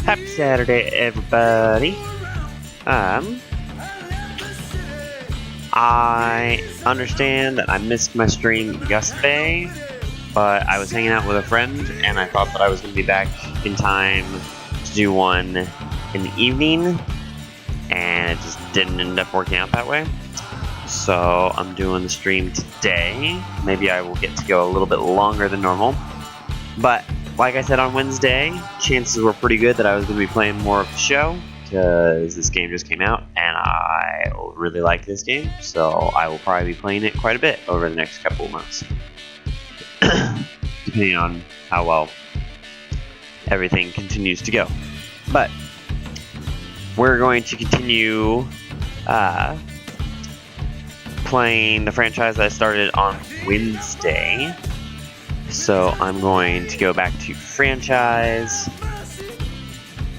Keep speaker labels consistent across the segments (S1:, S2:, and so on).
S1: Happy Saturday, everybody. I understand that I missed my stream yesterday, but I was hanging out with a friend, and I thought that I was going to be back in time to do one in the evening, and it just didn't end up working out that way. So I'm doing the stream today. Maybe I will get to go a little bit longer than normal, but like I said on Wednesday, chances were pretty good that I was going to be playing more of the show, because this game just came out, and I really like this game, so I will probably be playing it quite a bit over the next couple of months, depending on how well everything continues to go. But we're going to continue playing the franchise that I started on Wednesday. So I'm going to go back to franchise,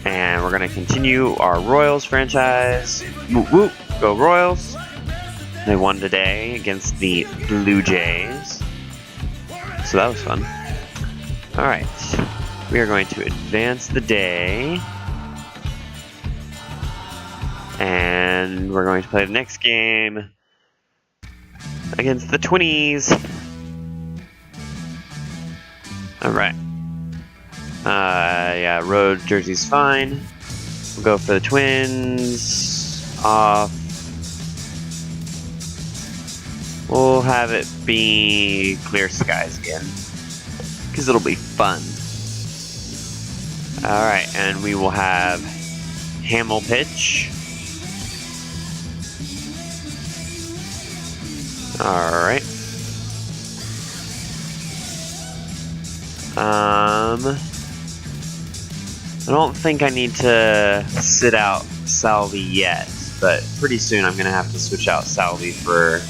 S1: and we're going to continue our Royals franchise. Whoop, whoop, go Royals. They won today against the Blue Jays, so that was fun. Alright, we are going to advance the day, and we're going to play the next game against the Twinnies. Alright. Yeah, road jersey's fine. We'll go for the Twins. Off. We'll have it be clear skies again, because it'll be fun. Alright, and we will have Hamill pitch. Alright. I don't think I need to sit out Salvi yet, but pretty soon I'm going to have to switch out Salvi for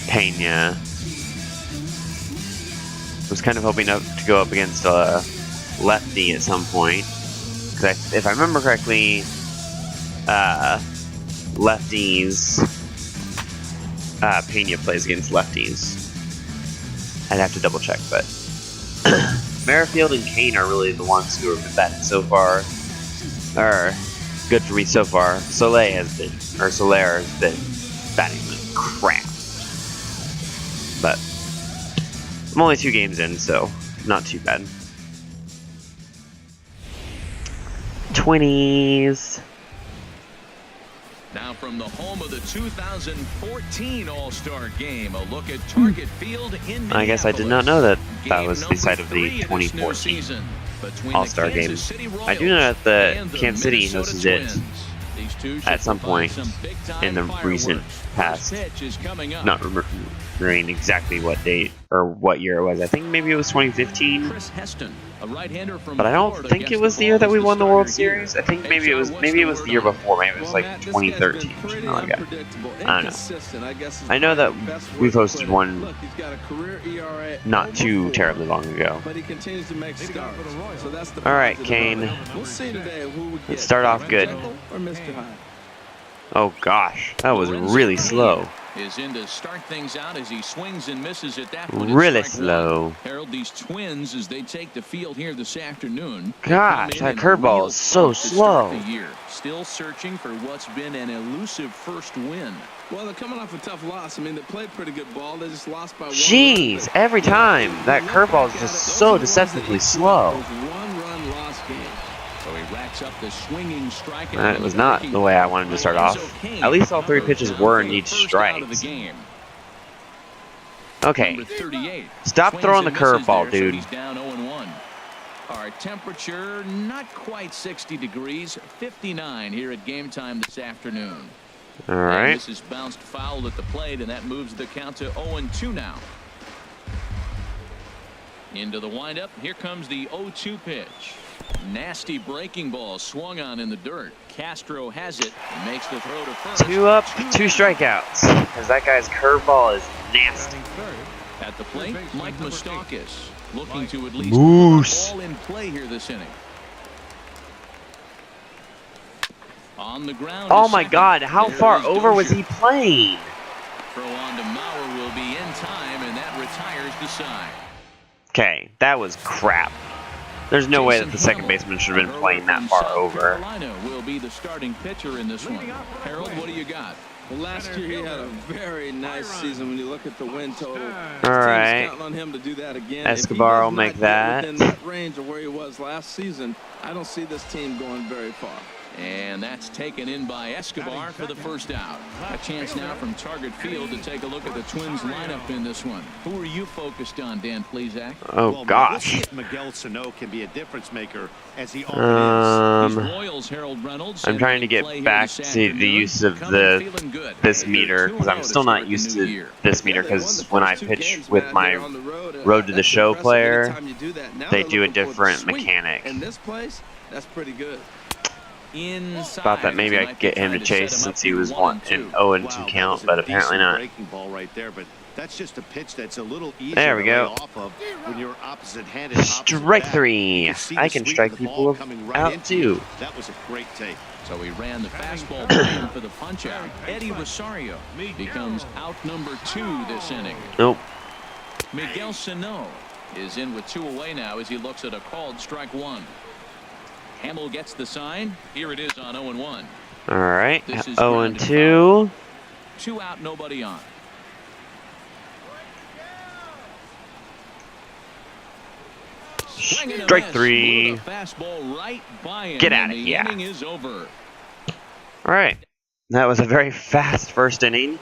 S1: Pena. I was kind of hoping to go up against a lefty at some point, because if I remember correctly, lefties, Pena plays against lefties. I'd have to double check, but Merrifield and Kane are really the ones who have been batting so far, or good for me so far. Soler has been batting like crap, but I'm only 2 games in, so not too bad. 20s.
S2: Now from the home of the 2014 All-Star Game, a look at Target Field in
S1: I guess I did not know that that was the site of the 2014 All-Star Game. I do know that the Kansas City hosted it at some point in the recent past. Not remembering exactly what date or what year it was. I think maybe it was 2015. But I don't think it was the year that we won the World Series. I think maybe it was the year before. Maybe it was like 2013. Something like that. I don't know. I know that we've hosted one not too terribly long ago. Alright, Kane. Let's start off good. Oh gosh, that was really slow.
S2: is in to start things out as he swings and misses at that one.
S1: Really slow.
S2: Harold, these Twins, as they take the field here this afternoon.
S1: Gosh, that curveball is so slow.
S2: Still searching for what's been an elusive first win.
S3: Well, they're coming off a tough loss. I mean, they played pretty good ball. They just lost by one.
S1: Jeez, every time that curveball is just so deceptively slow.
S3: One-run loss game.
S2: So he racks up the swinging strike.
S1: That was not the way I wanted to start off. At least all 3 pitches were indeed strikes. Okay, stop throwing the curveball, dude.
S2: He's down 0-1. Our temperature not quite 60 degrees, 59 here at game time this afternoon.
S1: All right.
S2: This is bounced foul at the plate, and that moves the count to 0-2 now. Into the windup. Here comes the 0-2 pitch. Nasty breaking ball swung on in the dirt. Castro has it and makes the throw to first.
S1: 2 up, 2 strikeouts. Because that guy's curveball is nasty.
S2: At the plate, Mike Moustakas looking to at least
S1: Moose.
S2: all in play here this inning. On the ground.
S1: Oh my God! How far over was he playing?
S2: Throw on to Mauer will be in time, and that retires the side.
S1: Okay, that was crap. There's no way that the second baseman should have been playing that far over.
S2: Carolina will be the starting pitcher in this one. Harold, what do you got?
S3: Well, last year he had a very nice season when you look at the win total.
S1: All right.
S3: Counting on him to do that again.
S1: Escobar will make that.
S3: Within that range of where he was last season, I don't see this team going very far.
S2: And that's taken in by Escobar for the first out. A chance now from Target Field to take a look at the Twins lineup in this one. Who are you focused on, Dan Plesac?
S1: Oh gosh.
S4: Miguel Sano can be a difference maker as he often is.
S2: Royals, Harold Reynolds,
S1: I'm trying to get back to the use of this meter because I'm still not used to this meter because when I pitch with my Road to the Show player, they do a different mechanic.
S3: In this place, that's pretty good.
S1: Thought that maybe I could get him to chase since he was an 0-2 count, but apparently not.
S4: Ball right there, but that's just a pitch that's a little easier
S1: there we go.
S4: off of when you're opposite-handed.
S1: Strike 3. I can strike people out too.
S4: That was a great take.
S2: So he ran the fastball plan for the punch out. Eddie Rosario becomes out number 2 this inning.
S1: Nope.
S2: Miguel Sano is in with 2 away now as he looks at a called strike 1. Hamill gets the sign. Here it is on 0-1.
S1: All right. 0-2.
S2: 2 out, nobody on.
S1: Strike 3.
S2: Fastball right by him.
S1: Get out of here.
S2: The inning is over.
S1: All right. That was a very fast first inning.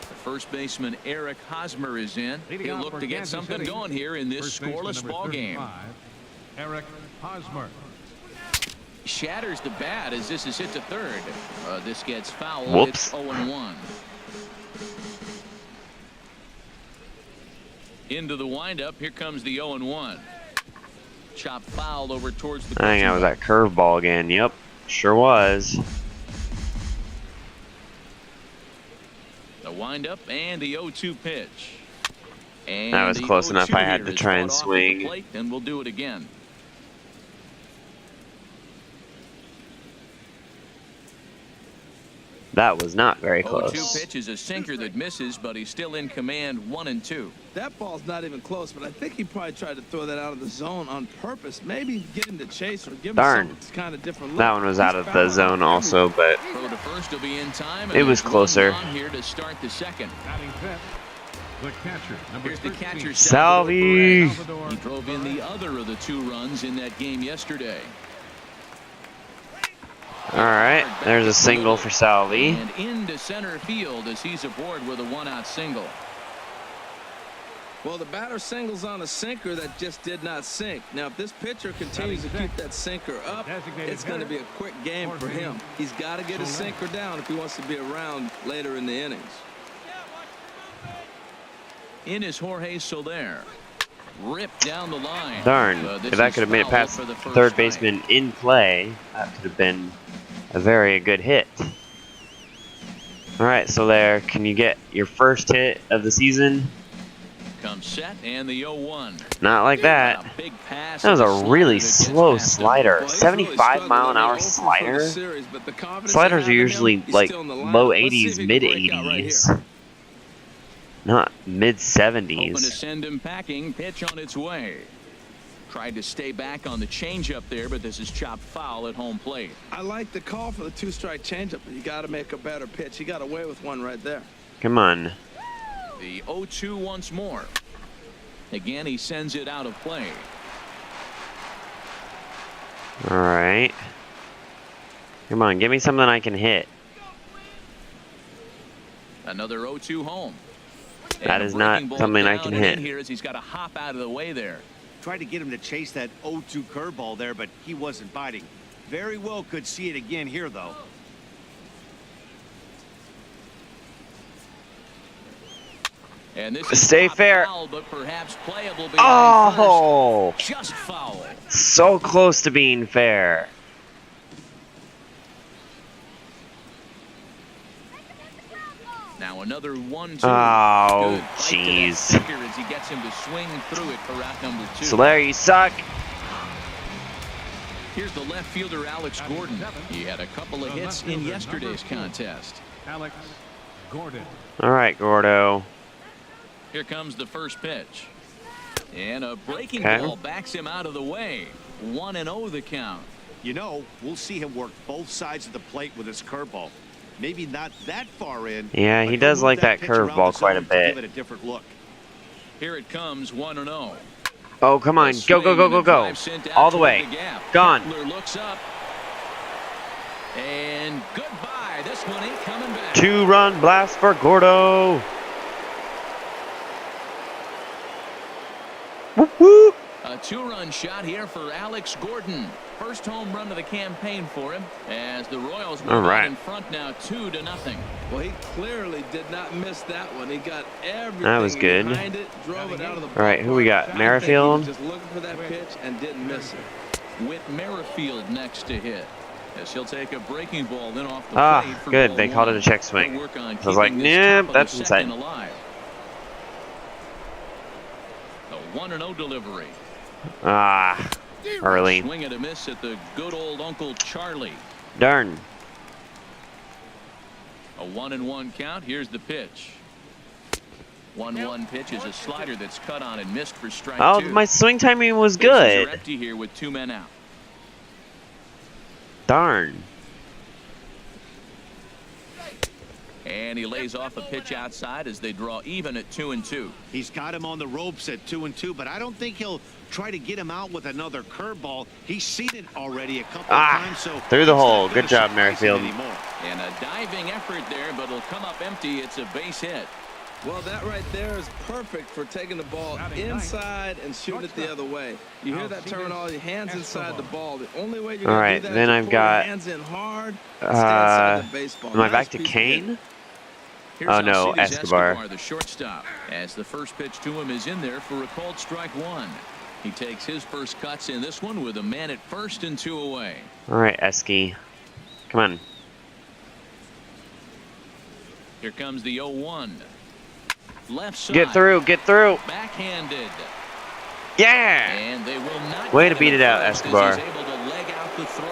S2: The first baseman Eric Hosmer is in. He'll look to get something going here in this scoreless ball game.
S5: Eric Hosmer
S2: shatters the bat as this is hit to third. This gets foul.
S1: Whoops.
S2: It's 0-1. Into the windup. Here comes the 0-1. Chop foul over towards the.
S1: I think that was that curveball again. Yep, sure was.
S2: The windup and the 0-2 pitch. And
S1: that was close enough. I had to try and swing.
S2: And we'll do it again.
S1: That was not very close.
S2: 0-2 pitch is a sinker that misses, but he's still in command. 1-2.
S3: That ball's not even close, but I think he probably tried to throw that out of the zone on purpose. Maybe get him to chase or give him some kind of different look.
S1: That one was out of the zone also, but
S2: throw to first will be in time,
S1: it was closer.
S2: Here to start the second.
S5: The catcher, number
S2: Here's the catcher,
S1: Salvi.
S2: He drove in the other of the 2 runs in that game yesterday.
S1: All right, there's a single for Salvi.
S2: And into center field as he's aboard with a 1-out single.
S3: Well, the batter singles on a sinker that just did not sink. Now, if this pitcher continues to keep that sinker up, it's going to be a quick game for him. He's got to get his sinker down if he wants to be around later in the innings.
S2: In is Jorge Soler. Ripped down the line.
S1: Darn, if that could have made it past the third baseman in play, that could have been a very good hit. All right, Soler, can you get your first hit of the season?
S2: Comes set and the 0-1.
S1: Not like that. That was a really slow slider. 75-mile-an-hour slider. Sliders are usually like low 80s, mid 80s. not
S2: Hoping to
S1: mid-70s.
S2: send him packing. Pitch on its way. Tried to stay back on the changeup there, but this is chopped foul at home plate.
S3: I like the call for the 2-strike changeup, but you got to make a better pitch. He got away with one right there.
S1: Come on.
S2: The 0-2 once more. Again, he sends it out of play.
S1: All right. Come on, give me something I can hit.
S2: Another 0-2 home.
S1: That is not something I can hit.
S2: Here as he's got to hop out of the way there.
S4: Tried to get him to chase that 0-2 curveball there, but he wasn't biting. Very well could see it again here, though.
S2: And this is
S1: Stay fair.
S2: Foul, but perhaps playable behind
S1: Oh!
S2: first. Just foul.
S1: So close to being fair.
S2: Now another 1-2.
S1: Oh,
S2: Good.
S1: jeez.
S2: Right to that sinker as he gets him to swing through it for out number 2.
S1: Solaire, you suck.
S2: Here's the left fielder, Alex Gordon. He had a couple of hits in yesterday's contest.
S5: Alex Gordon.
S1: All right, Gordo.
S2: Here comes the first pitch. And a breaking
S1: Okay.
S2: ball backs him out of the way. 1-0 the count.
S4: You know, we'll see him work both sides of the plate with his curveball. Maybe not that far in.
S1: Yeah,
S4: but
S1: he
S4: he'll
S1: does
S4: move
S1: like that
S4: pitch around
S1: curveball
S4: the
S1: quite a
S4: zone to
S1: bit.
S4: Give it a different look.
S2: Here it comes, 1-0.
S1: Oh, come on. Go, go, go, go, go. All the way. Gone.
S2: Kepler looks up. And goodbye. This one ain't coming back.
S1: 2-run blast for Gordo. Whoop, whoop.
S2: A 2-run shot here for Alex Gordon. First home run of the campaign for him as the Royals move out in front now 2-0.
S3: Well, he clearly did not miss that one. He got everything
S1: That was good.
S3: behind it, drove it out of the
S1: All right, who we got?
S3: ballpark. I think he
S1: Merrifield?
S3: was just looking for that pitch and didn't miss it.
S2: With Merrifield next to hit. As he'll take a breaking ball then off the plate for
S1: good.
S2: ball
S1: They called it a
S2: 1.
S1: check swing.
S2: They'll work on
S1: I was like,
S2: keeping this top
S1: nope,
S2: of the
S1: that's
S2: second
S1: inside.
S2: alive. The 1-0 delivery.
S1: Early.
S2: Swing and a miss at the good old Uncle Charlie.
S1: Darn.
S2: A 1-1 count. Here's the pitch. 1-1 pitch is a slider that's cut on and missed for strike 2.
S1: My swing timing was
S2: Bases are
S1: good.
S2: empty here with 2 men out.
S1: Darn.
S2: And he lays off a pitch outside as they draw even at 2-2.
S4: He's got him on the ropes at 2-2, but I don't think he'll try to get him out with another curveball. He's seen it already a couple of times, so
S1: through the
S4: it's
S1: hole.
S4: not gonna
S1: Good job,
S4: surprise him
S1: Merrifield.
S4: anymore.
S2: And a diving effort there, but it'll come up empty. It's a base hit.
S3: Well, that right there is perfect for taking the ball inside and shooting it the other way. You hear that terminology, hands inside the ball. The only way you're
S1: All
S3: going to
S1: right,
S3: do that
S1: then
S3: is
S1: I've
S3: to pull your
S1: got,
S3: hands in hard and stay inside the baseball.
S1: Am I
S3: Nice
S1: back to
S3: piece of
S1: Kane?
S3: hitting.
S2: Here's
S1: Oh, no,
S2: Alcides
S1: Escobar.
S2: the shortstop, as the first pitch to him is in there for a called strike 1. He takes his first cuts in this one with a man at first and 2 away.
S1: All right, Esky. Come on.
S2: Here comes the 0-1. Left side.
S1: Get through. Get through.
S2: Backhanded.
S1: Yeah.
S2: And they will not
S1: Way
S2: get
S1: to beat
S2: him
S1: it out,
S2: first as
S1: Escobar.
S2: He's able to leg out the throw.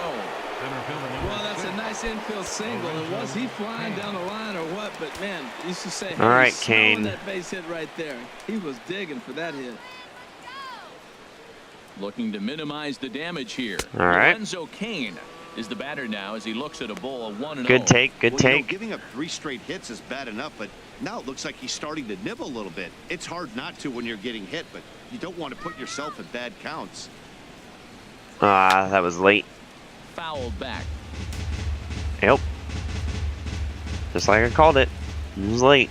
S3: Well, that's a nice infield single. And was he flying down the line or what? But, man, you used to say, hey,
S1: All right,
S3: he's smelling
S1: Kane.
S3: that base hit right there. He was digging for that hit.
S2: Looking to minimize the damage here.
S1: All right.
S2: Lorenzo Kane is the batter now as he looks at a ball of 1-0.
S1: Good take. Good
S4: Well, you know,
S1: take.
S4: giving up 3 straight hits is bad enough, but now it looks like he's starting to nibble a little bit. It's hard not to when you're getting hit, but you don't want to put yourself in bad counts.
S1: That was late.
S2: Fouled back.
S1: Yep. Just like I called it. It was late.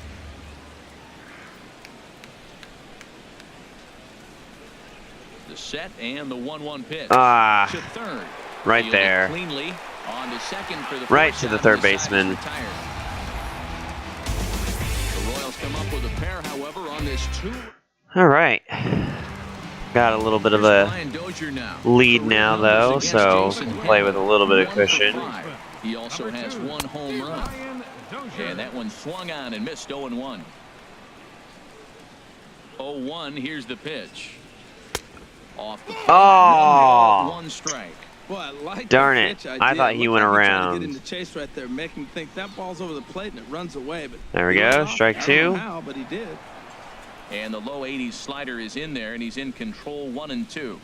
S2: The set and the 1-1 pitch.
S1: Ah,
S2: To third.
S1: right
S2: Fielded
S1: there.
S2: Cleanly on to second for the
S1: Right
S2: first
S1: to the
S2: out,
S1: third
S2: and the side is
S1: baseman.
S2: retired. The Royals come up with a pair, however, on this 2.
S1: All right. Got a little bit of
S2: Here's
S1: a
S2: Brian Dozier now.
S1: lead
S2: Career
S1: now,
S2: numbers
S1: though,
S2: against
S1: so
S2: Jason
S1: can play with a little bit of
S2: 1 for
S1: cushion.
S2: 5. He also has 1 home run.
S5: Brian Dozier.
S2: And that one swung on and missed 0-1. 0-1, here's the pitch. Off the plate.
S1: Oh.
S2: 1 strike.
S3: Boy, I like
S1: Darn
S3: the
S1: it.
S3: pitch
S1: I
S3: idea.
S1: thought
S3: It
S1: he
S3: looked
S1: went
S3: like tried to
S1: around.
S3: get in the chase right there, making him think that ball's over the plate and it runs away. But
S1: There we
S3: he went
S1: go.
S3: off.
S1: Strike
S3: I don't know
S1: 2.
S3: how, but he did.
S2: And the low 80s slider is in there, and he's in control 1-2.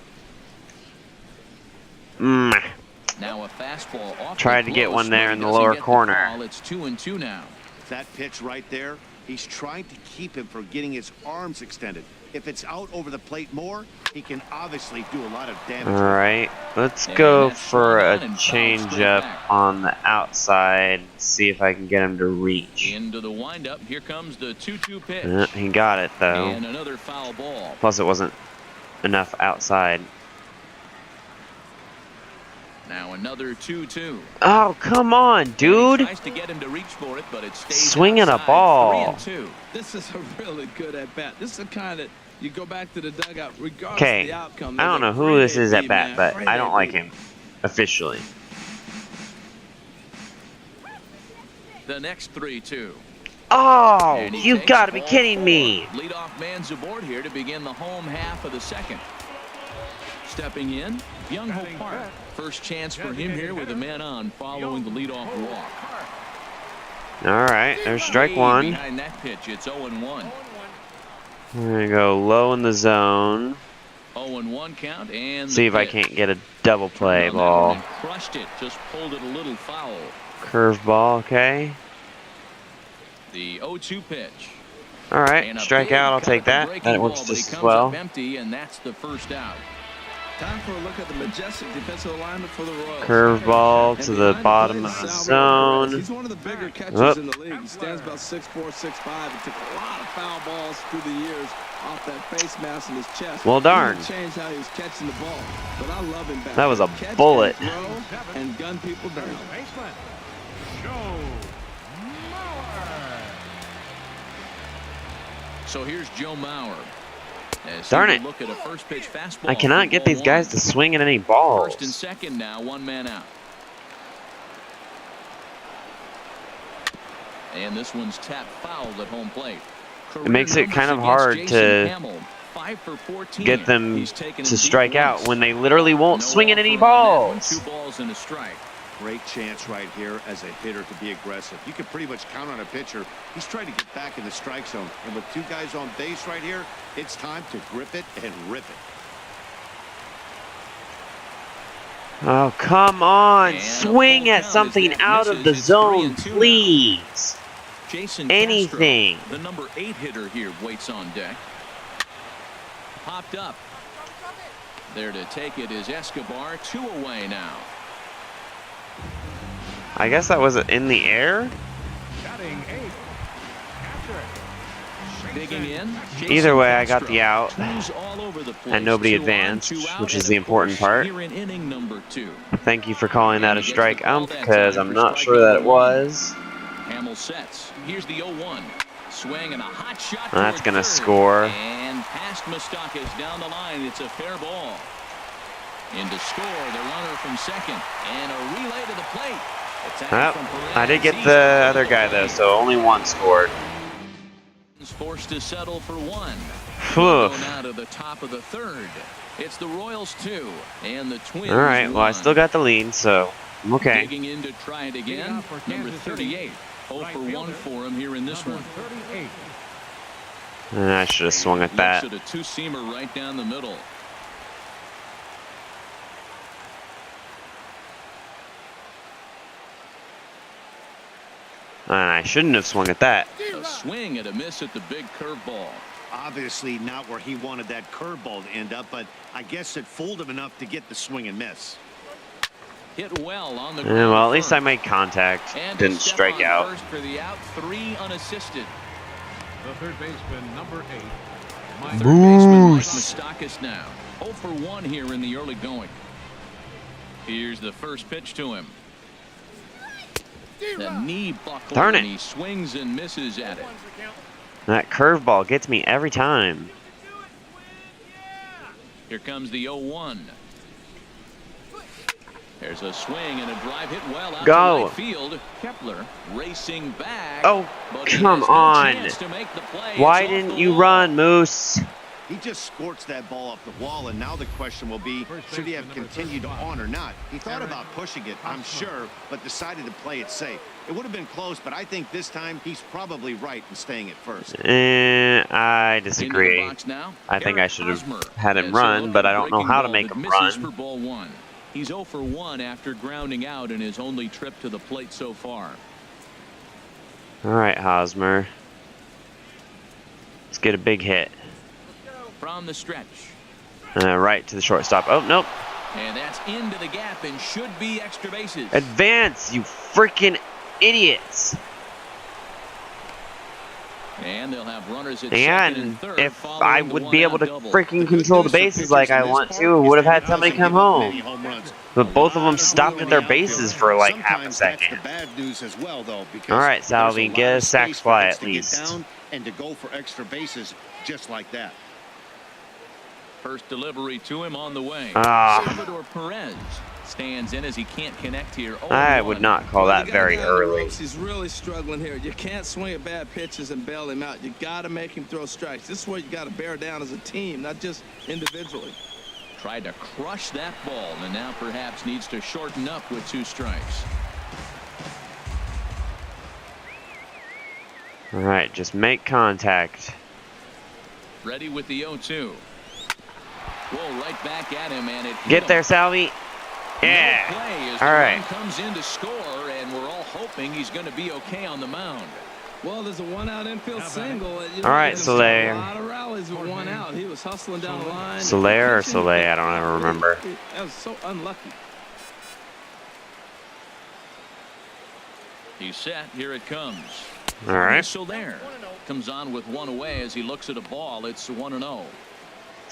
S2: Now a fastball off.
S1: Tried to get one there in the lower corner.
S2: It's 2-2 now.
S4: That pitch right there, he's trying to keep him from getting his arms extended. If it's out over the plate more, he can obviously do a lot of damage.
S1: All right, let's go for a changeup on the outside. See if I can get him to reach.
S2: Into the windup. Here comes the 2-2 pitch.
S1: He got it though.
S2: And another foul ball.
S1: Plus, it wasn't enough outside.
S2: Now another 2-2.
S1: Oh, come on, dude.
S2: Tries to get him to reach for it, but it stays
S1: swinging a
S2: outside.
S1: ball.
S2: 3-2.
S3: This is a really good at bat. This is the kind that you go back to the dugout regardless of
S1: Okay,
S3: the outcome.
S1: I don't know who this is at bat, but I don't like him officially.
S2: The next 3-2.
S1: Oh,
S2: And he
S1: you
S2: takes
S1: got to be
S2: ball
S1: kidding me.
S2: 4. Leadoff man's aboard here to begin the home half of the second. Stepping in, Young-Ho Park. First chance for him here with a man on following the leadoff walk.
S1: All right, there's strike one.
S2: Behind that pitch, it's 0-1.
S1: We're going to go low in the zone.
S2: 0-1 count, and
S1: See if I can't get a double play ball.
S2: Crushed it, just pulled it a little foul.
S1: Curve ball, okay.
S2: The 0-2 pitch.
S1: All right, strike out, I'll take that. That works just as well.
S2: Empty, and that's the first out.
S3: Time for a look at the majestic defensive alignment for the Royals.
S1: Curve ball to the bottom of the zone.
S3: He's one of the bigger catchers in the league. He stands about 6'4", 6'5". He took a lot of foul balls through the years off that face mask in his chest.
S1: Well, darn.
S3: He changed how he was catching the ball, but I love him back.
S1: That was a
S3: Catch
S1: bullet.
S3: And throw and gun people down.
S5: Baseman. Joe Mauer.
S2: So here's Joe Mauer.
S1: Darn it.
S2: Look at a first pitch fastball.
S1: I cannot get these guys to swing at any balls.
S2: First and second now, one man out. And this one's tapped fouled at home plate.
S1: It makes it kind of hard to get them to strike out when they literally won't swing at any balls.
S2: 2 balls and a strike.
S4: Great chance right here as a hitter to be aggressive. You can pretty much count on a pitcher. He's trying to get back in the strike zone. And with 2 guys on base right here, it's time to grip it and rip it.
S1: Oh, come on.
S2: And
S1: Swing at something out of the zone, please.
S2: Jason
S1: Anything.
S2: Castro, the number 8 hitter here, waits on deck. Popped up. There to take it is Escobar. 2 away now.
S1: I guess that was in the air.
S5: Batting 8.
S2: Digging in.
S1: Either way, I got the out.
S2: Two's all over the place.
S1: And nobody
S2: 2 on,
S1: advanced,
S2: 2 out,
S1: which is
S2: and
S1: the
S2: a
S1: important
S2: push
S1: part.
S2: Here in inning number 2.
S1: Thank you for calling that a strike because I'm not sure that it was.
S2: Hamill sets. Here's the 0-1. Swing and a hot shot.
S1: That's
S2: toward
S1: going to
S2: third.
S1: score.
S2: And past Moustakas down the line. It's a fair ball. In to score the runner from second. And a relay to the plate.
S1: Well, I did get the other guy though, so only 1 scored.
S2: Forced to settle for 1.
S1: Whew.
S2: Now to the top of the 3rd. It's the Royals 2 and the Twins.
S1: All right, well, I still got the lead, so I'm okay.
S2: Digging in to try it again. Number 38. 0 for 1 for him here in this one.
S5: 38.
S1: I should have swung at that.
S2: Looks at a 2-seamer right down the middle.
S1: I shouldn't have swung at that.
S2: A swing and a miss at the big curveball.
S4: Obviously not where he wanted that curveball to end up, but I guess it fooled him enough to get the swing and miss.
S2: Hit well on the
S1: Yeah, well, at least I made contact.
S2: and
S1: Didn't strike out.
S2: First for the out, 3 unassisted.
S5: The third baseman, number 8. Mike
S2: Third baseman Mike
S1: Moose.
S2: Moustakas now. 0 for 1 here in the early going. Here's the first pitch to him. The knee buckle.
S1: Darn it.
S2: And he swings and misses at it.
S1: That curveball gets me every time.
S2: Here comes the 0-1. There's a swing and a drive hit well out
S1: Go.
S2: to right field. Kepler racing back.
S1: Oh,
S2: but he
S1: come
S2: has no
S1: on.
S2: chance to make the play.
S1: Why
S2: It's off
S1: didn't
S2: the
S1: you
S2: wall.
S1: run, Moose?
S4: He just scorched that ball off the wall, and now the question will be, should he have continued on or not? He thought about pushing it, I'm sure, but decided to play it safe. It would have been close, but I think this time he's probably right in staying at first.
S1: I disagree. I think I should have had him run, but I don't know how to make him run.
S2: For ball 1. He's 0 for 1 after grounding out in his only trip to the plate so far.
S1: All right, Hosmer. Let's get a big hit.
S2: From the stretch.
S1: Right to the shortstop. Oh, nope.
S2: And that's into the gap and should be extra bases.
S1: Advance, you freaking idiots.
S2: And they'll have runners at second and third.
S1: If I would be able to freaking control the bases like I want to, would have had somebody come home. But both of them stopped at their bases for like half a second. Alright, Salvi, get a sac fly at least.
S4: And to go for extra bases just like that.
S2: First delivery to him on the way.
S1: Ah.
S2: Perez stands in as he can't connect here.
S1: I would not call that very early.
S3: He's really struggling here. You can't swing at bad pitches and bail him out. You got to make him throw strikes. This is where you got to bear down as a team, not just individually.
S2: Tried to crush that ball, and now perhaps needs to shorten up with 2 strikes.
S1: All right, just make contact.
S2: Ready with the 0-2. Whoa, right back at him, and it
S1: get there, Salvi. Yeah. All right.
S2: Comes in to score, and we're all hoping he's going to be okay on the mound.
S3: Well, there's a 1-out infield single.
S1: All right, Soler.
S3: A lot of rallies with 1 out. He was hustling down the line.
S1: Soler or Soleil? I don't ever remember.
S3: That was so unlucky.
S2: He's set. Here it comes.
S1: All right.
S2: Soler comes on with 1 away as he looks at a ball. It's 1-0.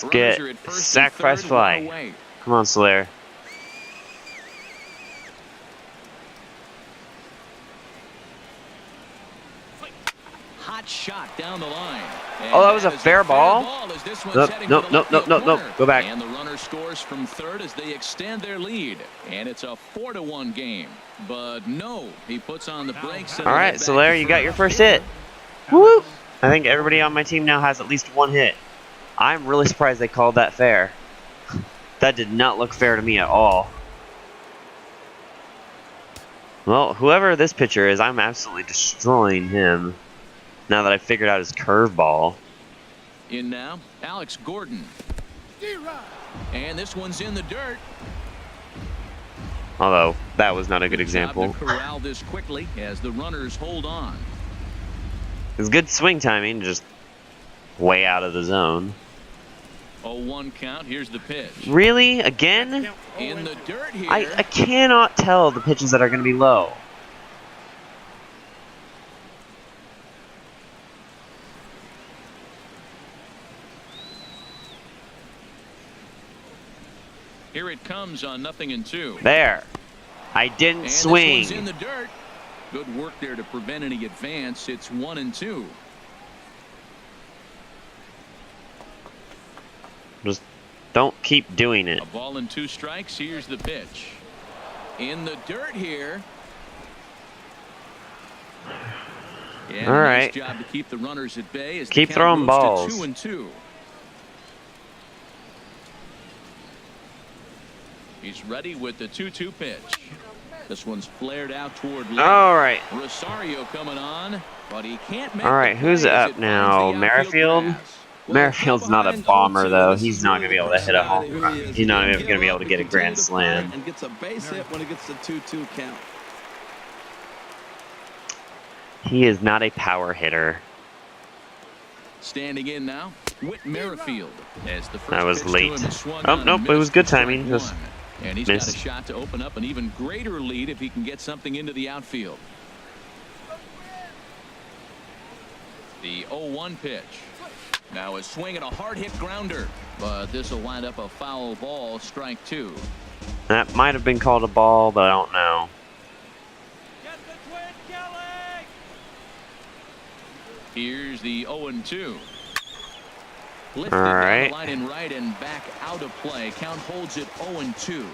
S1: Let's get sacrifice fly. Come on, Soler.
S2: Hot shot down the line. And
S1: oh, that was a fair ball? Nope. Go back.
S2: And the runner scores from third as they extend their lead. And it's a 4-1 game. But no, he puts on the brakes.
S1: All right, Soler, you got your first hit. Woo! I think everybody on my team now has at least 1 hit. I'm really surprised they called that fair. That did not look fair to me at all. Well, whoever this pitcher is, I'm absolutely destroying him. Now that I've figured out his curveball.
S2: In now, Alex Gordon. And this one's in the dirt.
S1: Although, that was not a good example.
S2: Corral this quickly as the runners hold on.
S1: It's good swing timing, just way out of the zone.
S2: 0-1 count. Here's the pitch.
S1: Really? Again?
S2: In the dirt here.
S1: I cannot tell the pitches that are going to be low.
S2: Here it comes on 0-2.
S1: There. I didn't swing.
S2: This one's in the dirt. Good work there to prevent any advance. It's 1-2.
S1: Just don't keep doing it.
S2: A ball and 2 strikes. Here's the pitch. In the dirt here. Yeah,
S1: all right.
S2: Nice job to keep the runners at bay. As
S1: keep throwing balls.
S2: 2-2. He's ready with the 2-2 pitch. This one's flared out toward left.
S1: All right.
S2: Rosario coming on, but he can't make.
S1: All right, who's up now? Merrifield? Merrifield's not a bomber, though. He's not going to be able to hit a home run. He's not even going to be able to get a grand slam.
S3: And gets a base hit when he gets the 2-2 count.
S1: He is not a power hitter.
S2: Standing in now, Whit Merrifield. As the first
S1: that was late.
S2: Oh,
S1: nope, it was good timing. Just
S2: and he's got a shot to open up an even greater lead if he can get something into the outfield. The 0-1 pitch. Now a swing and a hard hit grounder, but this will wind up a foul ball. Strike 2.
S1: That might have been called a ball, but I don't know.
S2: Here's the 0-2. Lifted
S1: all right.
S2: Down the line and right and back out of play. Count holds it 0-2.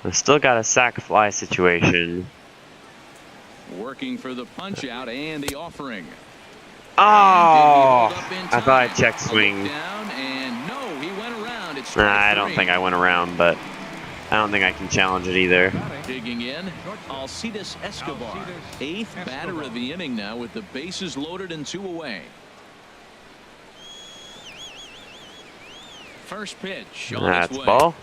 S1: I still got a sac fly situation.
S2: Working for the punch out and the offering.
S1: Oh, I thought I checked swing.
S2: I
S1: I don't think I went around, but I don't think I can challenge it either.
S2: Digging in, Alcides Escobar, 8th batter of the inning now with the bases loaded and 2 away. First pitch on its
S1: That's
S2: way.
S1: ball.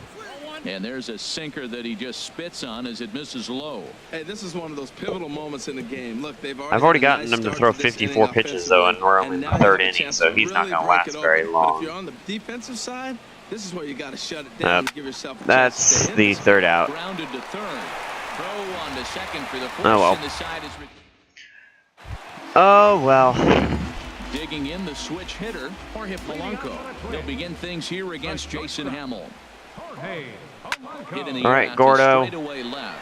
S2: And there's a sinker that he just spits on as it misses low.
S3: Hey, this is one of those pivotal moments in the game. Look,
S1: I've already gotten him to throw 54 pitches though, and we're only in the 3rd inning, so he's not going to last very
S3: But if
S1: long.
S3: you're on the defensive side, this is where you got to shut it down and give yourself a chance to
S1: That's
S3: stay in
S1: the
S3: this
S1: 3rd out.
S2: Grounded to 3rd. Throw on to 2nd for the force,
S1: Oh well.
S2: and the side is
S1: Oh well.
S2: digging in the switch hitter, Jorge Polanco. He'll begin things here against Jason Hamill. Hitting the
S1: All right,
S2: out to
S1: Gordo.
S2: straightaway left.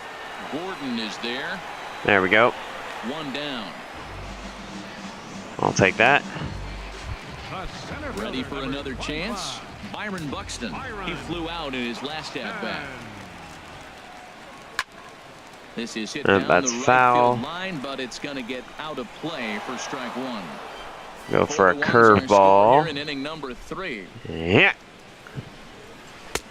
S2: Gordon is there.
S1: There we go.
S2: 1 down.
S1: I'll take that.
S2: Ready for another chance. Byron Buxton. He flew out in his last at bat. This is hit down
S1: That's
S2: the right
S1: foul.
S2: field line, but it's going to get out of play for strike 1.
S1: Go for a
S2: 4-1 is our score
S1: curveball.
S2: here in inning number 3.
S1: Yeah.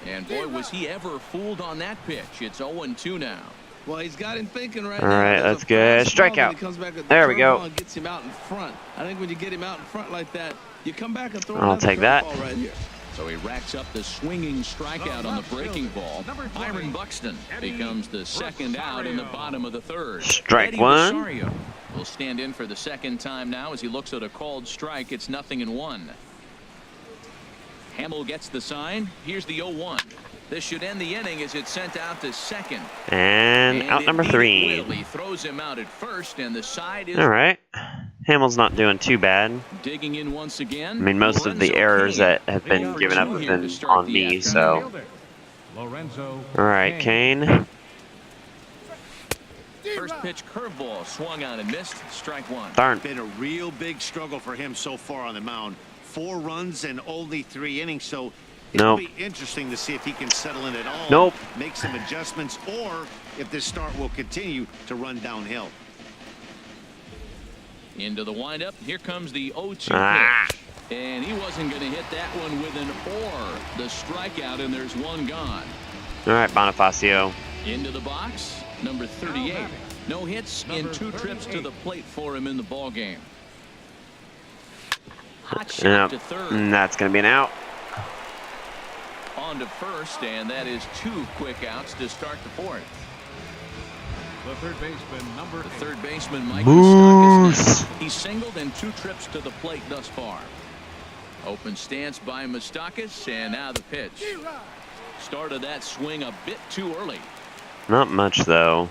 S2: And boy, was he ever fooled on that pitch. It's 0-2 now.
S3: Well, he's got him thinking right
S1: All
S3: now.
S1: right,
S3: There's
S1: that's
S3: a
S1: good.
S3: fastball,
S1: Strikeout.
S3: and he comes back with the
S1: There we go.
S3: curveball and gets him out in front. I think when you get him out in front like that, you come back and throw
S1: I'll
S3: another
S1: take that.
S3: curveball right here.
S2: So he racks up the swinging strikeout on the breaking ball. Byron Buxton becomes the 2nd out in the bottom of the 3rd.
S1: Strike
S2: Eddie
S1: 1.
S2: Rosario will stand in for the 2nd time now as he looks at a called strike. It's 0-1. Hamill gets the sign. Here's the 0-1. This should end the inning as it's sent out to 2nd.
S1: And out number
S2: indeed
S1: 3.
S2: it will. He throws him out at 1st, and the side is
S1: All right. Hamill's not doing too bad.
S2: digging in once again.
S1: I mean, most of the
S2: Lorenzo
S1: errors
S2: Kane.
S1: that have been
S2: 0 for
S1: given up
S2: 2
S1: have
S2: here to
S1: been
S2: start
S1: on
S2: the
S1: me,
S2: afternoon.
S1: so.
S5: Lorenzo.
S1: All right, Kane.
S2: First pitch curveball swung on and missed. Strike 1.
S1: Darn.
S4: Been a real big struggle for him so far on the mound. 4 runs and only 3 innings, so it'll
S1: Nope.
S4: be interesting to see if he can settle in at all.
S1: Nope.
S4: Make some adjustments, or if this start will continue to run downhill.
S2: Into the windup. Here comes the 0-2
S1: Ah.
S2: pitch. And he wasn't going to hit that one with an or. The strikeout, and there's 1 gone.
S1: All right, Bonifacio.
S2: Into the box, number 38. No hits in 2 trips to the plate for him in the ball game. Hot shot
S1: Yep.
S2: to 3rd.
S1: And that's going to be an out.
S2: On to 1st, and that is 2 quick outs to start the 4th.
S5: The 3rd baseman, number
S2: The
S5: 8.
S2: 3rd baseman, Mike
S1: Moose.
S2: Moustakas. He's singled in 2 trips to the plate thus far. Open stance by Moustakas, and now the pitch. Started that swing a bit too early.
S1: Not much, though.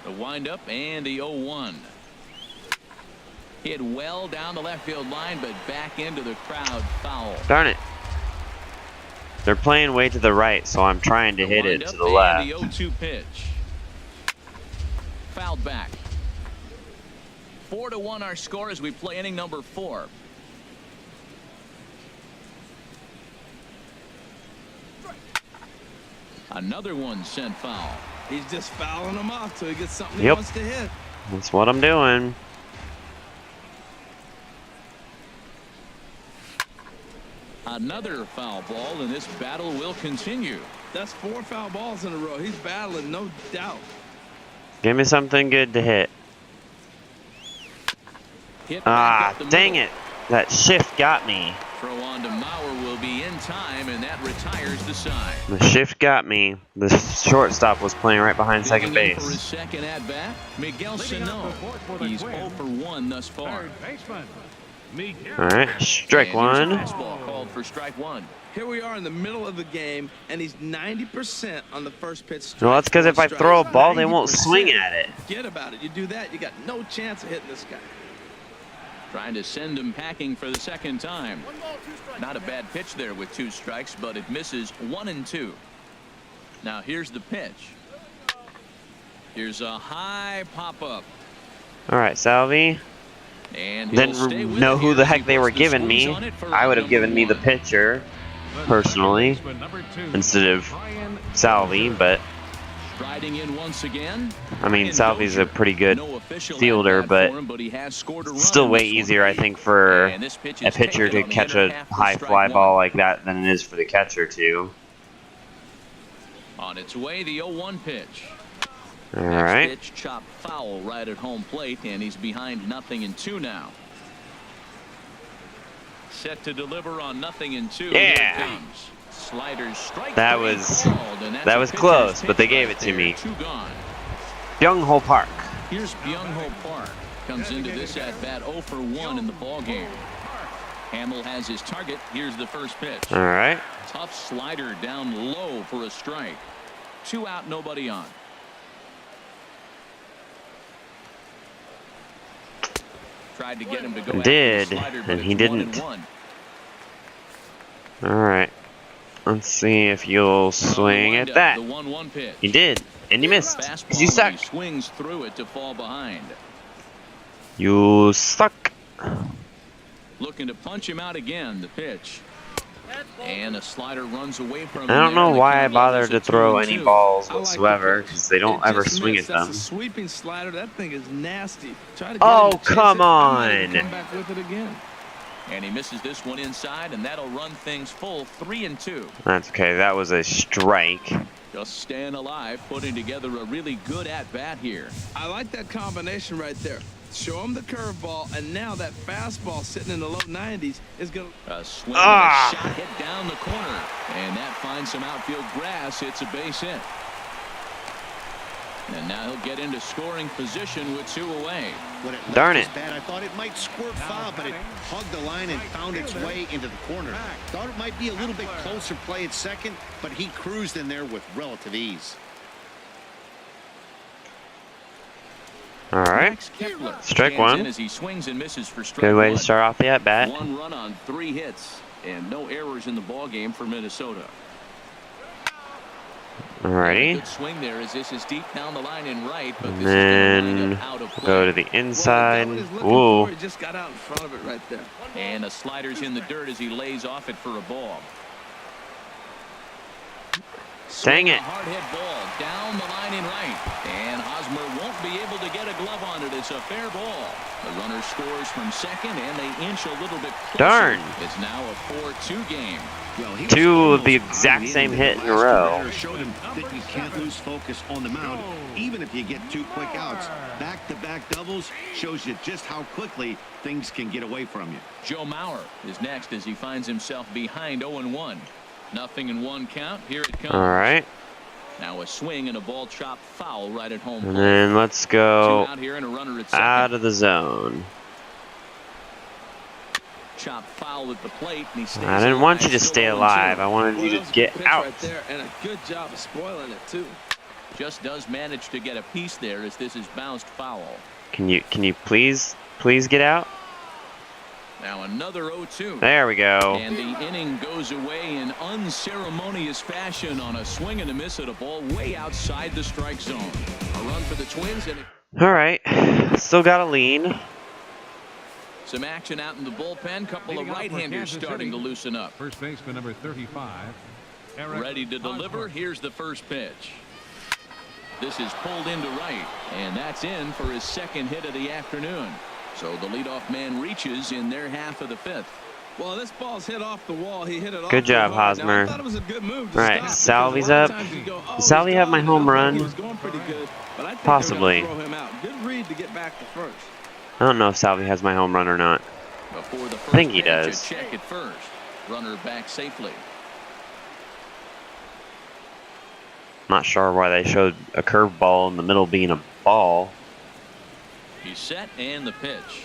S2: The windup and the 0-1. Hit well down the left field line, but back into the crowd foul.
S1: Darn it. They're playing way to the right, so I'm trying to hit it to the
S2: Windup
S1: left.
S2: and the 0-2 pitch. Fouled back. 4-1 our score as we play inning number 4. Another one sent foul.
S3: He's just fouling him off till he gets something he
S1: Yep.
S3: wants to hit.
S1: That's what I'm doing.
S2: Another foul ball, and this battle will continue.
S3: That's 4 foul balls in a row. He's battling, no doubt.
S1: Give me something good to hit.
S2: Hit back
S1: Ah,
S2: up the
S1: dang
S2: middle.
S1: it. That shift got me.
S2: Throw on to Mauer will be in time, and that retires the side.
S1: The shift got me. The shortstop was playing right behind second
S2: Digging in for his
S1: base.
S2: second at bat, Miguel
S5: Leading up
S2: Sano.
S5: the fourth for the
S2: He's
S5: Twins.
S2: 0 for 1 thus far.
S5: 3rd baseman, Miguel.
S1: All right, strike
S2: And here's a
S1: 1.
S2: fastball called for strike 1.
S3: Here we are in the middle of the game, and he's 90% on the first pitch.
S1: Well, that's because if I
S3: strike.
S1: throw a ball, they won't
S3: 90%.
S1: swing at it.
S3: Forget about it. You do that, you got no chance of hitting this guy.
S2: Trying to send him packing for the 2nd time. Not a bad pitch there with 2 strikes, but it misses 1 and 2. Now here's the pitch. Here's a high pop-up.
S1: All right, Salvi.
S2: And he'll stay
S1: Didn't
S2: with
S1: know
S2: it
S1: who
S2: here
S1: the
S2: as he
S1: heck they
S2: puts
S1: were
S2: the
S1: giving
S2: squeeze
S1: me.
S2: on it for
S1: I would have
S2: number
S1: given me the
S2: 1.
S1: pitcher
S5: The
S1: personally
S5: second baseman, number 2,
S1: instead of
S5: Brian
S1: Salvi, but
S2: Striding in once again.
S1: I mean, Salvi's a pretty good fielder, but it's still way easier, I think, for a pitcher to catch a high fly ball like that than it is for the catcher to.
S2: On its way, the 0-1 pitch.
S1: All right.
S2: Pitch chopped foul right at home plate, and he's behind 0-2 now. Set to deliver on 0-2.
S1: Yeah.
S2: Sliders strike.
S1: That was close, but they gave it to me. Byung-ho Park.
S2: Here's Byung-ho Park. Comes into this at bat 0 for 1 in the ball game. Hamill has his target. Here's the first pitch.
S1: All right.
S2: Tough slider down low for a strike. 2 out, nobody on. Tried to get him to go
S1: Did,
S2: after the slider, but
S1: and he
S2: it's
S1: didn't.
S2: 1-1.
S1: All right. Let's see if you'll swing at that.
S2: The 1-1 pitch.
S1: You did, and you missed.
S2: Fastball,
S1: 'Cause you suck.
S2: he swings through it to fall behind.
S1: You suck.
S2: Looking to punch him out again. The pitch. And a slider runs away from him.
S1: I don't know
S2: there.
S1: why I bothered to throw any
S3: 2-2.
S1: balls
S3: I like
S1: whatsoever,
S3: the
S1: because they don't ever
S3: just
S1: swing
S3: missed.
S1: at them.
S3: That's a sweeping slider. That thing is nasty. Try to get
S1: Oh,
S3: him to chase
S1: come
S3: it. I might even
S1: on.
S3: Come back with it again.
S2: And he misses this one inside, and that'll run things full 3-2.
S1: That's okay. That was a strike.
S2: Just staying alive, putting together a really good at-bat here.
S3: I like that combination right there. Show him the curveball, and now that fastball sitting in the low 90s is going to...
S2: A swing and a shot hit down the corner. And that finds some outfield grass. It's a base hit. And now he'll get into scoring position with 2 away.
S4: When it
S1: Darn
S4: left
S1: it.
S4: his bat, I thought it might squirt foul, but it hugged the line and found its way into the corner. Thought it might be a little bit closer play at second, but he cruised in there with relative ease.
S1: All right.
S2: Max Kepler
S1: Strike
S2: stands
S1: one.
S2: in as he swings and misses for strike
S1: Good way to
S2: one.
S1: start off the at-bat.
S2: 1 run on 3 hits and no errors in the ball game for Minnesota.
S1: Alrighty.
S2: Good swing there as this is deep down the line in right, but
S1: And
S2: this is going to
S1: then
S2: wind up out of play.
S1: go to the inside.
S3: Well, he got what he's looking
S1: Ooh.
S3: for. He just got out in front of it right there.
S2: And the slider's in the dirt as he lays off it for a ball.
S1: Dang it.
S2: A hard hit ball down the line in right. And Hosmer won't be able to get a glove on it. It's a fair ball. The runner scores from second, and they inch a little bit closer.
S1: Darn.
S2: It's now a 4-2 game.
S4: Well, he was
S1: 2 of the
S4: almost
S1: exact
S4: on the
S1: same
S4: end.
S1: hit in a
S4: The last
S1: row.
S4: batter showed him that you can't lose focus on the mound, even if you get 2 quick outs. Back-to-back doubles shows you just how quickly things can get away from you.
S2: Joe Mauer is next as he finds himself behind 0-1. 0-1 count. Here it comes.
S1: All right.
S2: Now a swing and a ball chopped foul right at home
S1: And
S2: plate.
S1: then let's
S2: 2
S1: go
S2: out here and a runner at second.
S1: out of the zone.
S2: Chopped foul at the plate, and he stays
S1: I didn't want you
S2: alive,
S1: to
S2: still
S1: stay
S2: 0-2.
S1: alive. I wanted
S3: Well,
S1: you
S3: that
S1: to
S3: was a
S1: get
S3: good pitch
S1: out.
S3: right there, and a good job of spoiling it too.
S2: Just does manage to get a piece there as this is bounced foul.
S1: Can you please get out?
S2: Now another 0-2.
S1: There we go.
S2: And the inning goes away in unceremonious fashion on a swing and a miss at a ball way outside the strike zone. A run for the Twins and
S1: All right. Still got a lead.
S2: some action out in the bullpen. Couple of
S5: Leading off for
S2: right-handers
S5: Kansas
S2: starting to
S5: City.
S2: loosen up.
S5: First baseman number 35. Eric
S2: Ready to deliver.
S5: Hosmer.
S2: Here's the first pitch. This is pulled into right, and that's in for his second hit of the afternoon. So the leadoff man reaches in their half of the 5th.
S3: Well, this ball's hit off the wall. He hit it off
S1: Good job,
S3: hard. Now, I
S1: Hosmer.
S3: thought it was a good move to
S1: All right,
S3: stop, because
S1: Salvi's
S3: a lot
S1: up.
S3: of times you go, oh,
S1: Does Salvi
S3: he's
S1: have my
S3: gone.
S1: home
S3: I thought
S1: run?
S3: He was going pretty good, but I think
S1: Possibly.
S3: they were gonna throw him out. Good read to get back to first.
S1: I don't know if Salvi has my home run or not.
S2: Before the first
S1: I think he
S2: pitch,
S1: does.
S2: A check at first. Runner back safely.
S1: Not sure why they showed a curveball in the middle being a ball.
S2: He's set and the pitch.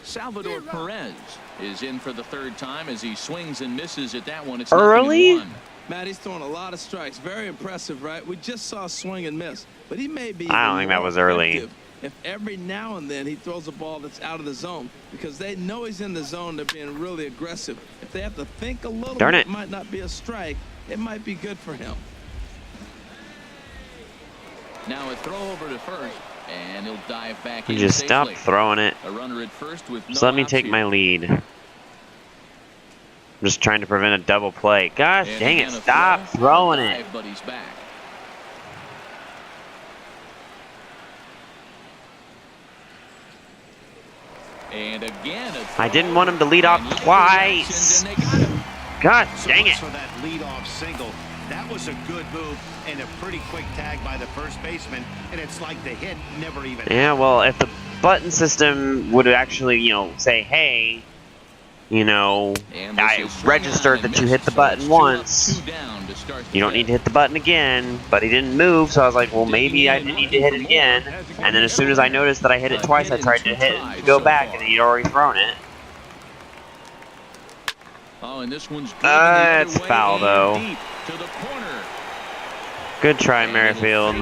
S2: Salvador Perez is in for the 3rd time as he swings and misses at that one. It's
S1: Early?
S2: 0-1.
S3: Matt, he's throwing a lot of strikes. Very impressive, right? We just saw a swing and miss, but he may be.
S1: I don't think that
S3: more
S1: was early.
S3: effective if every now and then he throws a ball that's out of the zone, because they know he's in the zone. They're being really aggressive. If they have to think a little
S1: Darn
S3: bit,
S1: it.
S3: it might not be a strike. It might be good for him.
S2: Now a throw over to first, and he'll dive back
S1: You
S2: in
S1: just stop
S2: safely.
S1: throwing it.
S2: A runner at first with
S1: Just
S2: no
S1: let me
S2: outs
S1: take
S2: here.
S1: my lead. I'm just trying to prevent a double play. Gosh
S2: And
S1: dang it,
S2: again, a
S1: stop
S2: throw,
S1: throwing
S2: dive,
S1: it.
S2: But he's back. And again,
S1: I didn't want him to lead off twice. God dang it.
S4: For that leadoff single, that was a good move and a pretty quick tag by the first baseman, and it's like the hit never even
S1: Yeah, well, if the button system would actually, say, hey, I registered that you hit the button once. You don't need to hit the button again, but he didn't move, so I was like, well, maybe I didn't need to hit it again. And then as soon as I noticed that I hit it twice, I tried to hit it to go back, and he'd already thrown it.
S2: Oh, and this one's
S1: It's foul, though. Good try, Merrifield.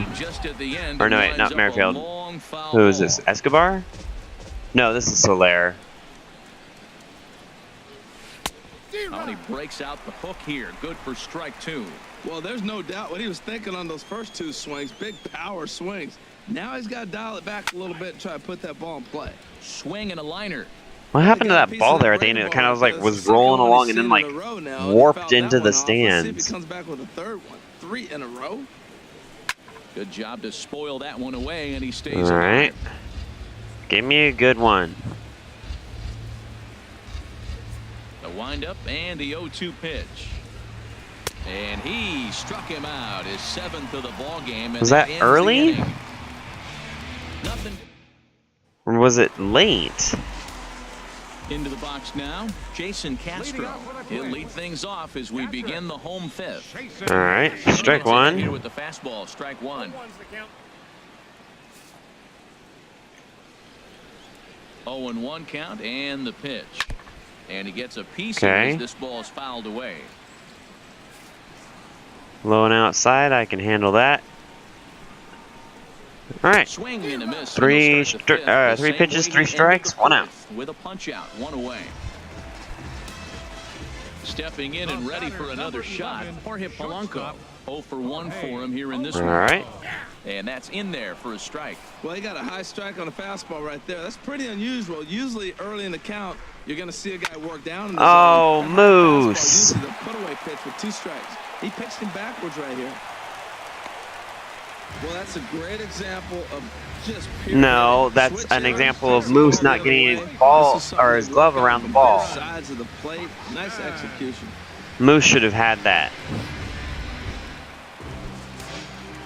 S1: Or no, wait, not Merrifield. Who is this? Escobar? No, this is Soler.
S2: Oh, and he breaks out the hook here. Good for strike 2.
S3: Well, there's no doubt what he was thinking on those first 2 swings. Big power swings. Now he's got to dial it back a little bit and try to put that ball in play.
S2: Swing and a liner.
S1: What happened to that ball there at the end? It kind of was rolling along and then warped into the stands.
S3: Let's see if he comes back with a third one. 3 in a row.
S2: Good job to spoil that one away, and he stays.
S1: All right. Give me a good one.
S2: The windup and the 0-2 pitch. And he struck him out, his 7th of the ball game.
S1: Was that early?
S2: Nothing.
S1: Or was it late?
S2: Into the box now, Jason Castro. He'll lead things off as we begin the home 5th.
S1: All right, strike 1.
S2: Here with the fastball, strike 1. 0-1 count and the pitch. And he gets a piece of it as this ball is fouled away.
S1: Low and outside, I can handle that. All right.
S2: Swing and a miss.
S1: 3 pitches, 3 strikes, 1 out.
S2: With a punch out, 1 away. Stepping in and ready for another shot, Jorge Polanco. 0 for 1 for him here in this one.
S1: All right.
S2: And that's in there for a strike.
S3: Well, he got a high strike on a fastball right there. That's pretty unusual. Usually early in the count, you're going to see a guy work down in the zone.
S1: Moose.
S3: Usually the put-away pitch with 2 strikes. He pitched him backwards right here. Well, that's a great example of just pure.
S1: No, that's an example of Moose not getting his ball or his glove around the ball.
S3: Sides of the plate. Nice execution.
S1: Moose should have had that.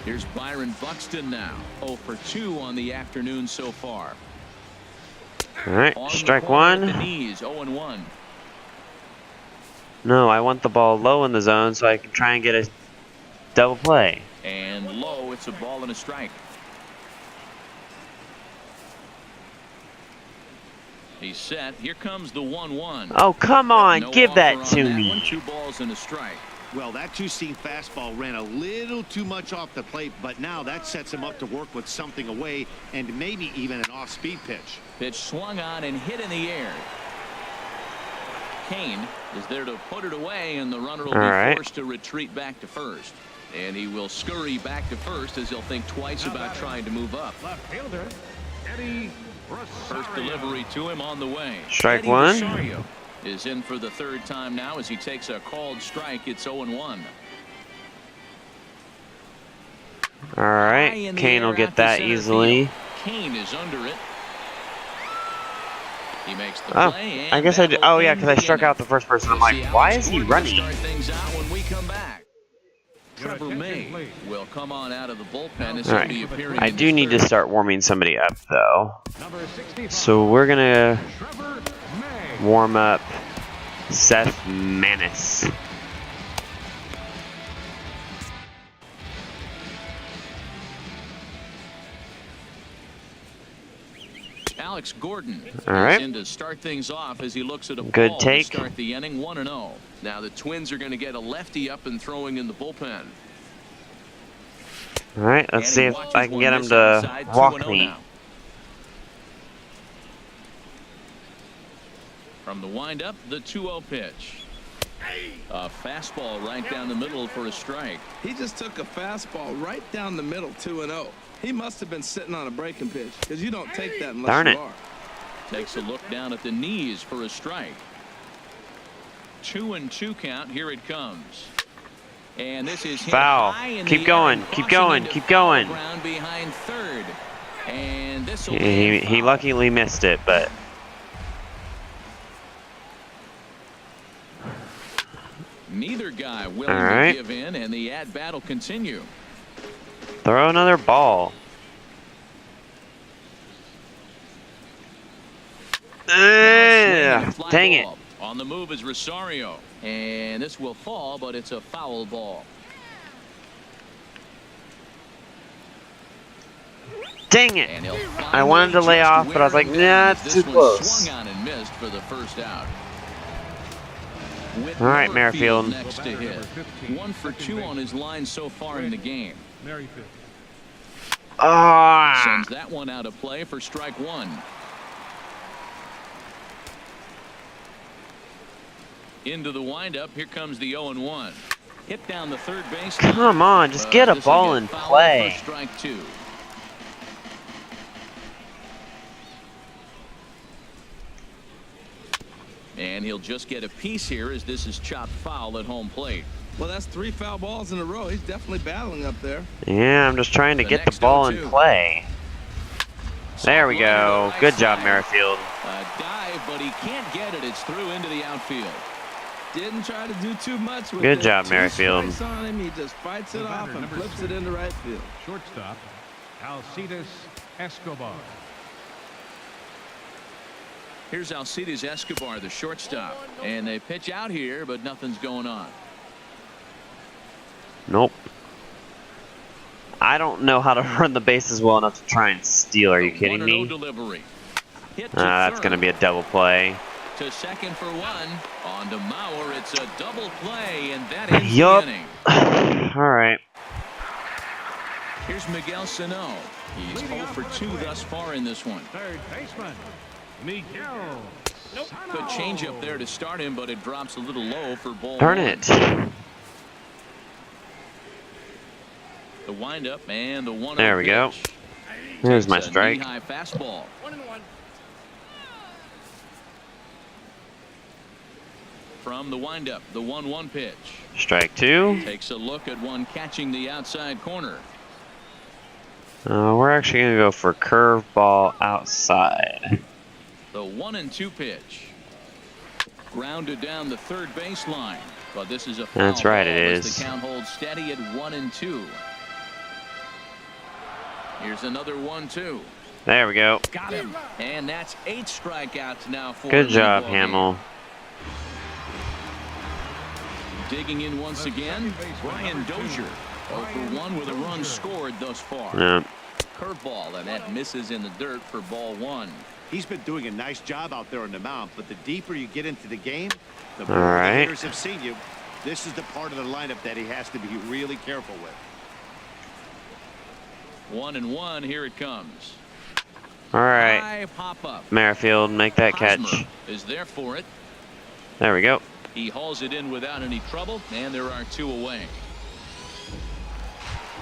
S2: Here's Byron Buxton now. 0 for 2 on the afternoon so far.
S1: All right, strike 1.
S2: The knees, 0-1.
S1: No, I want the ball low in the zone so I can try and get a double play.
S2: And low, it's a ball and a strike. He's set. Here comes the 1-1.
S1: Oh, come on,
S2: No
S1: give that
S2: offer
S1: to
S2: on that
S1: me.
S2: one. 2 balls and a strike.
S4: Well, that 2-seam fastball ran a little too much off the plate, but now that sets him up to work with something away and maybe even an off-speed pitch.
S2: Pitch swung on and hit in the air. Kane is there to put it away, and the runner will be forced to retreat back to first. And he will scurry back to first as he'll think twice about trying to move up.
S5: Left fielder, Eddie
S2: First delivery to him on the way.
S1: Strike
S2: Eddie
S1: 1.
S2: Rosario is in for the 3rd time now as he takes a called strike. It's 0-1.
S1: All right, Kane will get that easily.
S2: Kane is under it. He makes the play.
S1: I guess I did. Oh yeah, because I struck out the first person. I'm like, why is he running?
S2: Start things out when we come back. Trevor May will come on out of the bullpen as he'll be appearing.
S1: I do need to start warming somebody up though. So we're gonna warm up Seth Manis.
S2: Alex Gordon
S1: is
S2: in to start things off as he looks at a
S1: good
S2: ball
S1: take.
S2: To start the inning 1-0. Now the Twins are going to get a lefty up and throwing in the bullpen.
S1: All right, let's see if I can get him to walk me.
S2: Now. From the windup, the 2-0 pitch. A fastball right down the middle for a strike.
S3: He just took a fastball right down the middle, 2-0. He must have been sitting on a breaking pitch because you don't take that unless you are.
S2: Takes a look down at the knees for a strike. 2-2 count. Here it comes. And this is
S1: foul. Keep going. Keep going. Keep going.
S2: Behind third. And this
S1: he luckily missed it, but
S2: guy willing
S1: All right.
S2: to give in, and the at-bat will continue.
S1: Throw another ball. Dang it.
S2: On the move is Rosario, and this will fall, but it's a foul ball.
S1: Dang it. I wanted to lay off, but I was like, nah, it's too close.
S2: Swung on and missed for the first out.
S1: All right, Merrifield.
S2: Next to hit. 1 for 2 on his line so far in the game.
S5: Merrifield.
S2: Sends that one out of play for strike 1. Into the windup. Here comes the 0-1. Hit down the third base.
S1: Come on, just get a ball in play.
S2: Strike 2. And he'll just get a piece here as this is chopped foul at home plate.
S3: Well, that's 3 foul balls in a row. He's definitely battling up there.
S1: Yeah, I'm just trying to get the ball in play. There we go. Good job, Merrifield.
S2: A dive, but he can't get it. It's through into the outfield.
S3: Didn't try to do too much with
S1: Good
S3: it.
S1: job,
S3: 2
S1: Merrifield.
S3: strikes on him. He just fights it off and flips it into right field.
S5: Shortstop, Alcides Escobar.
S2: Here's Alcides Escobar, the shortstop. And they pitch out here, but nothing's going on.
S1: Nope. I don't know how to run the bases well enough to try and steal. Are you kidding me?
S2: Delivery.
S1: That's going to be a double play.
S2: To second for 1. On to Mauer. It's a double play, and that ends the inning.
S1: All right.
S2: Here's Miguel Sano. He's 0 for 2 thus far in this one.
S5: Third baseman, Miguel.
S2: Good change up there to start him, but it drops a little low for ball
S1: Darn
S2: 1.
S1: it.
S2: The windup and the 1-0
S1: There we go.
S2: pitch.
S1: Here's my
S2: It's a
S1: strike.
S2: knee-high fastball.
S6: 1-1.
S2: From the windup, the 1-1 pitch.
S1: Strike 2.
S2: Takes a look at one catching the outside corner.
S1: We're actually going to go for curveball outside.
S2: The 1-2 pitch. Grounded down the third baseline. But this is a foul
S1: That's right,
S2: ball
S1: it
S2: as
S1: is.
S2: The count holds steady at 1-2. Here's another 1-2.
S1: There we go.
S2: Got him. And that's 8 strikeouts now for
S1: Good
S2: the
S1: job,
S2: ball game.
S1: Hamill.
S2: Digging in once again, Brian Dozier. 0 for 1 with a run scored thus far.
S1: Yeah.
S2: Curveball, and that misses in the dirt for ball 1.
S4: He's been doing a nice job out there on the mound, but the deeper you get into the game, the
S1: All
S4: more
S1: right.
S4: the hitters have seen you. This is the part of the lineup that he has to be really careful with.
S2: 1-1, here it comes.
S1: All right.
S2: High pop up.
S1: Merrifield, make that catch.
S2: Hosmer is there for it.
S1: There we go.
S2: He hauls it in without any trouble, and there are 2 away.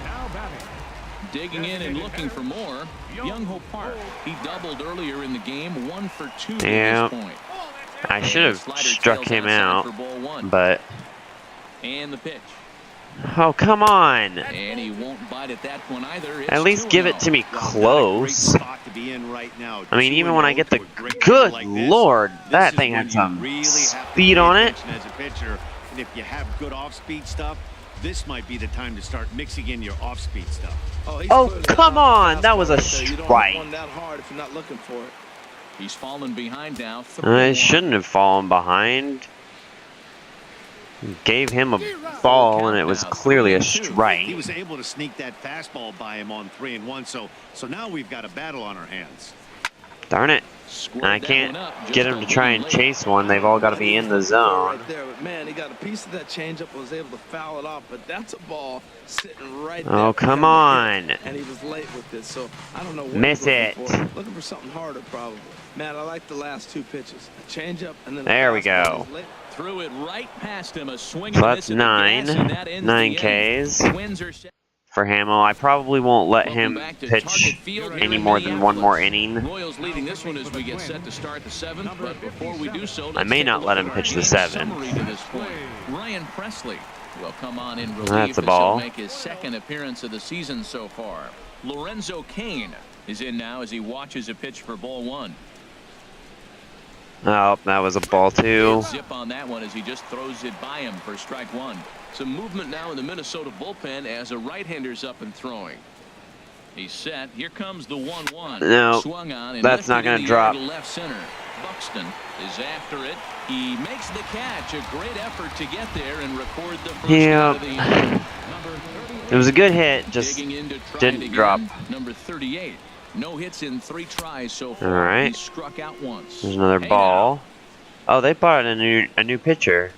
S5: Now batting.
S2: Digging in and looking for more, Young-Ho Park. He doubled earlier in the game, 1 for 2
S1: Yeah.
S2: at this point.
S1: I should have
S2: Slider
S1: struck
S2: tails
S1: him
S2: outside
S1: out,
S2: for ball 1.
S1: but...
S2: And the pitch.
S1: Oh, come on.
S2: And he won't bite at that one either.
S1: At least give it to me close.
S4: Spot to be in right now.
S1: I mean, even when I get the...
S4: To a great
S1: Good
S4: like this,
S1: Lord,
S4: this
S1: that
S4: is
S1: thing
S4: when
S1: had
S4: you
S1: some
S4: really have to
S1: speed
S4: pay
S1: on it.
S4: attention as a pitcher. And if you have good off-speed stuff, this might be the time to start mixing in your off-speed stuff.
S3: He's
S1: Oh,
S3: clearly
S1: come
S3: got
S1: on.
S3: fastball
S1: That was a
S3: right there. You don't
S1: strike.
S3: run that hard if you're not looking for it.
S2: He's fallen behind now.
S1: I
S2: 3-1.
S1: shouldn't have fallen behind. Gave him a ball, and it was clearly a
S4: He
S1: strike.
S4: was able to sneak that fastball by him on 3-1. So now we've got a battle on our hands.
S1: Darn it.
S2: Squared
S1: And I
S2: that
S1: can't
S2: one up just
S1: get
S2: a
S1: him to try and
S2: little late.
S1: chase one. They've all got to be in the zone.
S3: Right there, but man, he got a piece of that changeup, was able to foul it off, but that's a ball sitting right there.
S1: Oh,
S3: for him
S1: come
S3: to
S1: on.
S3: hit, and he was late with it, so I don't know what
S1: Miss
S3: he's looking
S1: it.
S3: for. Looking for something harder, probably. Man, I like the last 2 pitches. A changeup and then a
S1: There we
S3: fastball.
S1: go.
S3: He's late.
S2: Threw it right past him. A swing.
S1: So
S2: and
S1: that's
S2: miss at the
S1: 9.
S2: gas, and that ends
S1: 9
S2: the inning.
S1: Ks
S2: Twins are set.
S1: for Hamill. I probably won't let
S2: Welcome
S1: him
S2: back to
S1: pitch
S2: Target Field here
S1: any
S2: in
S1: more than one more
S2: Minneapolis.
S1: inning.
S2: Royals leading this one as we get set to start the 7th. But before we do so,
S1: I may
S2: let's
S1: not
S2: take a
S1: let
S2: look
S1: him
S2: at
S1: pitch
S2: our
S1: the
S2: game
S1: 7th.
S2: summary to this point. Ryan Presley will come on in relief
S1: That's a
S2: as
S1: ball.
S2: he'll make his 2nd appearance of the season so far. Lorenzo Cain is in now as he watches a pitch for ball 1.
S1: Oh, that was a ball too.
S2: Zip on that one as he just throws it by him for strike one. Some movement now in the Minnesota bullpen as a right-hander's up and throwing. He's set. Here comes the 1-1.
S1: No,
S2: Swung on and
S1: that's not
S2: going to
S1: drop.
S2: left center. Buxton is after it. He makes the catch. A great effort to get there and record the first out of the inning.
S1: It was a good hit, just didn't drop.
S2: Number 38. No hits in 3 tries so far.
S1: All right.
S2: He struck out once.
S1: There's another ball. Oh, they brought in a new pitcher.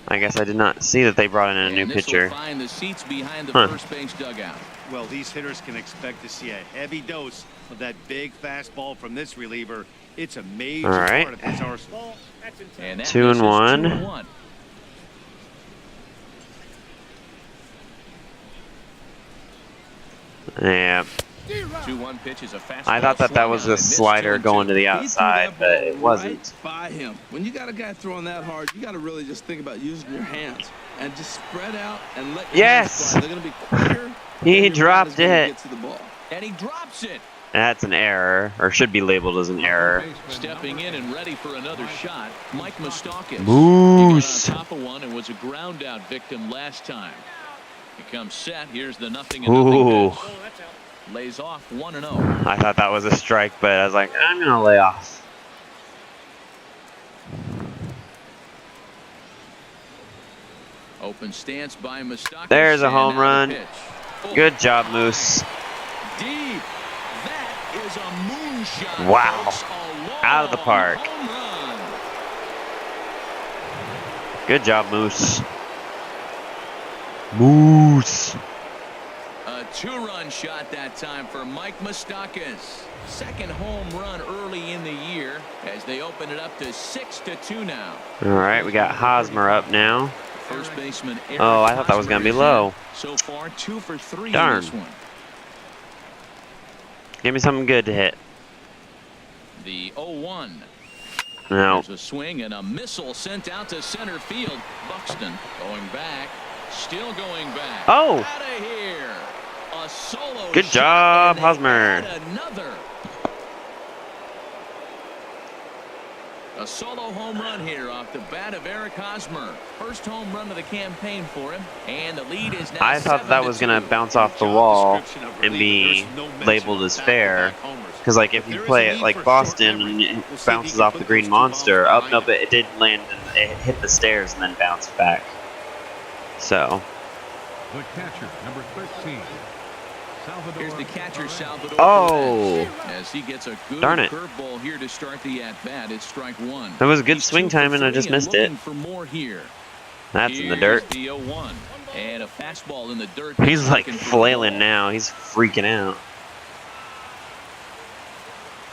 S1: I guess I did not see that they brought in a new pitcher.
S2: Find the seats behind the first base dugout.
S4: Well, these hitters can expect to see a heavy dose of that big fastball from this reliever. It's a major part of his arsenal.
S1: 2-1. Yeah.
S2: 2-1 pitch is a fastball.
S1: I thought that was a slider going to the outside, but it wasn't.
S3: By him. When you got a guy throwing that hard, you got to really just think about using your hands and just spread out and let your hands fly. They're going to be quicker.
S1: He dropped it.
S3: Get to the ball.
S2: And he drops it.
S1: That's an error, or should be labeled as an error.
S2: Stepping in and ready for another shot, Mike Moustakas.
S1: Moose.
S2: He got on top of one and was a ground out victim last time. He comes set. Here's the 0-0 pitch. Lays off 1-0.
S1: I thought that was a strike, but I was like, I'm going to lay off.
S2: Open stance by Moustakas.
S1: There's a home run.
S2: Oh.
S1: Good job, Moose.
S2: Deep. That is a moonshot.
S1: Wow.
S2: Folks.
S1: Out of the park.
S2: Home run.
S1: Good job, Moose. Moose.
S2: A 2-run shot that time for Mike Moustakas. Second home run early in the year as they open it up to 6-2 now.
S1: All right, we got Hosmer up now.
S2: First baseman Eric
S1: Oh, I thought that was going to be low.
S2: So far, 2 for 3
S1: Darn.
S2: in this one.
S1: Give me something good to hit.
S2: The 0-1.
S1: No.
S2: There's a swing and a missile sent out to center field. Buxton going back. Still going back.
S1: Oh.
S2: Out of here. A solo
S1: Good
S2: shot,
S1: job, Hosmer.
S2: Another. A solo home run here off the bat of Eric Hosmer. First home run of the campaign for him. And the lead is now
S1: I thought that was going to bounce off the wall and be labeled as fair. Because, like, if you play it like Boston and it bounces off the green monster, oh, no, but it did land and it hit the stairs and then bounced back. So.
S5: The catcher, number 13.
S2: Here's the catcher, Salvador.
S1: Oh.
S2: As he gets a good
S1: Darn it.
S2: curveball here to start the at-bat. It's strike one.
S1: That was a good swing time and I just missed it.
S2: For more here.
S1: That's in the dirt.
S2: The 0-1 and a fastball in the dirt.
S1: He's like flailing now. He's freaking out.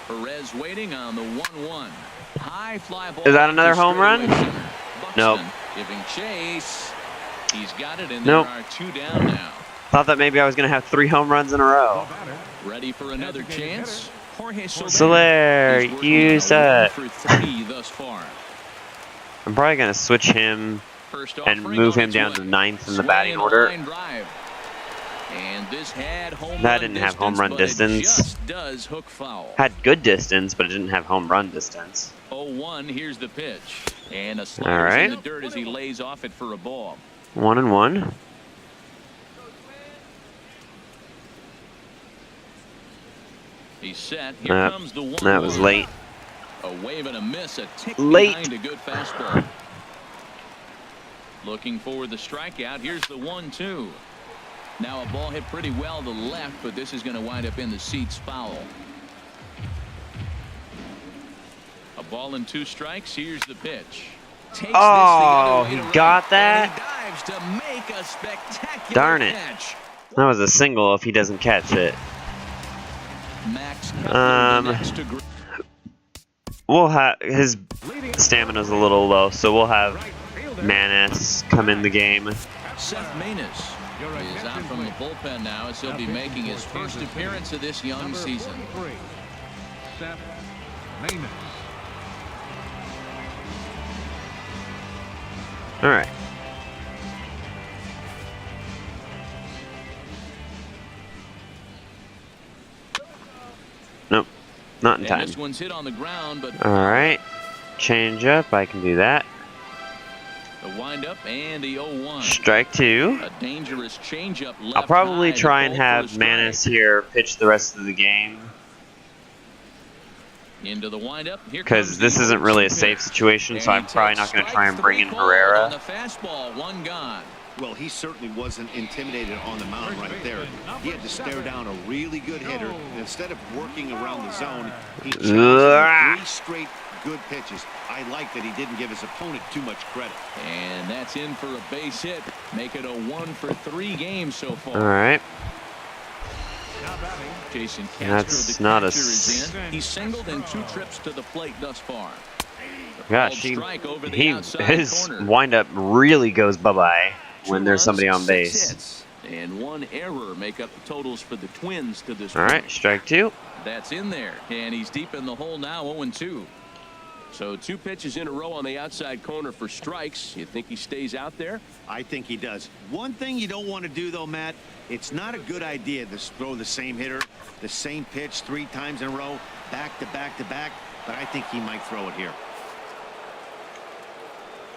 S2: Perez waiting on the 1-1. High fly ball.
S1: Is that another home run? Nope.
S2: Giving chase. He's got it, and
S1: Nope.
S2: there are 2 down now.
S1: Thought that maybe I was going to have 3 home runs in a row.
S2: Ready for another chance? Jorge
S1: Soler, you suck.
S2: for 3 thus far.
S1: I'm probably going to switch him and move him down to 9th in the batting order.
S2: And this had home
S1: That
S2: run
S1: didn't have home run
S2: but it
S1: distance.
S2: just does hook foul.
S1: Had good distance, but it didn't have home run distance.
S2: 0-1. Here's the pitch, and a slider
S1: All right.
S2: in the dirt as he lays off it for a ball.
S1: 1-1.
S2: He's set. Here comes the 1-1.
S1: That was late.
S2: A wave and a miss. A tick
S1: Late.
S2: behind a good fastball. Looking for the strikeout. Here's the 1-2. Now a ball hit pretty well to left, but this is going to wind up in the seats foul. A ball and 2 strikes. Here's the pitch. Takes
S1: Oh,
S2: this the other way
S1: he
S2: to
S1: got
S2: right,
S1: that?
S2: and he dives to make a spectacular
S1: Darn it.
S2: catch.
S1: That was a single if he doesn't catch it.
S2: Max Kepler, the next to
S1: We'll have his stamina's a little low, so we'll have Manis come in the game.
S2: Seth Maness is out from the bullpen now as he'll be making his first appearance of this young season.
S5: Seth Maness.
S1: All right. Nope. Not in
S2: And
S1: time.
S2: this one's hit on the ground, but
S1: All right. Change up. I can do that.
S2: the windup and the 0-1.
S1: Strike 2.
S2: A dangerous changeup left
S1: I'll probably
S2: high to
S1: try and
S2: pull for a
S1: have
S2: strike.
S1: Manis here pitch the rest of the game.
S2: Into the windup.
S1: Because this isn't really a safe situation, so I'm probably not going to try and bring in Herrera.
S2: On the fastball, one gone.
S4: Well, he certainly wasn't intimidated on the mound right there. He had to stare down a really good hitter. And instead of working around the zone, he challenged him with 3 straight good pitches. I like that he didn't give his opponent too much credit.
S2: And that's in for a base hit. Make it a 1-for-3 game so far.
S1: All right.
S2: Jason Castro,
S1: That's
S2: the
S1: not a
S2: catcher, is in. He's singled in 2 trips to the plate thus far.
S1: Gosh,
S2: Strike over the
S1: his
S2: outside corner.
S1: windup really goes bye-bye when there's somebody on
S2: 6
S1: base.
S2: hits and 1 error make up the totals for the Twins to this
S1: All right,
S2: point.
S1: strike 2.
S2: That's in there, and he's deep in the hole now, 0-2.
S6: So 2 pitches in a row on the outside corner for strikes. You think he stays out there?
S4: I think he does. One thing you don't want to do, though, Matt, it's not a good idea to throw the same hitter, the same pitch 3 times in a row, back to back to back, but I think he might throw it here.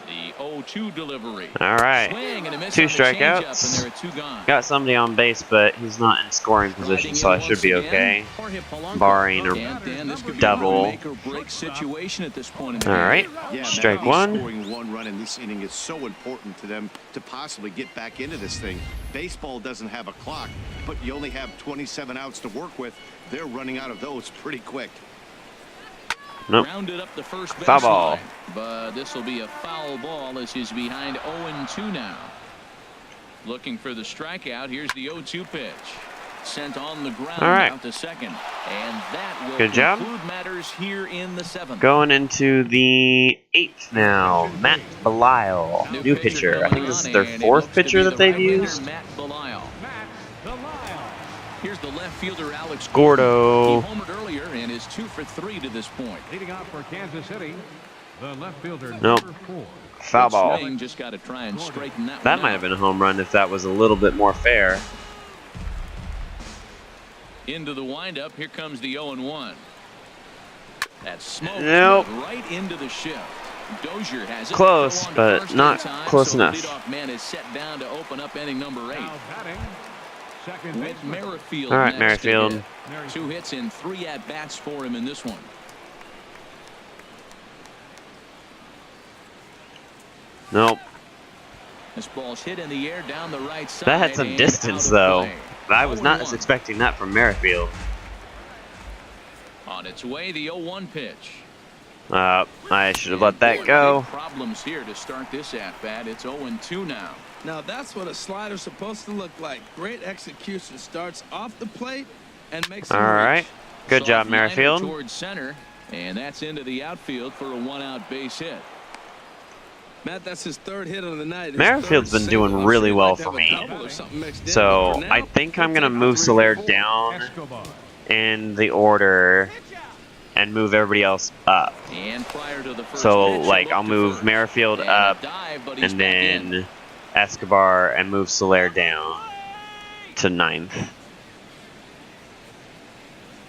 S2: The 0-2 delivery.
S1: All right.
S2: Swing and a miss
S1: 2
S2: on the changeup,
S1: strikeouts.
S2: and there are 2 gone.
S1: Got somebody on base, but he's not in scoring position, so I should be okay. Barring a
S2: And Dan, this could be
S1: double.
S2: a make or break situation at this point in the
S1: All
S2: game.
S1: right.
S4: Yeah,
S1: Strike
S4: Matt,
S1: 1.
S4: Scoring 1 run in this inning is so important to them to possibly get back into this thing. Baseball doesn't have a clock, but you only have 27 outs to work with. They're running out of those pretty quick.
S1: Nope.
S2: Rounded up the first
S1: Foul ball.
S2: baseline, but this will be a foul ball as he's behind 0-2 now. Looking for the strikeout. Here's the 0-2 pitch. Sent on the ground
S1: All right.
S2: out to second. And that will
S1: Good job.
S2: conclude matters here in the 7th.
S1: Going into the 8th now. Matt Belisle, new pitcher. I think this is their 4th pitcher that they've used.
S2: Matt Belisle. Here's the left fielder Alex
S1: Gordo.
S2: He homered earlier and is 2 for 3 to this point.
S5: Leading off for Kansas City, the left fielder,
S1: Nope.
S5: number 4.
S1: Foul ball.
S2: Swing, just got to try and straighten that
S1: That
S2: one
S1: might
S2: out.
S1: have been a home run if that was a little bit more fair.
S2: Into the windup. Here comes the 0-1. That smoke
S1: Nope.
S2: right into the shift. Dozier has it.
S1: Close,
S2: Go on
S1: but
S2: first
S1: not
S2: in time,
S1: close
S2: so
S1: enough.
S2: The leadoff man is set down to open up inning number 8.
S5: Now batting, second
S2: With
S5: baseman.
S2: Merrifield.
S1: All right,
S2: next to
S1: Merrifield.
S2: hit. 2 hits and 3 at-bats for him in this one.
S1: Nope.
S2: This ball's hit in the air down the right side.
S1: That had some
S2: and
S1: distance,
S2: out of
S1: though.
S2: play.
S1: I was not
S2: 0-1.
S1: expecting that from Merrifield.
S2: On its way, the 0-1 pitch.
S1: I should have let that go.
S2: Problems here to start this at-bat. It's 0-2 now.
S3: Now that's what a slider's supposed to look like. Great execution. Starts off the plate and makes him
S1: All right.
S3: reach.
S1: Good job,
S2: Soft liner
S1: Merrifield.
S2: Towards center, and that's into the outfield for a 1-out base hit.
S3: Matt, that's his 3rd hit of the night. His
S1: Merrifield's
S3: 3rd
S1: been doing
S3: single. I'm
S1: really
S3: sure he'd
S1: well
S3: like to
S1: for
S3: have a
S1: me.
S3: double or something mixed in,
S1: So
S3: but for now,
S1: I think I'm going to
S3: he'll
S1: move
S3: take
S1: Soler
S3: 3-4.
S1: down
S5: Escobar.
S1: in the order and move everybody else up.
S2: And prior to the first
S1: So,
S2: pitch,
S1: like,
S2: a look
S1: I'll
S2: to
S1: move
S2: first.
S1: Merrifield
S2: And a
S1: up
S2: dive, but he's
S1: and
S2: back in.
S1: then Escobar and move Soler down to 9th.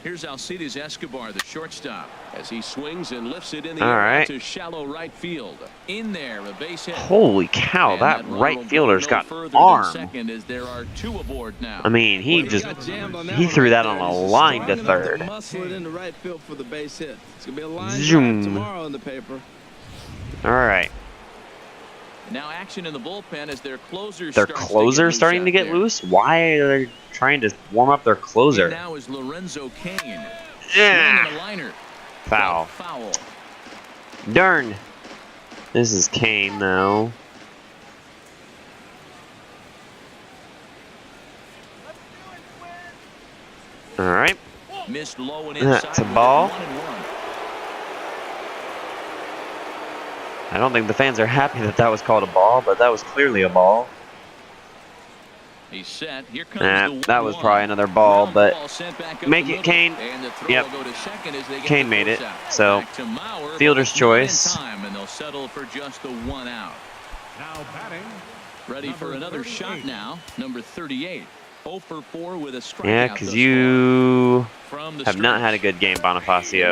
S2: Here's Alcides Escobar, the shortstop, as he swings and lifts it in the
S1: All
S2: air
S1: right.
S2: to shallow right field. In there, a base hit.
S1: Holy cow,
S2: And
S1: that
S2: run
S1: right
S2: will go
S1: fielder's
S2: no
S1: got
S2: further than
S1: arm.
S2: second as there are 2 aboard now.
S1: I mean, he
S3: Well,
S1: just
S3: got jammed on that
S1: he
S3: one
S1: threw
S3: right
S1: that
S3: there.
S1: on a
S3: He's
S1: line to
S3: strong enough
S1: third.
S3: Muscle it into right field for the base hit. It's gonna be a line
S1: Zoom.
S3: drive tomorrow in the paper.
S1: All right.
S2: Now action in the bullpen as their closer
S1: Their
S2: starts
S1: closer
S2: to
S1: starting to
S2: get
S1: get
S2: loose.
S1: loose? Why are they trying to warm up their
S2: Out there.
S1: closer?
S2: Now is Lorenzo Kane.
S1: Yeah.
S2: Swing and a liner.
S1: Foul.
S2: Foul.
S1: Darn. This is Kane, though. All right.
S2: Missed low and inside.
S1: That's a
S2: with
S1: ball.
S2: 1-1.
S1: I don't think the fans are happy that that was called a ball, but that was clearly a ball.
S2: He's set. Here comes
S1: Nah,
S2: the
S1: that was
S2: 1-1.
S1: probably another ball,
S2: Ground
S1: but
S2: ball sent back up
S1: make
S2: the
S1: it
S2: middle,
S1: Kane.
S2: and the throw
S1: Yep.
S2: will go to second as they get
S1: Kane
S2: the
S1: made it,
S2: force out.
S1: so
S2: Back to Mauer, but
S1: fielder's
S2: it's not in
S1: choice.
S2: time, and they'll settle for just the 1 out.
S5: Now batting,
S2: Ready for
S5: Number
S2: another
S5: 38.
S2: shot now. Number 38. 0 for 4 with a strikeout.
S1: Yeah, because
S2: thus
S1: you
S2: from the
S1: Have not had a
S2: stretch.
S1: good game,
S2: There's a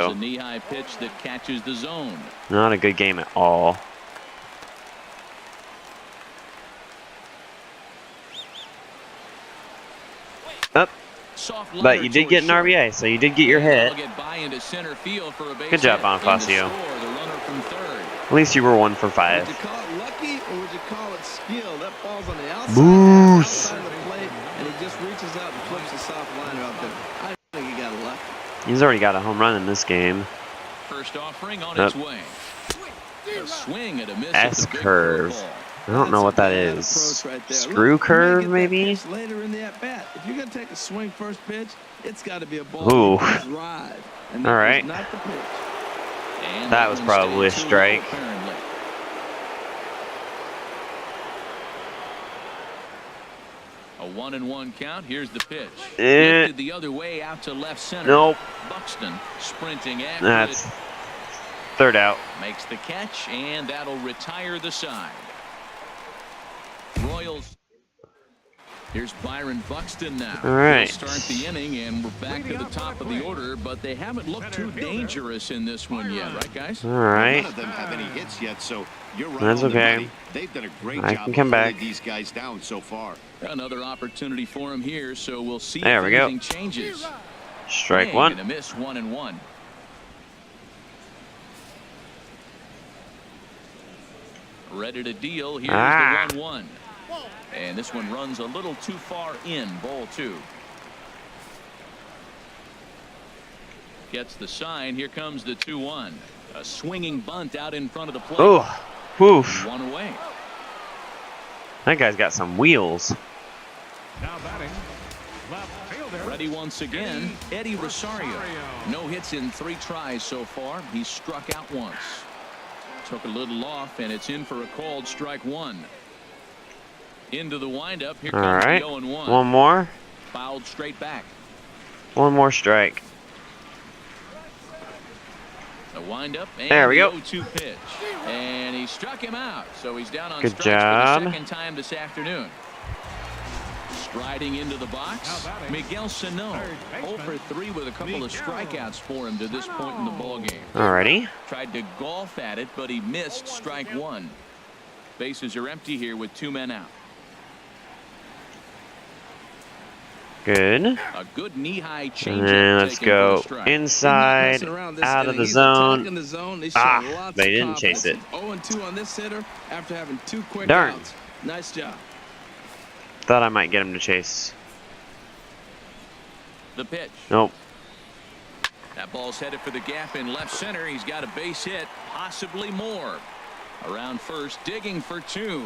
S1: Bonifacio.
S2: knee-high pitch that catches the zone.
S1: Not a good game at all. Up.
S2: Soft
S1: But
S2: liner
S1: you did
S2: towards
S1: get an
S2: short.
S1: RBI, so you did get your hit.
S2: They'll get by into center field for a base
S1: Good job,
S2: hit. In to
S1: Bonifacio.
S2: score, the runner from third.
S1: At least you were 1 for 5.
S3: Would you call it lucky or would you call it skill? That ball's on the outside,
S1: Moose.
S3: outside of the plate, and he just reaches out and flips the soft liner out there. I think he got lucky.
S1: He's already got a home run in this game.
S2: First offering on
S1: Up.
S2: its way. A swing and a miss.
S1: S
S2: at the big
S1: curve.
S2: curveball.
S1: I don't know what that
S3: That's a bad
S1: is.
S3: approach right there.
S1: Screw
S3: Look, you may
S1: curve,
S3: get that
S1: maybe?
S3: pitch later in the at-bat. If you're going to take a swing first pitch, it's got to be a ball
S1: Ooh.
S3: you can drive. And that
S1: All
S3: was
S1: right.
S3: not the pitch.
S2: And
S1: That was
S2: one
S1: probably a
S2: stayed 2-0
S1: strike.
S2: apparently. A 1-1 count. Here's the pitch. Lifted the other way out to left center.
S1: Nope.
S2: Buxton sprinting after
S1: That's
S2: it.
S1: third out.
S2: Makes the catch, and that'll retire the side. Royals. Here's Byron Buxton now.
S1: All right.
S2: He'll start the inning, and we're back to the top of the order, but they haven't looked too dangerous in this one yet, right, guys?
S1: All right.
S4: None of them have any hits yet, so you're right.
S1: That's
S4: on the
S1: okay.
S4: money. They've done a great
S1: I
S4: job
S1: can come
S4: of holding
S1: back.
S4: these guys down so far.
S2: Another opportunity for him here, so we'll see
S1: There
S2: if
S1: we go.
S2: anything changes.
S1: Strike
S2: Swing
S1: 1.
S2: and a miss, 1-1. Ready to deal. Here's the 1-1. And this one runs a little too far in. Ball 2. Gets the sign. Here comes the 2-1. A swinging bunt out in front of the plate.
S1: Oh, woof.
S2: One away.
S1: That guy's got some wheels.
S5: Now batting, left fielder.
S2: Ready once again, Eddie Rosario. No hits in 3 tries so far. He's struck out once. Took a little off, and it's in for a called strike 1. Into the windup. Here
S1: All
S2: comes
S1: right.
S2: the 0-1.
S1: One more.
S2: Fouled straight back.
S1: One more strike.
S2: The windup and
S1: There we go.
S2: the 0-2 pitch. And he struck him out. So he's down on
S1: Good
S2: strikes
S1: job.
S2: for the second time this afternoon. Striding into the box, Miguel Sano. 0 for 3 with a couple of strikeouts for him to this point in the ballgame.
S1: Alrighty.
S2: Tried to golf at it, but he missed strike 1. Bases are empty here with 2 men out.
S1: Good.
S2: A good knee-high changeup.
S1: And then let's
S2: taken for a
S1: go
S2: strike.
S1: inside,
S3: He's not messing around this
S1: out of
S3: inning.
S1: the
S3: He's attacking
S1: zone.
S3: the zone. He's
S1: Ah,
S3: showing lots
S1: they
S3: of
S1: didn't chase it.
S3: confidence. 0-2 on this hitter after having 2 quick
S1: Darn.
S3: outs. Nice job.
S1: Thought I might get him to chase.
S2: The pitch.
S1: Nope.
S2: That ball's headed for the gap in left center. He's got a base hit, possibly more. Around first, digging for 2.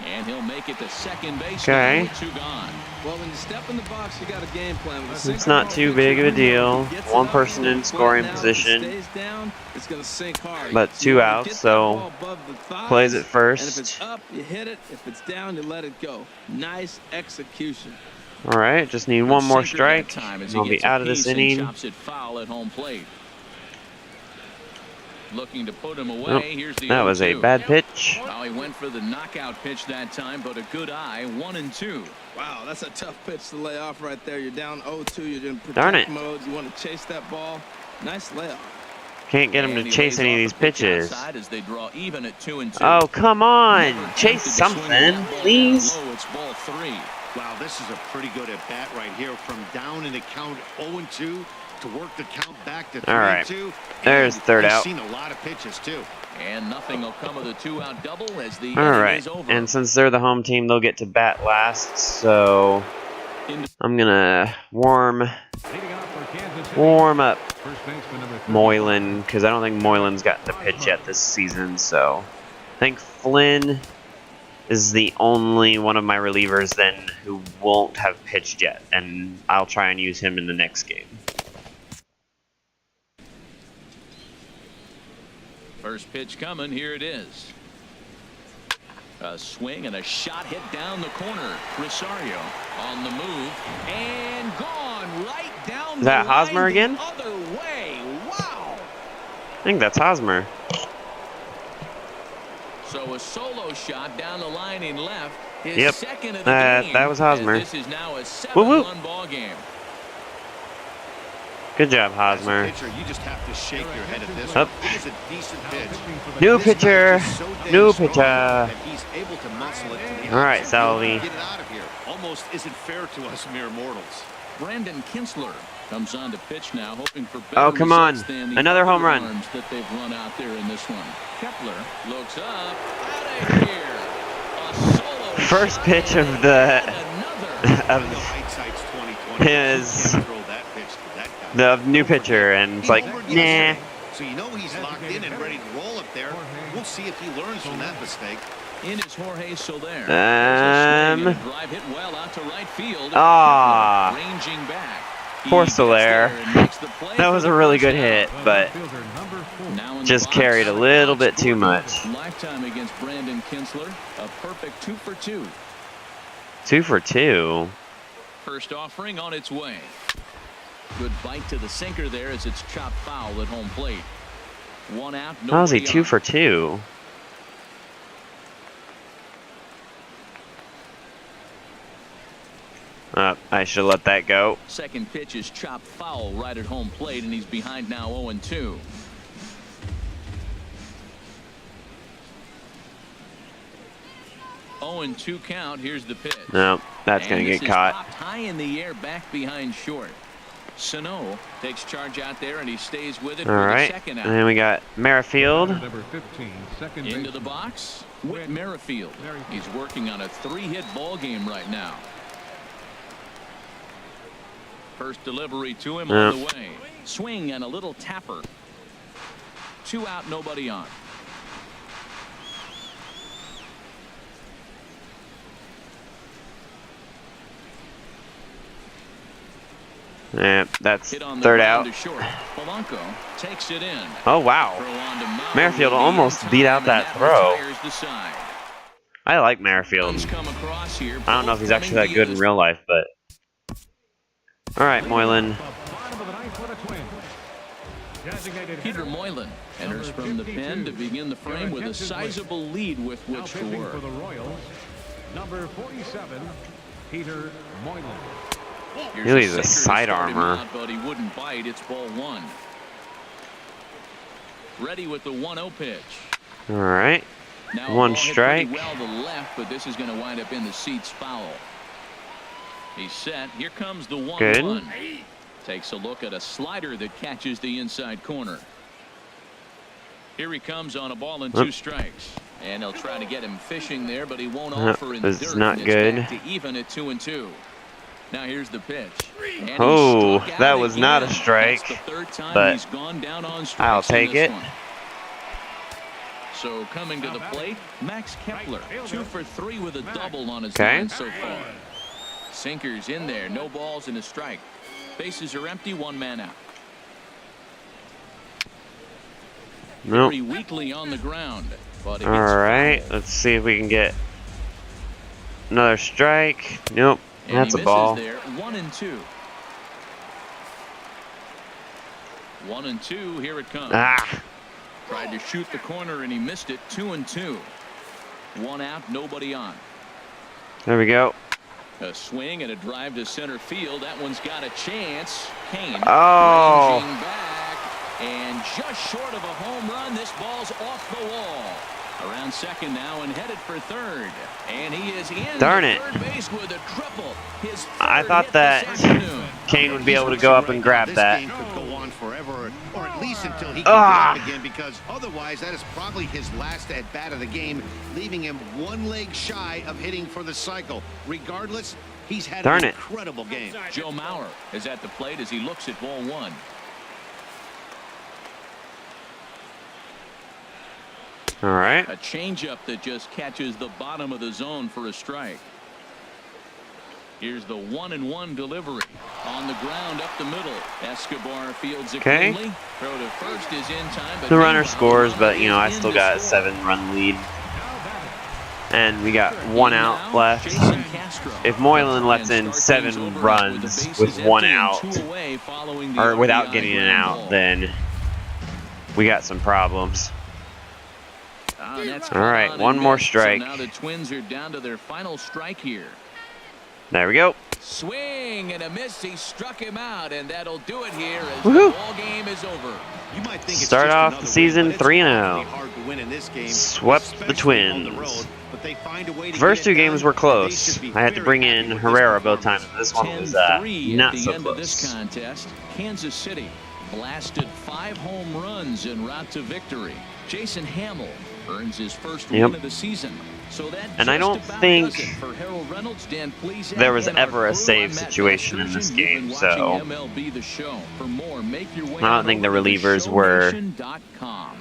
S2: And he'll make it to second base now
S1: Okay.
S2: with 2 gone.
S3: Well, when you step in the box, you got a game plan. With a
S1: It's not too big of a deal. One person in scoring position,
S3: Stays down, it's going to sink hard.
S1: but
S3: So you
S1: 2
S3: wanna
S1: outs,
S3: get that
S1: so
S3: ball above the thighs,
S1: plays it
S3: And if
S1: first.
S3: it's up, you hit it. If it's down, you let it go. Nice execution.
S1: Alright, just need one more
S2: Sinker that
S1: strike.
S2: time as
S1: And
S2: he
S1: I'll be
S2: gets a
S1: out of this
S2: piece and
S1: inning.
S2: chops it foul at home plate. Looking to put him away.
S1: Nope.
S2: Here's the
S1: That was a
S2: 0-2.
S1: bad pitch.
S2: Well, he went for the knockout pitch that time, but a good eye. 1-2.
S3: Wow, that's a tough pitch to lay off right there. You're down 0-2. You're in
S1: Darn
S3: protect
S1: it.
S3: mode. You want to chase that ball. Nice layoff.
S1: Can't get him
S2: And
S1: to
S2: he
S1: chase
S2: lays
S1: any of
S2: off
S1: these
S2: the pitch
S1: pitches.
S2: outside as they draw even at 2-2.
S1: Oh, come on.
S2: Never
S1: Chase
S2: attempted to swing
S1: something,
S2: that ball
S1: please.
S2: down low. It's ball 3.
S4: Wow, this is a pretty good at bat right here. From down in the count 0-2 to work the count back to 3-2.
S1: All right. There's
S4: And
S1: third
S4: he's
S1: out.
S4: seen a lot of pitches too.
S2: And nothing will come of the 2-out double as the
S1: All
S2: inning
S1: right,
S2: is over.
S1: and since they're the home team, they'll get to bat last. So I'm gonna warm
S5: Leading off for Kansas City,
S1: up
S5: first baseman number 30.
S1: Moylan, because I don't think Moylan's gotten to pitch yet this season. So I think Flynn is the only one of my relievers then who won't have pitched yet, and I'll try and use him in the next game.
S2: First pitch coming. Here it is. A swing and a shot hit down the corner. Rosario on the move and gone right down
S1: Is that
S2: the line
S1: Hosmer again?
S2: the other way. Wow.
S1: I think that's Hosmer.
S2: So a solo shot down the line in left. His
S1: Yep.
S2: second of the game.
S1: That was Hosmer.
S2: This is now a
S1: Woo-woo.
S2: 7-run ball game.
S1: Good job,
S4: As a
S1: Hosmer.
S4: pitcher, you just have to shake your head at this
S1: Up.
S4: one. It was a decent pitch.
S1: New
S4: This guy
S1: pitcher.
S4: is so dang
S1: New
S4: strong
S1: pitcher.
S4: that he's able to muscle it to the
S1: All right,
S4: outside field
S1: Salvi.
S4: and get it out of here. Almost isn't fair to us mere mortals.
S2: Brandon Kinsler comes on to pitch now, hoping for better
S1: Oh, come on.
S2: results than the
S1: Another home
S2: other
S1: run.
S2: arms that they've run out there in this one. Kepler looks up, out of here. A solo
S1: First
S2: shot
S1: pitch of
S2: and
S1: the
S2: another.
S4: I know
S1: of
S4: hindsight's 20/20.
S1: his
S4: You can't throw that pitch to that guy.
S1: the new pitcher, and it's like, nah.
S4: So you know he's locked in and ready to roll up there. We'll see if he learns from that mistake.
S2: In is Jorge Soler. Drive hit well out to right field.
S1: Ah.
S2: Ranging back. He
S1: Poor
S2: gets
S1: Soler.
S2: there and makes the play
S1: That
S2: for
S1: was
S2: the
S1: a really
S2: first
S1: good
S2: out.
S1: hit, but
S5: Fielder number 4.
S2: Now in the
S1: just
S2: box,
S1: carried a little bit too much.
S2: Lifetime against Brandon Kinsler. A perfect 2 for 2.
S1: 2 for 2.
S2: First offering on its way. Good bite to the sinker there as it's chopped foul at home plate. 1 out.
S1: How is he
S2: nobody
S1: 2
S2: on.
S1: for 2? I should let that go.
S2: Second pitch is chopped foul right at home plate, and he's behind now 0-2. Oh, 2 count. Here's the pitch.
S1: No, that's going
S2: And
S1: to
S2: this
S1: get
S2: is
S1: caught.
S2: popped high in the air, back behind short. Sano takes charge out there, and he stays with it
S1: All
S2: for
S1: right,
S2: the second
S1: and
S2: out.
S1: then we got Merrifield.
S5: Number 15, second
S2: Into
S5: baseman.
S2: the box, Whit Merrifield. He's working on a 3-hit ball game right now. First delivery to him on the way. Swing and a little tapper. 2 out, nobody on.
S1: Yeah, that's
S2: Hit on the
S1: third
S2: ground
S1: out.
S2: to short. Polanco takes it in.
S1: Oh, wow.
S2: Throw on to Mauer
S1: Merrifield
S2: with the
S1: almost
S2: in
S1: beat
S2: time,
S1: out
S2: and
S1: that throw.
S2: retires the side.
S1: I like Merrifield.
S2: Runs come across here.
S1: I don't know if he's actually that
S2: Both
S1: good in
S2: coming
S1: real life, but... All right, Moylan.
S5: Bottom of the ninth for the Twins. Designated
S2: Peter
S5: hitter.
S2: Moylan enters from the pen to begin the frame with a sizable lead with
S5: Now
S2: which to
S5: pitching
S2: work.
S5: for the Royals. Number 47, Peter Moylan.
S2: Here's
S1: Really,
S2: a
S1: the
S2: sinker to
S1: side
S2: start him
S1: armor.
S2: out, but he wouldn't bite. It's ball 1. Ready with the 1-0 pitch.
S1: All right.
S2: Now a
S1: One
S2: ball hit
S1: strike.
S2: pretty well to left, but this is going to wind up in the seats foul. He's set. Here comes the 1-1.
S1: Good.
S2: Takes a look at a slider that catches the inside corner. Here he comes on a ball and 2 strikes. And they'll try to get him fishing there, but he won't offer in the
S1: this
S2: dirt.
S1: is not
S2: and it's
S1: good.
S2: back to even at 2-2. Now here's the pitch. And he
S1: Oh,
S2: struck out
S1: that was not a
S2: again.
S1: strike,
S2: That's the 3rd time
S1: but
S2: he's gone down on strikes
S1: I'll
S2: in
S1: take
S2: this
S1: it.
S2: one. So coming to the plate, Max Kepler, 2 for 3 with a double on his
S1: Okay.
S2: line so far. Sinkers in there, no balls and a strike. Bases are empty, 1 man out.
S1: Nope.
S2: Very weakly on the ground, but it
S1: All
S2: gets
S1: right.
S2: fouled.
S1: Let's see if we can get another strike. Nope.
S2: And
S1: That's
S2: he
S1: a
S2: misses
S1: ball.
S2: there, 1-2. 1-2, here it comes.
S1: Ah.
S2: Tried to shoot the corner and he missed it. 2-2. 1 out, nobody on.
S1: There we go.
S2: A swing and a drive to center field. That one's got a chance. Kane
S1: Oh.
S2: ranging back and just short of a home run. This ball's off the wall. Around second now and headed for third. And he is in
S1: Darn
S2: to
S1: it.
S2: third base with a triple. His
S1: I
S2: third
S1: thought
S2: hit
S1: that
S2: this afternoon.
S1: Kane would be able to go up and grab
S4: This
S1: that.
S4: game could go on forever, or at least until he can
S1: Ah.
S4: get up again, because otherwise that is probably his last at bat of the game, leaving him 1 leg shy of hitting for the cycle. Regardless, he's had
S1: Darn
S4: an
S1: it.
S4: incredible game.
S2: Joe Mauer is at the plate as he looks at ball 1.
S1: All right.
S2: A changeup that just catches the bottom of the zone for a strike. Here's the 1-1 delivery on the ground up the middle. Escobar fields it
S1: Okay.
S2: cleanly. Throw to first is in time. But
S1: The runner
S2: meanwhile,
S1: scores,
S2: the
S1: but
S2: runner
S1: you know I
S2: is in
S1: still
S2: to
S1: got a
S2: score.
S1: 7-run lead,
S5: Now batting.
S1: and we got 1 out
S2: Now,
S1: left.
S2: Jason Castro.
S1: If Moylan lets in
S2: And start
S1: 7
S2: things over with the
S1: runs
S2: bases
S1: with 1
S2: empty and
S1: out,
S2: 2 away following the
S1: or without
S2: RBI
S1: getting an
S2: ground
S1: out,
S2: ball.
S1: then we got some problems.
S2: That's
S1: All right,
S2: on
S1: one
S2: and
S1: more
S2: missed.
S1: strike.
S2: So now the Twins are down to their final strike here.
S1: There we go.
S2: Swing and a miss. He struck him out, and that'll do it here as
S1: Woohoo.
S2: the ball game is over.
S4: You might think it's
S1: Start
S4: just
S1: off
S4: another
S1: the season
S4: win, but it's
S1: 3-0.
S4: awfully hard to win in this game,
S1: Swept the
S4: especially on the
S1: Twins.
S4: road, but they find a way to
S1: First
S4: get
S1: two
S4: it
S1: games
S4: done,
S1: were
S4: and they
S1: close.
S4: should be
S1: I had to
S4: very
S1: bring
S4: happy
S1: in
S4: with this
S1: Herrera both
S4: performance.
S1: times. This one was
S2: 10-3
S1: not
S2: at the
S1: so
S2: end of this
S1: close.
S2: contest. Kansas City blasted 5 home runs en route to victory. Jason Hamill earns his first win of the season. So that
S1: And I
S2: just
S1: don't
S2: about
S1: think
S2: does it for Harold Reynolds, Dan Plesac,
S1: there was
S2: and our
S1: ever a
S2: crew
S1: save
S2: on that
S1: situation in this
S2: excursion. You've
S1: game,
S2: been
S1: so
S2: watching MLB The Show. For more, make your way
S1: I don't
S2: on
S1: think the
S2: over to
S1: relievers were
S2: showNation.com.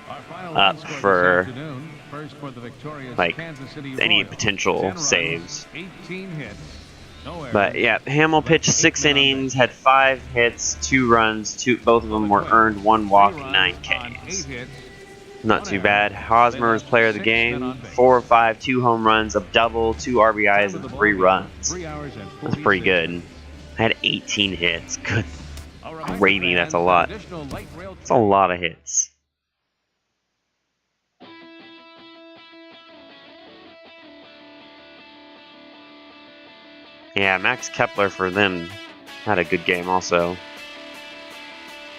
S5: Our final
S1: up
S5: run score this
S1: for,
S5: afternoon. First for the victorious
S1: like,
S5: Kansas City
S1: any
S5: Royals.
S1: potential
S5: 10 runs,
S1: saves.
S5: 18 hits. No errors.
S1: But yeah, Hamill pitched 6 innings, had 5 hits, 2 runs, both of them were earned, 1 walk, and 9 Ks. Not too bad. Hosmer was player of the game. 4 of 5, 2 home runs, a double, 2 RBIs, and 3 runs. That's pretty good. I had 18 hits. Good gravy, that's a lot. That's a lot of hits. Yeah, Max Kepler for them had a good game also.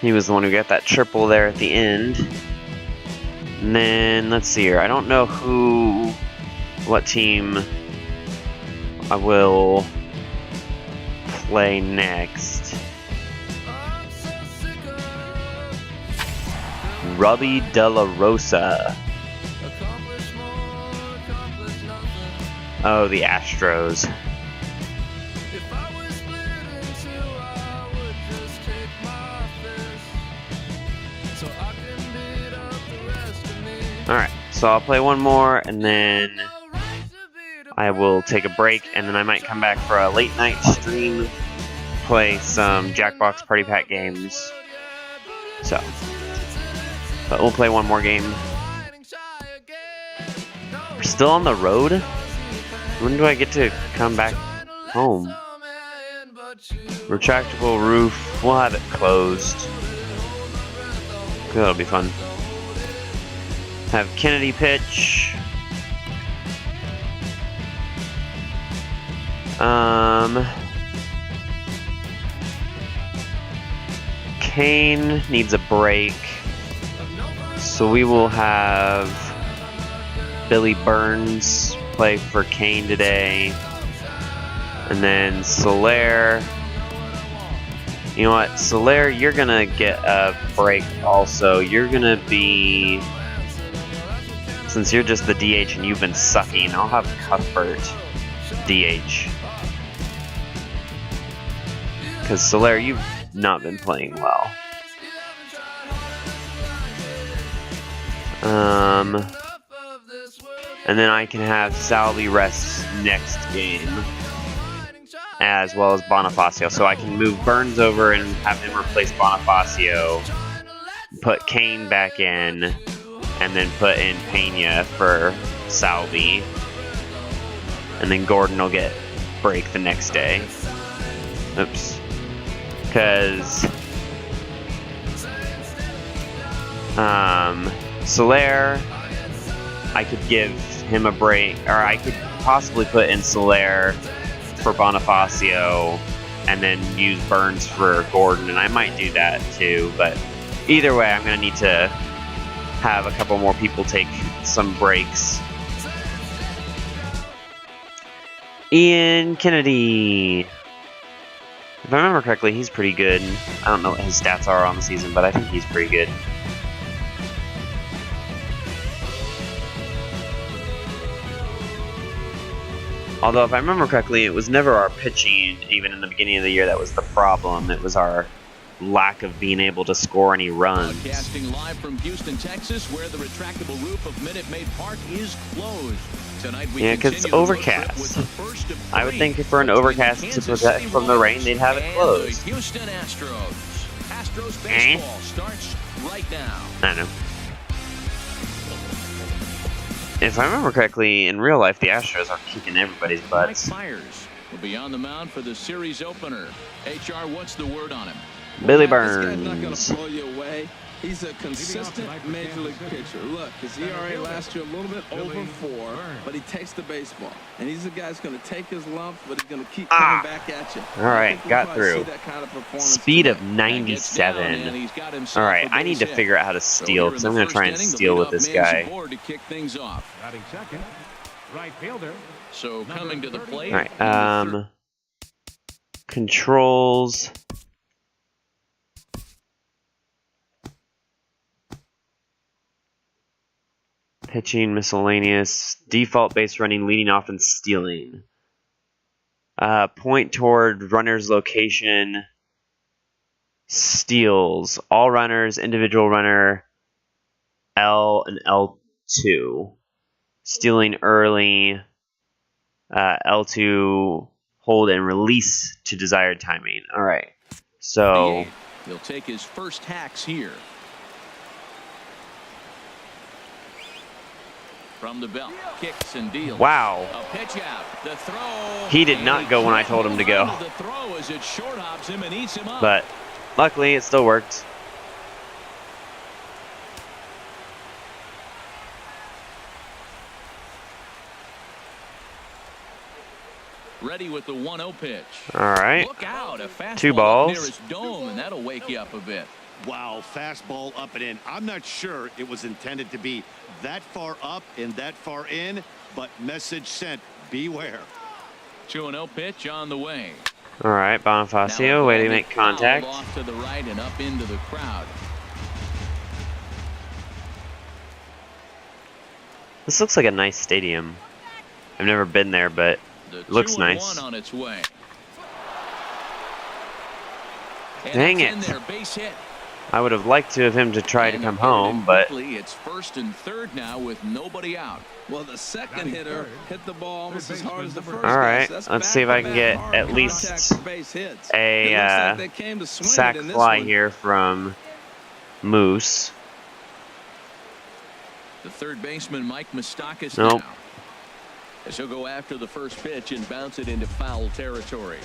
S1: He was the one who got that triple there at the end. And then, let's see here. I don't know what team I will play next. Robbie De La Rosa. Oh, the Astros. Alright, so I'll play one more, and then I will take a break, and then I might come back for a late night stream, play some Jackbox Party Pack games. So, but we'll play one more game. We're still on the road? When do I get to come back home? Retractable roof, we'll have it closed. That'll be fun. Have Kennedy pitch. Kane needs a break. So we will have Billy Burns play for Kane today. And then Soler. You know what, Soler, you're gonna get a break also. You're gonna be, since you're just the DH and you've been sucking, I'll have Cuthbert DH. Because Soler, you've not been playing well. And then I can have Salvi rest next game, as well as Bonifacio. So I can move Burns over and have him replace Bonifacio, put Kane back in, and then put in Pena for Salvi. And then Gordon will get break the next day. Oops. Because Soler, I could give him a break, or I could possibly put in Soler for Bonifacio and then use Burns for Gordon, and I might do that too, but either way, I'm going to need to have a couple more people take some breaks. Ian Kennedy. If I remember correctly, he's pretty good. I don't know what his stats are on the season, but I think he's pretty good. Although, if I remember correctly, it was never our pitching, even in the beginning of the year, that was the problem. It was our lack of being able to score any runs.
S2: Broadcasting live from Houston, Texas, where the retractable roof of Minute Maid Park is closed. Tonight we
S1: Yeah, because it's
S2: continue the road trip
S1: overcast.
S2: with the first of
S1: I would
S2: three
S1: think if for an
S2: between
S1: overcast
S2: the
S1: to
S2: Kansas
S1: protect
S2: City
S1: from the rain,
S2: Royals
S1: they'd have it
S2: and
S1: closed.
S2: the Houston Astros. Astros baseball starts right now.
S1: I know. If I remember correctly, in real life, the Astros are kicking everybody's butts.
S2: Mike Myers will be on the mound for the series opener. HR, what's the word on him?
S1: Billy
S3: This guy's not going
S1: Burns.
S3: to blow you away. He's a consistent major league pitcher. Look, his ERA last year a little bit over 4, but he takes the baseball. And he's the guy that's going to take his lumps, but he's going to keep coming back at you.
S1: All right, got through.
S3: Kind of
S1: Speed of 97. All right, I need to figure out how to steal because I'm going to try and steal with this guy.
S2: To kick things off.
S5: Batting second, right fielder.
S2: So coming to the plate.
S1: All right, controls. Pitching, miscellaneous, default base running, leading off, and stealing. Point toward runner's location, steals, all runners, individual runner, L and L2. Stealing early, L2, hold and release to desired timing. All right, so
S2: he'll take his first hacks here. From the belt, kicks and deals.
S1: wow.
S2: A pitch out. The throw.
S1: He did not go when I told him to go.
S2: The throw as it short hops him and eats him up.
S1: But luckily, it still worked.
S2: Ready with the 1-0 pitch.
S1: All right.
S2: Look out, a fastball
S1: 2
S2: up
S1: balls.
S2: near his dome, and that'll wake you up a bit.
S4: Wow, fastball up and in. I'm not sure it was intended to be that far up and that far in, but message sent, beware.
S2: 2-0 pitch on the way.
S1: All right, Bonifacio, way to make contact.
S2: Off to the right and up into the crowd.
S1: This looks like a nice stadium. I've never been there, but it looks nice.
S2: On its way.
S1: Dang it.
S2: In there, base hit.
S1: I would have liked to have him to try to come home, but
S2: it's first and third now with nobody out.
S3: Well, the second hitter hit the ball almost as hard as the first.
S1: all right,
S3: guy, so
S1: let's see if I can get at least a sac fly here from Moose.
S2: The third baseman, Mike Moustakas,
S1: Nope.
S2: now.
S6: As he'll go after the first pitch and bounce it into foul territory.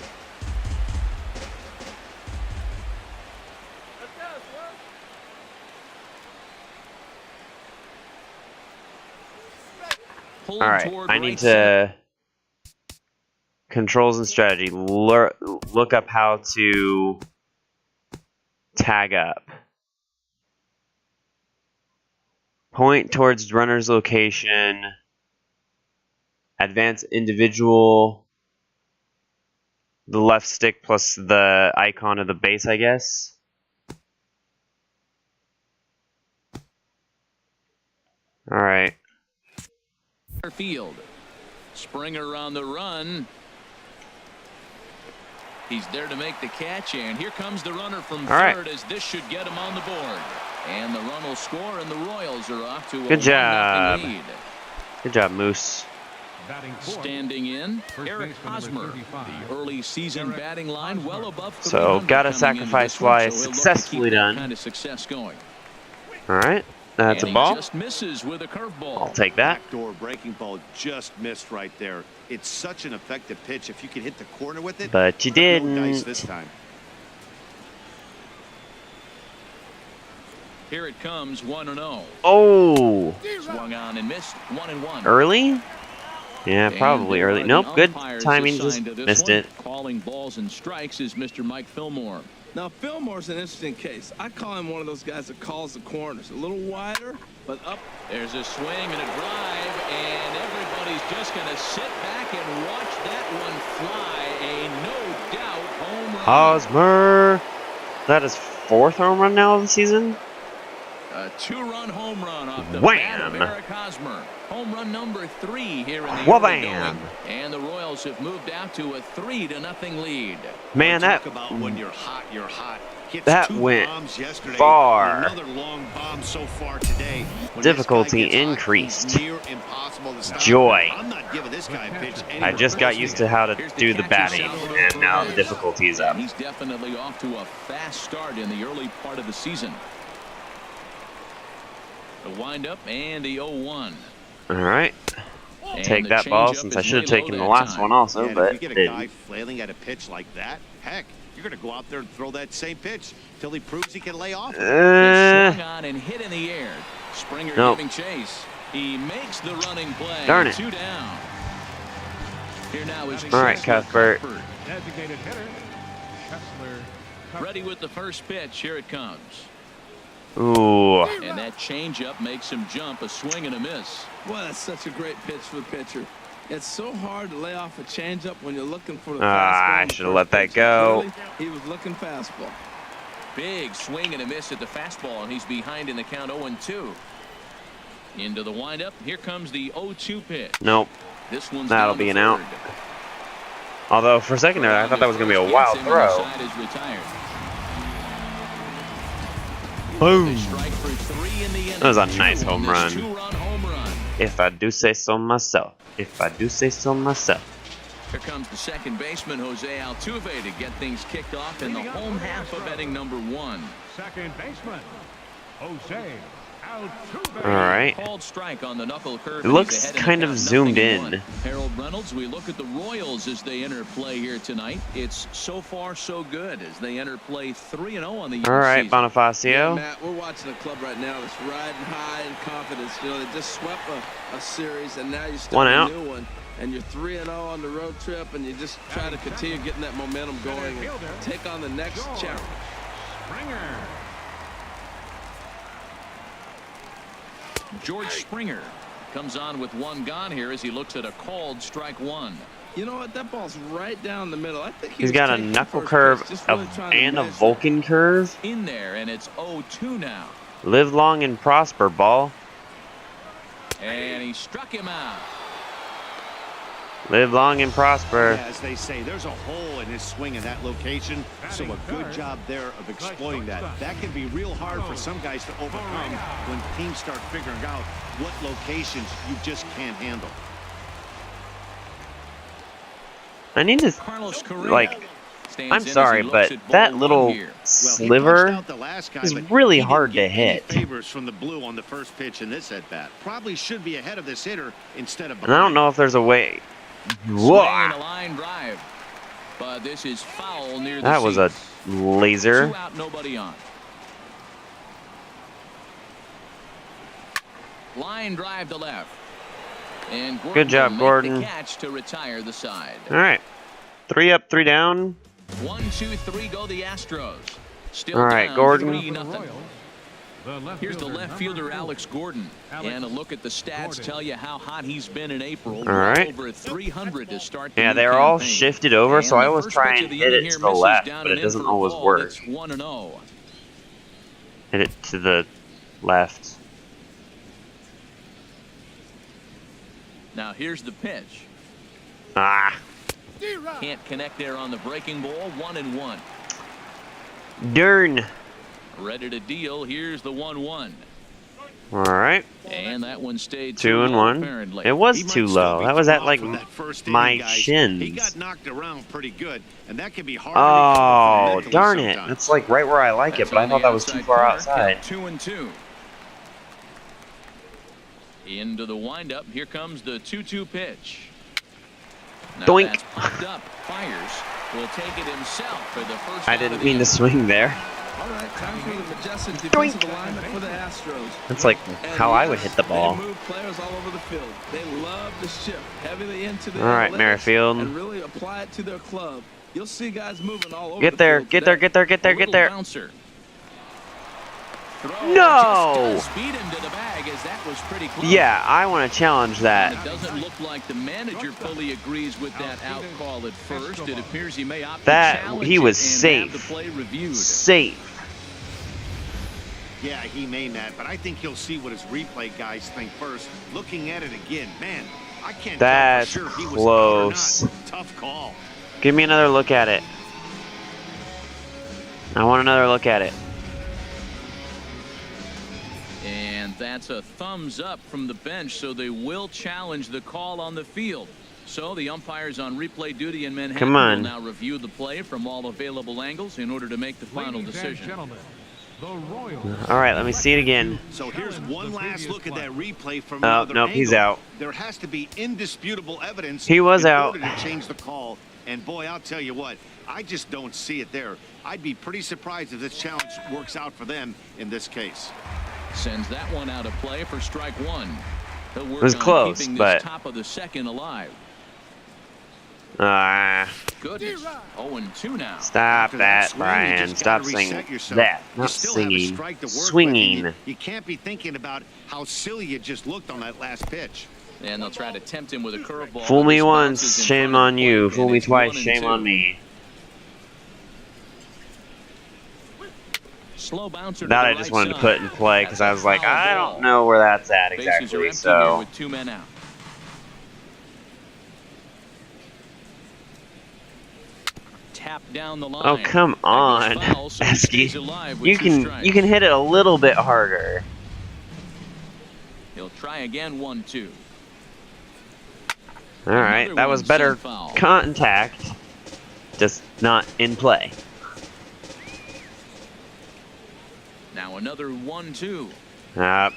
S1: All right, I need to controls and strategy. Look up how to tag up. Point towards runner's location. Advance individual. The left stick plus the icon of the base, I guess. All right.
S2: Field. Springer on the run. He's there to make the catch, and here comes the runner from third as this should get him on the board. And the run will score, and the Royals are off to a 1-0 lead.
S1: Good job, Moose.
S2: Standing in, Eric Hosmer, the early season batting line, well above 300.
S1: So, got a sacrifice fly successfully done.
S2: Kind of success going.
S1: All right, that's a ball.
S2: Just misses with a curveball.
S1: I'll take that.
S4: Backdoor breaking ball just missed right there. It's such an effective pitch. If you could hit the corner with it,
S1: But you
S4: no
S1: didn't.
S4: dice this time.
S2: Here it comes, 1-0.
S1: Oh,
S2: Swung on and missed, 1-1.
S1: early? Yeah, probably early. Nope, good timing, just missed it.
S2: Calling balls and strikes is Mr. Mike Fillmore.
S3: Now, Fillmore's an interesting case. I call him one of those guys that calls the corners. A little wider, but up.
S2: There's a swing and a drive, and everybody's just going to sit back and watch that one fly. A no-doubt home run.
S1: Hosmer. That is 4th home run now of the season?
S2: A 2-run home run off the bat of
S1: Wham!
S2: Eric Hosmer. Home run number 3 here in the
S1: Wha-bam!
S2: early going. And the Royals have moved out to a 3-0 lead.
S1: Man, that
S4: Talk about when you're hot, you're hot. Hits
S1: that
S4: 2
S1: went
S4: bombs yesterday,
S1: far.
S4: Another long bomb so far today. When
S1: Difficulty
S4: this guy gets hot,
S1: increased.
S4: it's near impossible to stop.
S1: Joy.
S4: I'm not giving this guy a pitch
S1: I
S4: anywhere
S1: just got
S4: close
S1: used
S4: to
S1: to how to
S2: Here's
S1: do the
S2: catcher
S1: batting,
S2: south of
S1: and now the
S2: Reyes.
S1: difficulty is up.
S2: He's definitely off to a fast start in the early part of the season. The windup and the 0-1.
S1: All right.
S2: And
S1: Take
S2: the
S1: that ball
S2: changeup
S1: since I
S2: is
S1: should have
S2: way low
S1: taken the
S2: that
S1: last
S2: time.
S1: one also,
S4: Yeah,
S1: but
S4: if you get a guy
S1: didn't.
S4: flailing at a pitch like that, heck, You're going to go out there and throw that same pitch till he proves he can lay off.
S2: It's swung on and hit in the air. Springer
S1: Nope.
S2: giving chase. He makes the running play.
S1: Darn it.
S2: 2 down. Here now is
S1: All right, Cuthbert.
S5: Designated hitter, Kessler.
S2: Ready with the first pitch. Here it comes.
S1: Ooh.
S2: And that changeup makes him jump. A swing and a miss.
S3: Boy, that's such a great pitch for the pitcher. It's so hard to lay off a changeup when you're looking for the
S1: Ah, I
S3: fastball.
S1: should have let that go.
S3: Clearly, he was looking fastball.
S2: Big swing and a miss at the fastball, and he's behind in the count 0-2. Into the windup. Here comes the 0-2 pitch.
S1: Nope.
S2: This one's
S1: That'll
S2: down
S1: be
S2: to
S1: an out.
S2: third.
S1: Although for a second there, I thought that was going to be a wild
S2: Gets him, and the
S1: throw.
S2: side is retired.
S1: Boom.
S2: Strike for 3 in the inning.
S1: That was a nice home
S2: This
S1: run.
S2: 2-run home run.
S1: If I do say so myself. If I do say so myself.
S2: Here comes the second baseman, Jose Altuve, to get things kicked off in the home half of inning number 1.
S5: Second baseman, Jose Altuve.
S1: All right.
S2: Called strike on the knuckle curve.
S1: It looks kind of zoomed in.
S2: Harold Reynolds, we look at the Royals as they enter play here tonight. It's so far so good as they enter play 3-0 on the year.
S1: All right,
S2: season.
S3: Yeah,
S1: Bonifacio.
S3: Matt, we're watching a club right now that's riding high in confidence. You know, they just swept a series, and now you start
S1: One
S3: a
S1: out.
S3: new one. And you're 3-0 on the road trip, and you just try to continue getting that momentum going and take on the next challenge.
S5: Springer.
S2: George Springer comes on with 1 gone here as he looks at a called strike 1.
S3: You know what? That ball's right down the middle. I think
S1: He's got a knuckle curve and a Vulcan curve.
S2: In there, and it's 0-2 now.
S1: Live long and prosper, ball.
S2: And he struck him out.
S1: Live long and prosper.
S4: Yeah, as they say, there's a hole in his swing in that location, so a good job there of exploiting that. That can be real hard for some guys to overcome when teams start figuring out what locations you just can't handle.
S1: I need to,
S2: Carlos Correa
S1: like,
S2: stands
S1: I'm
S2: in as
S1: sorry,
S2: he looks
S1: but
S2: at ball
S1: that
S2: 1
S1: little
S2: here.
S4: Well, he punched
S1: sliver
S4: out the last guy,
S1: is
S4: but
S1: really
S4: he didn't
S1: hard to
S4: get any
S1: hit.
S4: favors from the blue on the first pitch in this at-bat. Probably should be ahead of this hitter instead of
S1: And I don't
S4: behind.
S1: know if there's a way.
S2: Swing
S1: Whoa.
S2: and a line drive, but this is foul near the
S1: That was a
S2: seats.
S1: laser.
S2: 2 out, nobody on. Line drive to left. And Gordon
S1: Good job,
S2: will make
S1: Gordon.
S2: the catch to retire the side.
S1: All right. 3 up, 3 down.
S2: 1, 2, 3 go the Astros. Still
S1: All right,
S2: down
S1: Gordon.
S2: 3-0. Here's the left fielder, Alex Gordon. And a look at the stats tell you how hot he's been in April.
S1: All right.
S2: Over 300 to start the
S1: Yeah,
S2: new
S1: they're all
S2: campaign.
S1: shifted over, so
S2: And
S1: I
S2: the
S1: always
S2: first
S1: try
S2: pitch
S1: and
S2: of the
S1: hit
S2: inning
S1: it
S2: here
S1: to the
S2: misses
S1: left,
S2: down
S1: but
S2: and
S1: it
S2: in
S1: doesn't
S2: for a
S1: always
S2: ball.
S1: work.
S2: That's 1-0.
S1: Hit it to the left.
S2: Now here's the pitch.
S1: Ah,
S2: Can't connect there on the breaking ball. 1-1.
S1: darn.
S2: Ready to deal. Here's the 1-1.
S1: All right.
S2: And that one stayed
S1: 2 and
S2: low,
S1: 1.
S2: apparently.
S1: It was
S4: He might
S1: too
S4: still
S1: low.
S4: be
S1: That was at
S4: thrown
S1: like
S4: from that first
S1: my
S4: inning, guys. He
S1: shins.
S4: got knocked around pretty good, and that can be hard
S1: Oh,
S4: to recover from
S1: darn
S4: mentally
S1: it.
S4: sometimes.
S1: That's like right where I like
S2: That's
S1: it, but I
S2: on
S1: thought
S2: the
S1: that was too
S2: outside
S1: far
S2: corner.
S1: outside.
S2: Count 2-2. Into the windup. Here comes the 2-2 pitch. Now
S1: Doink.
S2: that's popped up. Fires will take it himself for the first
S1: I
S2: out of
S1: didn't
S2: the
S1: mean to
S2: inning.
S1: swing there.
S3: All right, time for the majestic defensive alignment for the Astros.
S1: That's like
S3: And
S1: how I would
S3: yes,
S1: hit the ball.
S3: They move players all over the field. They love to shift heavily into the
S1: All right,
S3: analytics
S1: Merrifield.
S3: and really apply it to their club. You'll see guys moving all over
S1: Get
S3: the
S1: there,
S3: field
S1: get there,
S3: today.
S1: get there, get there,
S2: A
S1: get
S2: little
S1: there.
S2: bouncer. Throw
S1: No!
S2: just does beat him to the bag as that was pretty close.
S1: Yeah, I want to challenge
S2: And
S1: that.
S2: it doesn't look like the manager fully agrees with that out call at first. It appears he may opt
S1: That-
S2: to challenge
S1: he was
S2: it and have
S1: safe.
S2: the play reviewed.
S1: Safe.
S4: Yeah, he may, Matt, but I think he'll see what his replay guys think first. Looking at it again, man, I can't
S1: That's
S4: tell for sure if he was
S1: close.
S4: out or not. Tough call.
S1: Give me another look at it. I want another look at it.
S2: And that's a thumbs up from the bench, so they will challenge the call on the field. So the umpires on replay duty in Manhattan
S1: Come on.
S2: will now review the play from all available angles in order to make the final
S5: Ladies and
S2: decision.
S5: gentlemen, the Royals.
S1: All right, let me see it again.
S4: So here's one last look at that replay from
S1: Oh,
S4: another
S1: nope, he's
S4: angle.
S1: out.
S4: There has to be indisputable evidence
S1: He was
S4: in
S1: out.
S4: order to change the call. And boy, I'll tell you what, I just don't see it there. I'd be pretty surprised if this challenge works out for them in this case.
S2: Sends that one out of play for strike one. He'll work
S1: It was
S2: on
S1: close,
S2: keeping
S1: but
S2: this top of the second alive. Goodness. 0-2 now.
S1: Stop that,
S4: swing, you
S1: Brian.
S4: just
S1: Stop
S4: gotta
S1: singing
S4: reset yourself.
S1: that.
S4: You
S1: Not
S4: still have a
S1: singing.
S4: strike to work with, and
S1: Swinging.
S4: You can't be thinking about how silly you just looked on that last pitch.
S2: And they'll try to tempt him with a curveball.
S1: Fool me
S2: This
S1: once,
S2: bounces in
S1: shame
S2: front of
S1: on
S2: the
S1: you.
S2: plate,
S1: Fool
S2: and
S1: me
S2: it's
S1: twice,
S2: 1-2.
S1: shame on me.
S2: Slow bouncer to
S1: That
S2: the
S1: I just
S2: right
S1: wanted to
S2: side.
S1: put in play because I was like,
S2: That's a
S1: I
S2: foul
S1: don't know where that's at
S2: Bases are
S1: exactly.
S2: empty here
S1: So
S2: with 2 men out. Tap down the line.
S1: oh come
S2: That
S1: on,
S2: goes foul, so he stays alive with
S1: you
S2: 2
S1: can
S2: strikes.
S1: you can hit it a little bit harder.
S2: He'll try again. 1-2.
S1: All right,
S2: Another
S1: that was
S2: one
S1: better
S2: sent foul.
S1: contact, just not in play.
S2: Now another 1-2.
S1: Uh,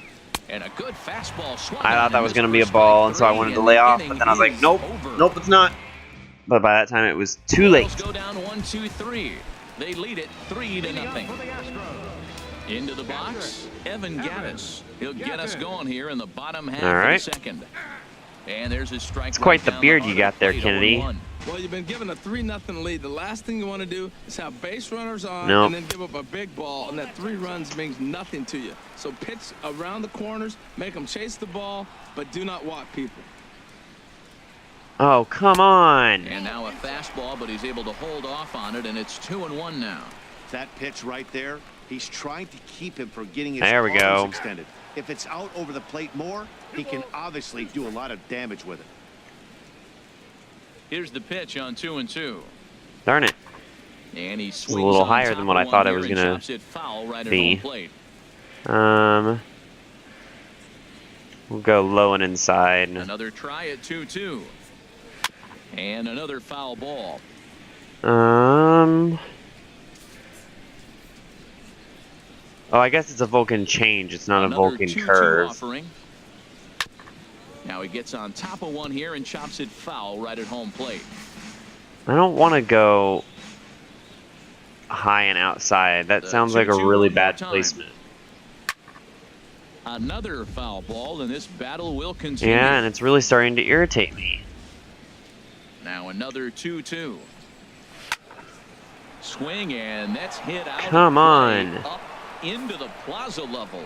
S2: And a good fastball swung.
S1: I thought that
S2: on
S1: was
S2: him
S1: going to be
S2: for
S1: a ball,
S2: strike
S1: and so I
S2: 3,
S1: wanted to
S2: and
S1: lay
S2: the
S1: off,
S2: inning
S1: but then I was like,
S2: is
S1: nope,
S2: over.
S1: nope, it's not. But by that time, it was too
S2: Royals
S1: late.
S2: go down 1-2-3. They lead it 3-0. Into the box, Evan Gattis. He'll get us going here in the bottom half
S1: All right.
S2: of the second. And there's his strike.
S1: It's quite the
S2: down
S1: beard
S2: heart
S1: you
S2: of
S1: got
S2: the
S1: there,
S2: plate,
S1: Kennedy.
S2: 0-1.
S3: Well, you've been given a 3-0 lead. The last thing you want to do is have base runners on
S1: Nope.
S3: and then give up a big ball, and that 3 runs means nothing to you. So pitch around the corners, make them chase the ball, but do not walk people.
S1: Oh, come on.
S2: And now a fastball, but he's able to hold off on it, and it's 2-1 now.
S4: That pitch right there, he's trying to keep him from getting his
S1: There we
S4: arms
S1: go.
S4: extended. If it's out over the plate more, he can obviously do a lot of damage with it.
S2: Here's the pitch on 2-2.
S1: Darn it.
S2: And he
S1: a
S2: swings
S1: little
S2: on
S1: higher
S2: top
S1: than what
S2: of
S1: I thought
S2: one
S1: it was
S2: here and
S1: gonna
S2: chops it foul right at
S1: be.
S2: home plate.
S1: We'll go low and inside.
S2: Another try at 2-2. And another foul ball.
S1: Oh, I guess it's a Vulcan change. It's not
S2: Another
S1: a Vulcan
S2: 2-2
S1: curve.
S2: offering. Now he gets on top of one here and chops it foul right at home plate.
S1: I don't want to go high and outside. That
S2: The
S1: sounds like a
S2: 2-2
S1: really
S2: one more
S1: bad
S2: time.
S1: placement.
S2: Another foul ball, and this battle will continue.
S1: Yeah, and it's really starting to irritate me.
S2: Now another 2-2. Swing, and that's hit out.
S1: Come
S2: of
S1: on.
S2: play, up into the plaza level.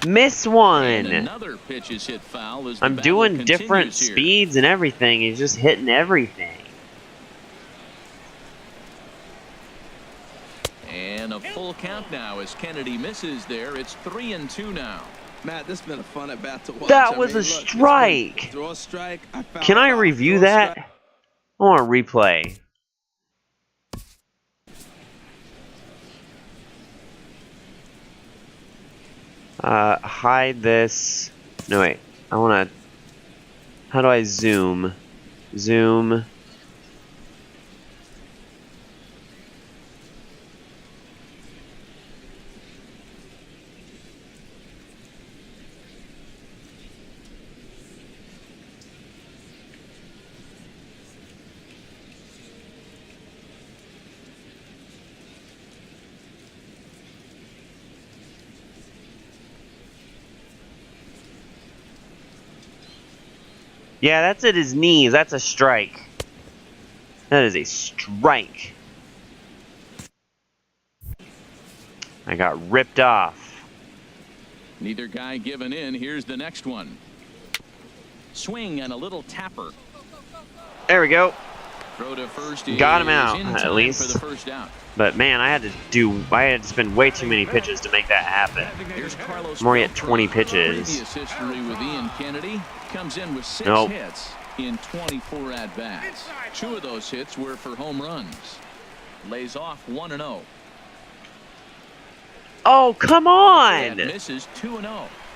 S1: Miss
S2: And
S1: one.
S2: another pitch is hit foul as the
S1: I'm
S2: battle
S1: doing different
S2: continues here.
S1: speeds and everything. He's just hitting everything.
S2: And a full count now as Kennedy misses there. It's 3-2 now.
S3: Matt, this has been a fun at bat to watch.
S1: That was a
S3: look, it's been
S1: strike.
S3: throw a strike. Foul
S1: Can I
S3: out,
S1: review
S3: throw a
S1: that?
S3: strike.
S1: I want to replay. Hide this. No, wait. I want to... How do I zoom? Zoom. Yeah, that's at his knees. That's a strike. That is a strike. I got ripped off.
S2: Neither guy giving in. Here's the next one. Swing and a little tapper.
S1: There we go.
S2: Throw to first.
S1: Got him
S2: is
S1: out,
S2: in
S1: at
S2: time
S1: least.
S2: for the first out.
S1: But man, I had to spend way too many pitches to make that happen.
S2: Here's Carlos.
S1: I'm already at
S2: Beltran.
S1: 20 pitches.
S2: Previous history with Ian Kennedy comes in with 6
S1: Nope.
S2: hits in 24 at bats. 2 of those hits were for home runs. Lays off 1-0.
S1: Oh, come
S2: And
S1: on!
S2: misses 2-0.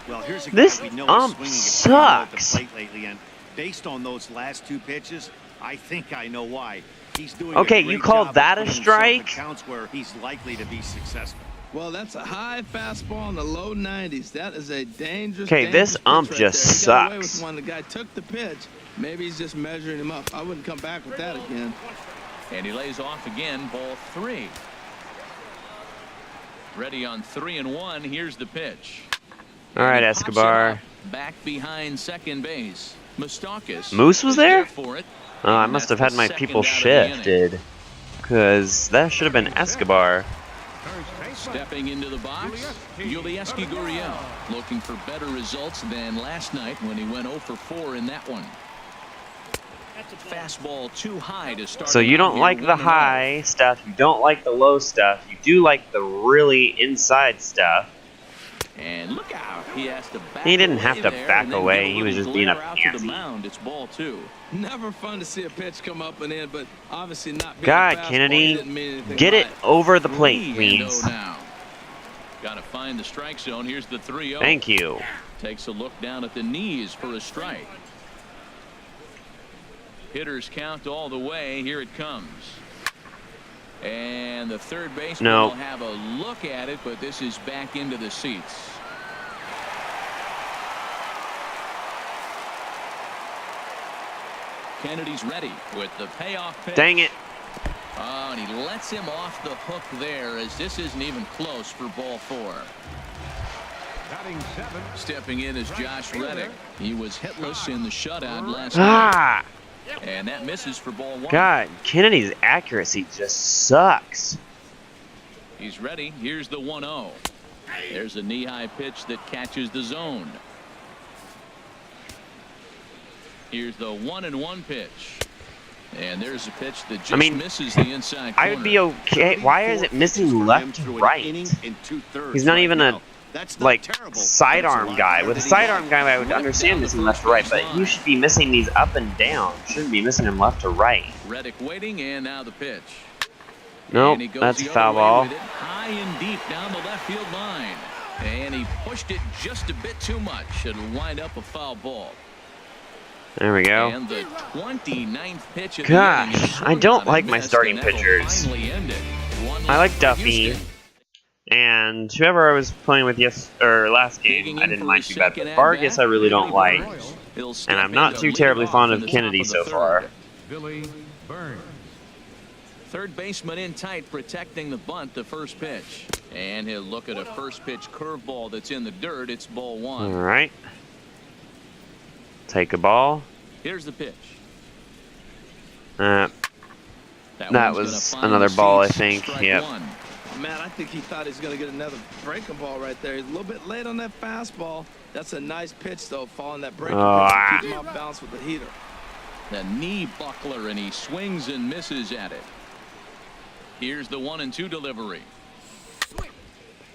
S4: Well, here's a guy
S1: This
S4: we know
S1: ump
S4: is swinging it pretty well at the
S1: sucks.
S4: plate lately, and based on those last 2 pitches, I think I know why. He's doing
S1: Okay,
S4: a
S1: you
S4: great
S1: called
S4: job
S1: that
S4: of
S1: a
S4: putting himself in
S1: strike?
S4: counts where he's likely to be successful.
S3: Well, that's a high fastball in the low 90s. That is a dangerous.
S1: Okay, this ump just
S3: He got away with
S1: sucks.
S3: one. The guy took the pitch. Maybe he's just measuring him up. I wouldn't come back with that again.
S2: And he lays off again, ball 3. Ready on 3-1. Here's the pitch.
S1: All right,
S2: And he pops it
S1: Escobar.
S2: up back behind second base. Mustakis
S1: Moose was
S2: is
S1: there?
S2: for it.
S1: Oh, I
S2: And
S1: must
S2: that's
S1: have had
S2: the
S1: my
S2: second
S1: people
S2: out of the inning.
S1: shifted. Because that should have been Escobar.
S2: Stepping into the box, Yulieski Gurriel, looking for better results than last night when he went 0 for 4 in that one. Fastball too high to start.
S1: So you don't like the high stuff, you don't like the low stuff, you do like the really inside stuff.
S2: And look out, he has to back.
S1: He didn't have to
S2: there
S1: back
S2: and then
S1: away,
S2: give
S1: he was
S2: little
S1: just being a
S2: glare out to the
S1: pansy.
S2: mound. It's ball 2.
S3: Never fun to see a pitch come up and in, but obviously not being
S1: God,
S3: a fastball,
S1: Kennedy,
S3: he didn't mean anything
S1: get
S3: by
S1: it over the plate,
S2: 3-0
S1: please.
S2: now. Got to find the strike zone. Here's the 3-0.
S1: Thank you.
S2: Takes a look down at the knees for a strike. Hitters count all the way. Here it comes. And the third baseman will have a look at it, but this is back into the seats. Kennedy's ready with the payoff pitch.
S1: Dang it.
S2: Oh, and he lets him off the hook there as this isn't even close for ball 4. Stepping in is Josh Reddick. He was hitless in the shutout last night. And that misses for ball 1.
S1: God, Kennedy's accuracy just sucks.
S2: He's ready. Here's the 1-0. There's a knee-high pitch that catches the zone. Here's the 1-1 pitch. And there's a pitch that just misses the inside corner.
S1: I would be okay. Why is it missing left to right? He's not even a sidearm guy. With a sidearm guy, I would understand missing left to right, but you should be missing these up and down. Shouldn't be missing them left to right.
S2: Reddick waiting, and now the pitch.
S1: Nope, that's a foul ball.
S2: High and deep down the left field line. And he pushed it just a bit too much. It'll wind up a foul ball.
S1: There we go.
S2: And the 29th pitch of
S1: Gosh, I don't like my starting pitchers. I like Duffy. And whoever I was playing with last game, I didn't mind too bad. But Vargas, I really don't like. And I'm not too terribly fond of Kennedy so far.
S2: Third baseman in tight, protecting the bunt, the first pitch. And he'll look at a first pitch curveball that's in the dirt. It's ball 1.
S1: All right. Take a ball.
S2: Here's the pitch.
S1: That was another ball, I think. Yep.
S3: Man, I think he thought he was going to get another breaking ball right there. He's a little bit late on that fastball. That's a nice pitch, though, following that breaking pitch. Keep him off balance with the heater.
S2: The knee buckler, and he swings and misses at it. Here's the 1-2 delivery.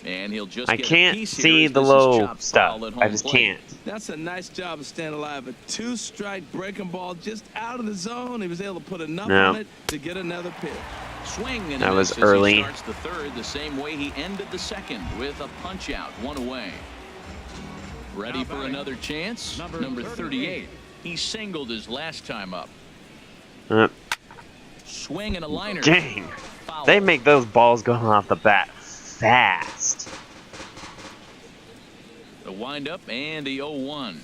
S2: And he'll just
S1: I can't see the low stuff. I just can't.
S3: That's a nice job of staying alive. A 2-strike breaking ball just out of the zone. He was able to put enough on it to get another pitch.
S2: Swing and
S1: that was
S2: as
S1: early.
S2: He starts the third the same way he ended the second with a punch out, 1 away. Ready for another chance? Number 38. He singled his last time up. Swing and a liner.
S1: Dang. They make those balls go off the bat fast.
S2: The windup and the 0-1. And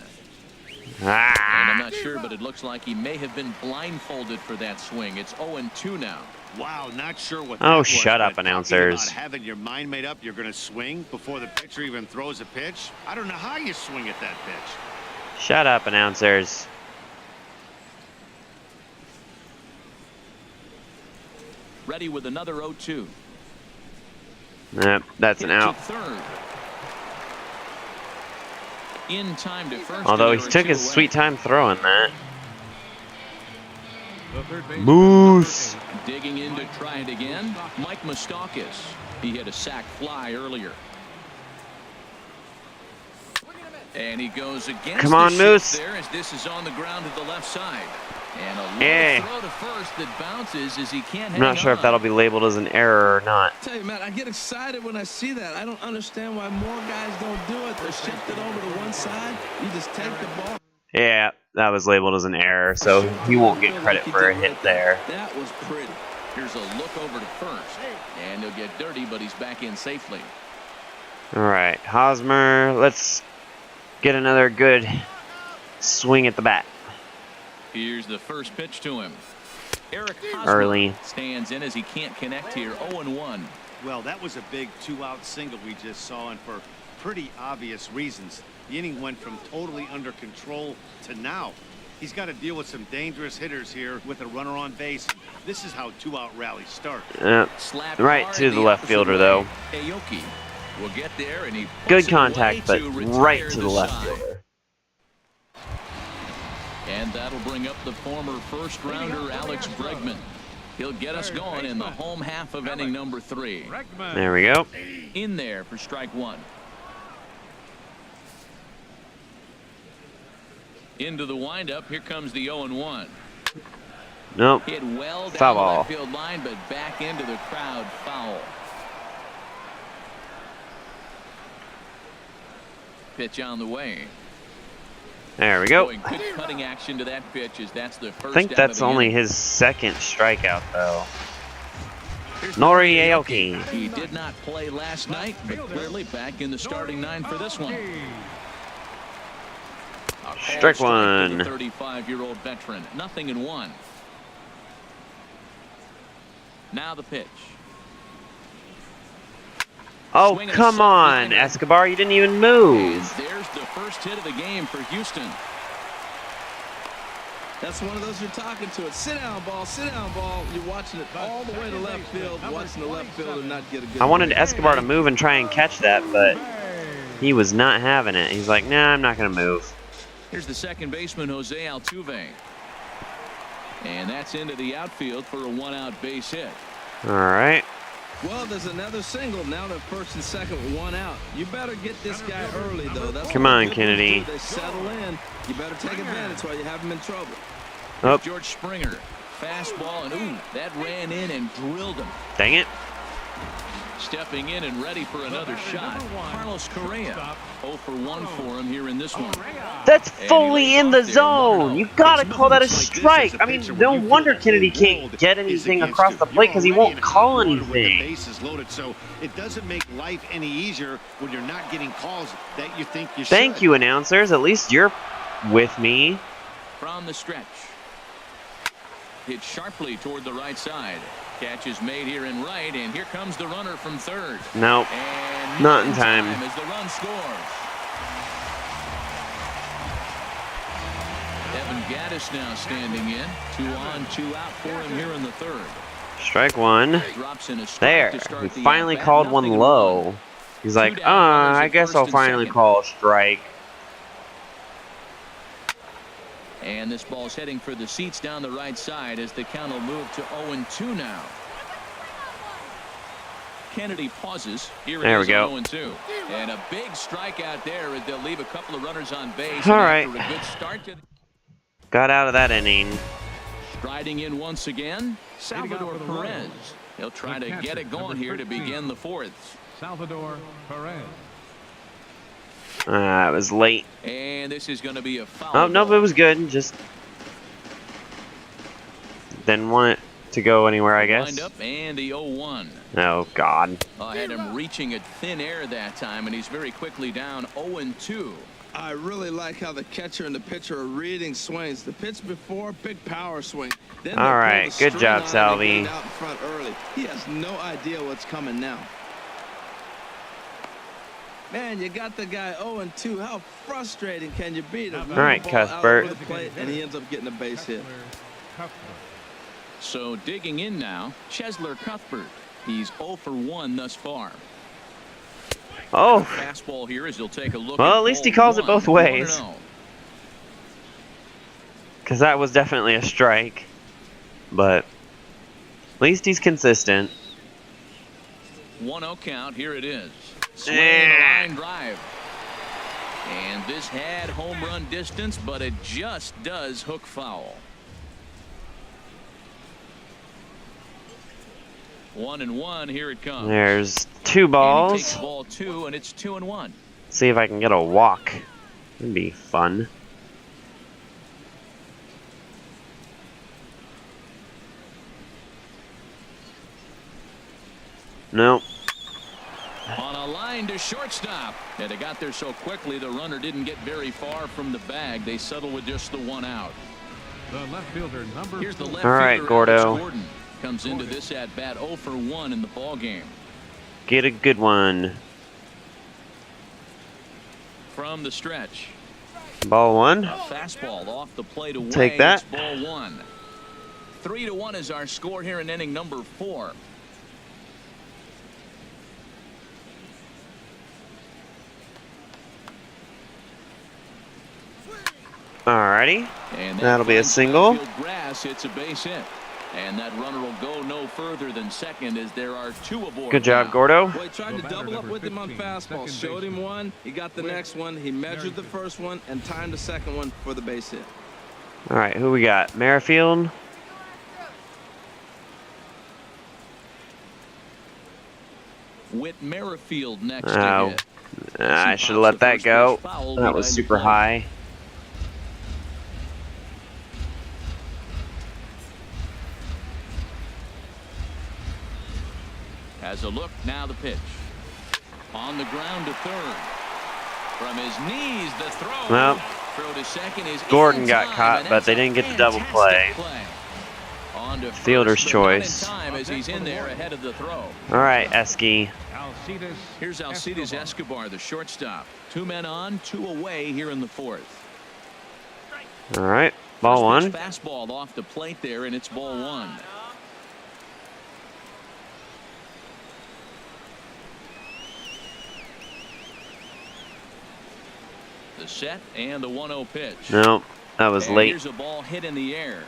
S1: Ah.
S2: I'm not sure, but it looks like he may have been blindfolded for that swing. It's 0-2 now.
S4: Wow, not sure what.
S1: Oh,
S4: that was,
S1: shut up,
S4: but
S1: announcers.
S4: talking about having your mind made up, you're going to swing before the pitcher even throws a pitch. I don't know how you swing at that pitch.
S1: Shut up, announcers.
S2: Ready with another 0-2.
S1: Yep, that's an
S2: Hit to
S1: out.
S2: third. In time to first.
S1: Although he
S2: and there are
S1: took
S2: 2
S1: his
S2: away.
S1: sweet time throwing that. Moose.
S2: Digging in to try it again. Mike Mustakis. He hit a sac fly earlier. And he goes against
S1: Come on,
S2: the
S1: Moose.
S2: there as this is on the ground to the left side. And a low throw to first that bounces as he can't.
S1: I'm not sure if that'll be labeled as an error or not.
S3: I tell you, man, I get excited when I see that. I don't understand why more guys don't do it. They're shifted over to one side. You just take the ball.
S1: Yeah, that was labeled as an error, so he won't get credit for a hit there.
S3: That was pretty.
S2: Here's a look over to first. And he'll get dirty, but he's back in safely.
S1: All right, Hosmer, let's get another good swing at the bat.
S2: Here's the first pitch to him. Eric Hosmer
S1: Early.
S2: stands in as he can't connect here. 0-1.
S4: Well, that was a big 2-out single we just saw, and for pretty obvious reasons. The inning went from totally under control to now. He's got to deal with some dangerous hitters here with a runner on base. This is how 2-out rallies start.
S1: Right to the left fielder, though.
S2: Aoki will get there, and he
S1: Good contact, but right to the left fielder.
S2: And that'll bring up the former first-rounder Alex Bregman. He'll get us going in the home half of inning number 3.
S1: There we go.
S2: In there for strike 1. Into the windup. Here comes the 0-1.
S1: Nope.
S2: Hit well down
S1: Foul
S2: the
S1: ball.
S2: left field line, but back into the crowd. Foul. Pitch on the way.
S1: There we go.
S2: Good cutting action to that pitch as that's the first.
S1: I think that's only his second strikeout, though. Nori Aoki.
S2: He did not play last night, but clearly back in the starting 9 for this one.
S1: Strike 1.
S2: 35-year-old veteran. 0-1. Now the pitch.
S1: Oh, come on, Escobar. You didn't even move.
S2: And there's the first hit of the game for Houston.
S3: That's one of those you're talking to. It. Sit down, ball. Sit down, ball. You're watching it all the way to left field, watching the left fielder not get a good.
S1: I wanted Escobar to move and try and catch that, but he was not having it. He's like, nah, I'm not going to move.
S2: Here's the second baseman, Jose Altuve. And that's into the outfield for a 1-out base hit.
S1: All right.
S3: Well, there's another single. Now the first and second, 1 out. You better get this guy early, though. That's
S1: Come on, Kennedy.
S3: They settle in. You better take advantage while you have him in trouble.
S1: Oh.
S2: George Springer. Fastball, and ooh, that ran in and drilled him.
S1: Dang it.
S2: Stepping in and ready for another shot. Carlos Correa. 0 for 1 for him here in this one.
S1: That's fully in the zone. You gotta call that a strike. I mean, no wonder Kennedy can't get anything across the plate because he won't call anything.
S4: Bases loaded, so it doesn't make life any easier when you're not getting calls that you think you should.
S1: Thank you, announcers. At least you're with me.
S2: From the stretch. Hit sharply toward the right side. Catch is made here in right, and here comes the runner from third.
S1: Nope.
S2: And
S1: not in time.
S2: As the run scores. Evan Gaddis now standing in. 2 on, 2 out for him here in the third.
S1: Strike 1.
S2: Drops in a strike
S1: There.
S2: to start
S1: He
S2: the
S1: finally
S2: at-bat.
S1: called one
S2: 0-1.
S1: low. He's like,
S2: Two down runners
S1: I
S2: at
S1: guess
S2: first
S1: I'll
S2: and
S1: finally
S2: second.
S1: call a strike.
S2: And this ball's heading for the seats down the right side as the count will move to 0-2 now. Kennedy pauses. Here it
S1: There we
S2: is
S1: go.
S2: 0-2. And a big strikeout there as they'll leave a couple of runners on base.
S1: All
S2: And
S1: right.
S2: after a good start to
S1: Got out of that inning.
S2: striding in once again, Salvador Perez. He'll try to get it going here to begin the fourth.
S5: Salvador Perez.
S1: It was late.
S2: And this is going to be a foul.
S1: Oh, no,
S2: ball.
S1: it was good. Just didn't want it to go anywhere, I guess.
S2: Lined up and the 0-1.
S1: Oh, God.
S2: I had him reaching at thin air that time, and he's very quickly down 0-2.
S3: I really like how the catcher and the pitcher are reading swings. The pitch before, big power swing. Then
S1: All
S3: they pull
S1: right,
S3: the
S1: good
S3: string
S1: job,
S3: on and
S1: Salvi.
S3: get out in front early. He has no idea what's coming now. Man, you got the guy 0-2. How frustrating can you be to run
S1: All right,
S3: the ball out
S1: Cuthbert.
S3: over the plate, and he ends up getting a base hit.
S2: So digging in now, Chesler Cuthbert. He's 0 for 1 thus far.
S1: Oh,
S2: Fastball here as he'll take a look.
S1: Well,
S2: at
S1: at least he
S2: ball
S1: calls it
S2: one.
S1: both ways.
S2: 1-0.
S1: because that was definitely a strike. But at least he's consistent.
S2: 1-0 count. Here it is. Swing,
S1: Yeah.
S2: line drive. And this had home run distance, but it just does hook foul. 1-1. Here it comes.
S1: There's 2
S2: And he
S1: balls.
S2: takes ball 2, and it's 2-1.
S1: See if I can get a walk. That'd be fun. Nope.
S2: On a line to shortstop. And they got there so quickly the runner didn't get very far from the bag. They settled with just the one out.
S5: The left fielder, number
S2: Here's the
S5: 4.
S2: left
S1: All right,
S2: fielder,
S1: Gordo.
S2: Alex Gordon. Comes into this at bat 0 for 1 in the ball game.
S1: Get a good one.
S2: From the stretch.
S1: Ball 1.
S2: A fastball off the plate away.
S1: Take that.
S2: It's ball 1. 3-1 is our score here in inning number 4.
S1: Alrighty.
S2: And
S1: That'll be a single.
S2: Grass, it's a base hit. And that runner will go no further than second as there are 2 aboard.
S1: Good job,
S2: now.
S1: Gordo.
S3: Well, he tried to double up with him on
S5: 15,
S3: fastball.
S5: second
S3: Showed him
S5: baseman.
S3: one. He got the next one. He measured the first one and timed the second one for the base hit.
S1: Alright, who we got? Merrifield.
S2: Whit Merrifield next
S1: Oh.
S2: to hit.
S1: I should have let that go. That was super high.
S2: Has a look, now the pitch. On the ground to third. From his knees, the throw.
S1: Well,
S2: Throw to second is
S1: Gordon
S2: in
S1: got
S2: time,
S1: caught,
S2: and
S1: but
S2: that's
S1: they
S2: a
S1: didn't get the double play.
S2: fantastic On to
S1: Fielder's
S2: first, but not in
S1: choice.
S2: time as he's in there ahead of the throw.
S1: Alright, Esky.
S5: Alcides
S2: Here's Alcides Escobar, the shortstop. 2 men on, 2 away here in the 4th.
S1: Alright, ball 1.
S2: First pitch fastball off the plate there, and it's ball 1. The set and the 1-0 pitch.
S1: Nope, that was
S2: And
S1: late.
S2: here's a ball hit in the air.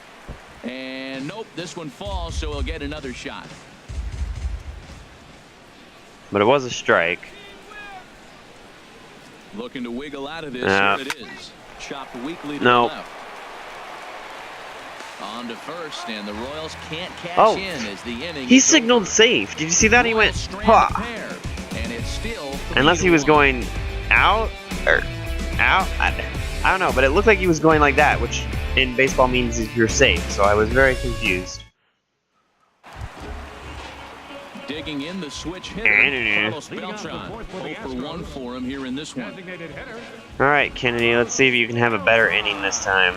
S2: And nope, this one falls, so he'll get another shot.
S1: But it was a strike.
S2: Looking to wiggle out of this.
S1: Yeah.
S2: Here it is. Chopped weakly to
S1: Nope.
S2: the left. On to first, and the Royals can't cash
S1: Oh.
S2: in as the inning
S1: He
S2: is
S1: signaled
S2: over.
S1: safe. Did you see that? He went,
S2: Royals strand
S1: "Huh."
S2: the pair, and it's still
S1: Unless he was
S2: 3-1.
S1: going out or out. I don't know, but it looked like he was going like that, which in baseball means if you're safe. So I was very confused.
S2: Digging in the switch hitter, Carlos Beltran. 0 for 1 for him here in this one.
S5: designated hitter.
S1: All right, Kennedy, let's see if you can have a better inning this time.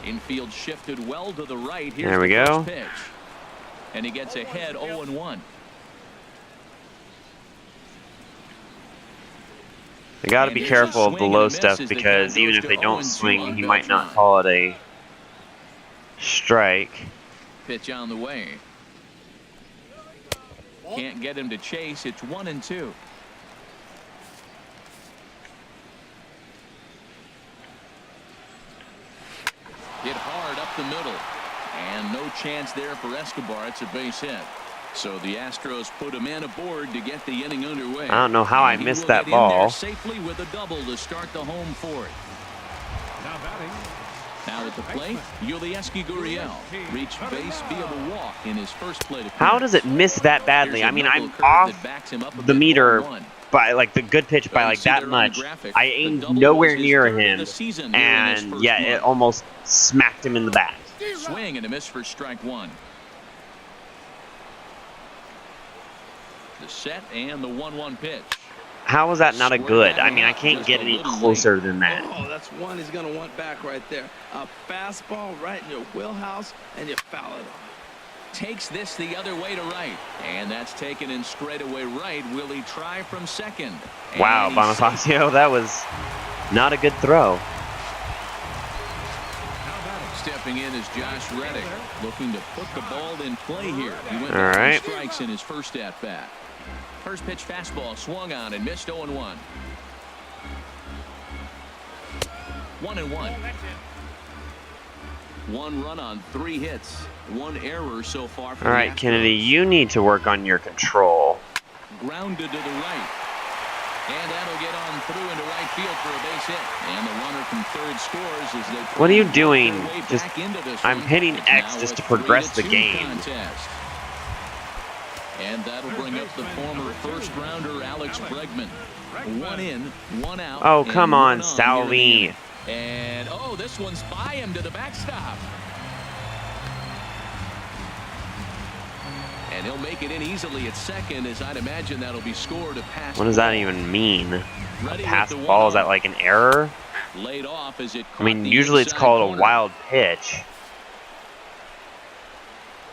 S2: Infield shifted well to the right. Here's
S1: There we
S2: the
S1: go.
S2: first pitch. And he gets ahead 0-1.
S1: They got to
S2: And
S1: be
S2: here's a
S1: careful of the
S2: swing and a
S1: low
S2: miss
S1: stuff
S2: as the
S1: because
S2: count
S1: even
S2: goes
S1: if
S2: to
S1: they don't
S2: 0-2
S1: swing,
S2: on
S1: he might not
S2: Beltran.
S1: call it a strike.
S2: Pitch on the way. Can't get him to chase. It's 1-2. Hit hard up the middle. And no chance there for Escobar. It's a base hit. So the Astros put a man aboard to get the inning underway.
S1: I don't know how I
S2: And he
S1: missed
S2: will
S1: that
S2: get in there
S1: ball.
S2: safely with a double to start the home fourth.
S5: Now batting.
S2: Now at the plate, Yulieski Gurriel reached base via the walk in his first plate appearance.
S1: How does it miss that badly?
S2: Here's a
S1: I mean,
S2: knuckle
S1: I'm
S2: curve
S1: off
S2: that backs him up a
S1: the
S2: bit,
S1: meter
S2: 1-1.
S1: by like the good pitch by
S2: You
S1: like
S2: see
S1: that
S2: there on the
S1: much.
S2: graphic,
S1: I
S2: the
S1: aimed
S2: double
S1: nowhere
S2: was his
S1: near
S2: third of
S1: him,
S2: the season here in his
S1: and
S2: first
S1: yeah,
S2: month.
S1: it almost smacked him in the back.
S2: Swing and a miss for strike 1. The set and the 1-1 pitch.
S1: How was that not a
S2: Square
S1: good?
S2: that
S1: I mean, I
S2: up
S1: can't
S2: just
S1: get
S2: a
S1: any
S2: little
S1: closer than that.
S3: Oh, that's one he's going to want back right there. A fastball right in your wheelhouse, and you foul it off.
S2: Takes this the other way to right. And that's taken in straightaway right. Will he try from second?
S1: Wow,
S2: And he's safe.
S1: Bonifacio, that was not a good throw.
S2: Stepping in is Josh Reddick, looking to put the ball in play here. He went
S1: All
S2: to
S1: right.
S2: 3 strikes in his first at bat. First pitch fastball swung on and missed 0-1. 1-1. 1 run on 3 hits. 1 error so far for
S1: All
S2: the
S1: right,
S2: Astros.
S1: Kennedy, you need to work on your control.
S2: Grounded to the right. And that'll get on through into right field for a base hit. And the runner from third scores as they
S1: What are you
S2: work
S1: doing?
S2: their way
S1: Just-
S2: back into this
S1: I'm
S2: one.
S1: hitting
S2: It's
S1: X
S2: now
S1: just
S2: a
S1: to progress the
S2: 3-2
S1: game.
S2: contest. And that'll bring up the former first rounder Alex Bregman. 1 in, 1 out.
S1: Oh,
S2: and
S1: come
S2: 1
S1: on,
S2: here in the
S1: Salvi.
S2: inning. And oh, this one's by him to the backstop. And And he'll make it in easily at second, as I'd imagine that'll be scored a pass.
S1: What does that even mean? A
S2: Ready
S1: pass
S2: with the
S1: ball, is
S2: one.
S1: that like an error?
S2: Laid off as it
S1: I mean,
S2: caught the
S1: usually it's
S2: inside
S1: called
S2: corner.
S1: a wild pitch.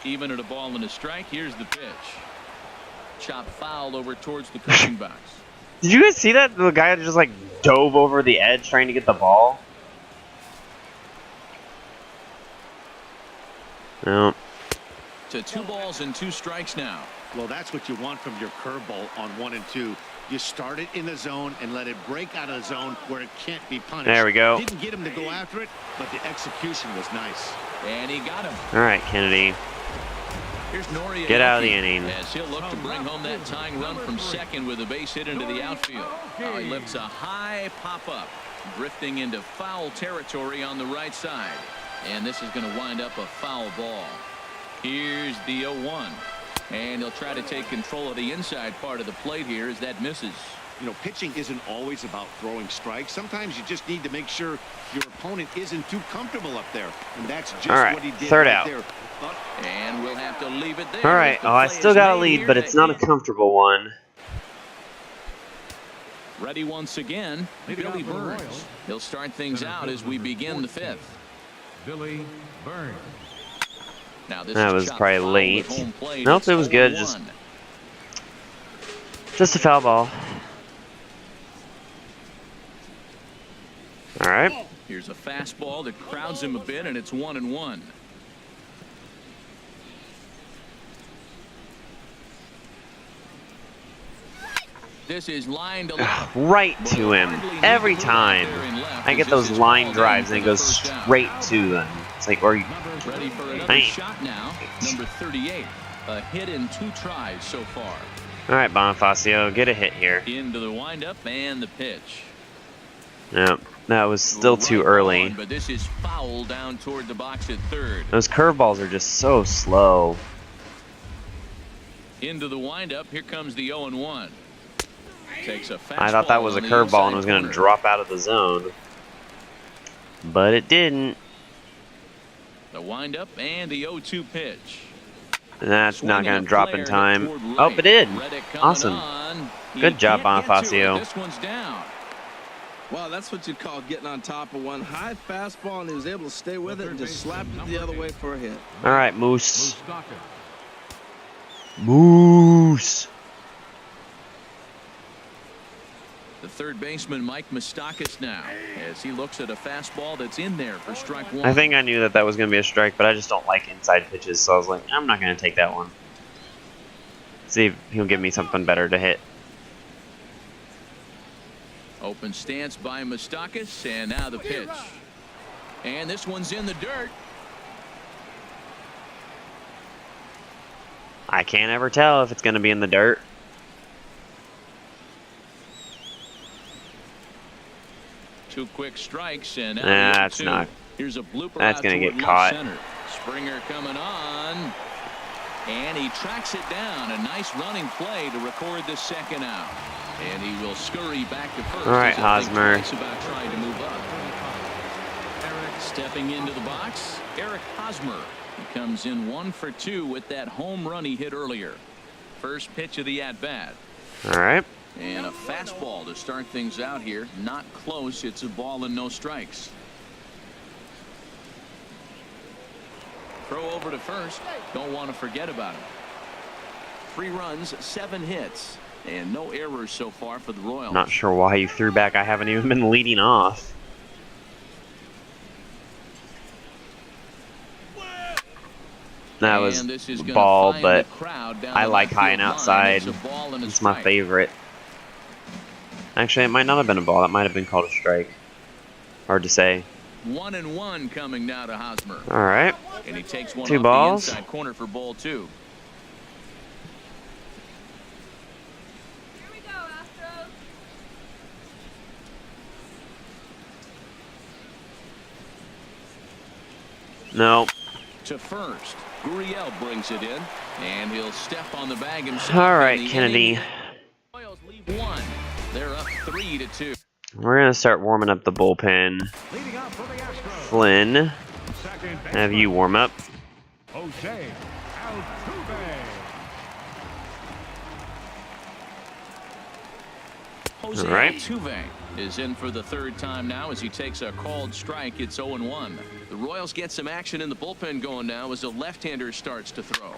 S2: Even at a ball and a strike, here's the pitch. Chop foul over towards the pitching box.
S1: Did you guys see that? The guy just like dove over the edge trying to get the ball? No.
S2: To 2 balls and 2 strikes now.
S4: Well, that's what you want from your curveball on 1 and 2. You start it in the zone and let it break out of the zone where it can't be punished.
S1: There we go.
S4: Didn't get him to go after it, but the execution was nice.
S2: And he got him.
S1: All right, Kennedy.
S2: Here's Noriega.
S1: Get out of the inning.
S2: As he'll look to bring home that tying run from second with a base hit into the outfield. Now he lifts a high pop-up, drifting into foul territory on the right side. And this is going to wind up a foul ball. Here's the 0-1. And he'll try to take control of the inside part of the plate here as that misses.
S4: You know, pitching isn't always about throwing strikes. Sometimes you just need to make sure your opponent isn't too comfortable up there. And that's just
S1: All right,
S4: what he did
S1: third
S4: right
S1: out.
S4: there.
S2: And we'll have to leave it there.
S1: All right. Oh, I still got a lead, but it's not a comfortable one.
S2: Ready once again, Billy Burns. He'll start things out as we begin the 5th.
S5: Billy Burns.
S2: Now this
S1: That
S2: is
S1: was
S2: chopped
S1: probably
S2: foul
S1: late.
S2: with home plate.
S1: Nope,
S2: It's
S1: it was good.
S2: 0-1.
S1: Just a foul ball. All right.
S2: Here's a fastball that crowds him a bit, and it's 1-1. This is lined to left.
S1: Right to him. Every time. I get those line drives and it goes straight to them. It's like, or
S2: Ready for another
S1: Bang.
S2: shot now. Number 38. A hit in 2 tries so far.
S1: all right, Bonifacio, get a hit here.
S2: Into the windup and the pitch.
S1: Nope, that was still too
S2: Right
S1: early.
S2: on, but this is foul down toward the box at third.
S1: Those curveballs are just so slow.
S2: Into the windup. Here comes the 0-1. Takes a
S1: I thought that was a
S2: fastball on the
S1: curveball and it
S2: inside
S1: was going to
S2: corner.
S1: drop out of the zone. But it didn't.
S2: The windup and the 0-2 pitch.
S1: And that's not
S2: Swinging
S1: going
S2: a
S1: to drop in
S2: flare
S1: time.
S2: toward
S1: Oh,
S2: right.
S1: it did.
S2: Reddick coming
S1: Awesome.
S2: on. He
S1: Good job,
S2: can't get to it.
S1: Bonifacio.
S2: This one's down.
S3: Well, that's what you call getting on top of one. High fastball, and he was able to stay with it and just slapped it the other way for a hit.
S1: All right, Moose.
S5: Moustakas.
S1: Moose.
S2: The third baseman, Mike Moustakas, now, as he looks at a fastball that's in there for strike 1.
S1: I think I knew that that was going to be a strike, but I just don't like inside pitches, so I was like, I'm not going to take that one. See if he'll give me something better to hit.
S2: Open stance by Moustakas, and now the pitch. And this one's in the dirt.
S1: I can't ever tell if it's going to be in the dirt.
S2: Two quick strikes, and now
S1: Nah,
S2: the
S1: that's
S2: 0-2.
S1: not.
S2: Here's a blooper
S1: That's
S2: out
S1: gonna
S2: toward
S1: get
S2: left
S1: caught.
S2: Center. Springer coming on, and he tracks it down. A nice running play to record the second out, and he will scurry back to first.
S1: All right,
S2: as he'll think
S1: Hosmer.
S2: twice about trying to move up. Stepping into the box, Eric Hosmer. He comes in 1 for 2 with that home run he hit earlier. First pitch of the at bat.
S1: All right.
S2: And a fastball to start things out here. Not close. It's a ball and no strikes. Throw over to first. Don't want to forget about him. 3 runs, 7 hits, and no errors so far for the Royals.
S1: Not sure why you threw back. I haven't even been leading off. That was
S2: And this is gonna
S1: ball,
S2: find
S1: but
S2: the crowd down
S1: I
S2: the
S1: like
S2: left
S1: high
S2: field
S1: and
S2: line.
S1: outside.
S2: It's a ball and a
S1: It's my
S2: strike.
S1: favorite. Actually, it might not have been a ball. That might have been called a strike. Hard to say.
S2: 1-1 coming now to Hosmer.
S1: All right.
S2: And he takes one
S1: 2
S2: off
S1: balls.
S2: the inside corner for ball 2.
S7: Here we go, Astros.
S1: No.
S2: To first, Gurriel brings it in, and he'll step on the bag himself.
S1: All right,
S2: in the
S1: Kennedy.
S2: inning. Royals leave 1. They're up 3-2.
S1: We're going to start warming up the bullpen.
S5: Leading up for the Astros.
S1: Flynn,
S5: Second
S1: have you warm up.
S5: Jose Altuve.
S2: Jose
S1: All right.
S2: Altuve is in for the third time now as he takes a called strike. It's 0-1. The Royals get some action in the bullpen going now as the left-hander starts to throw.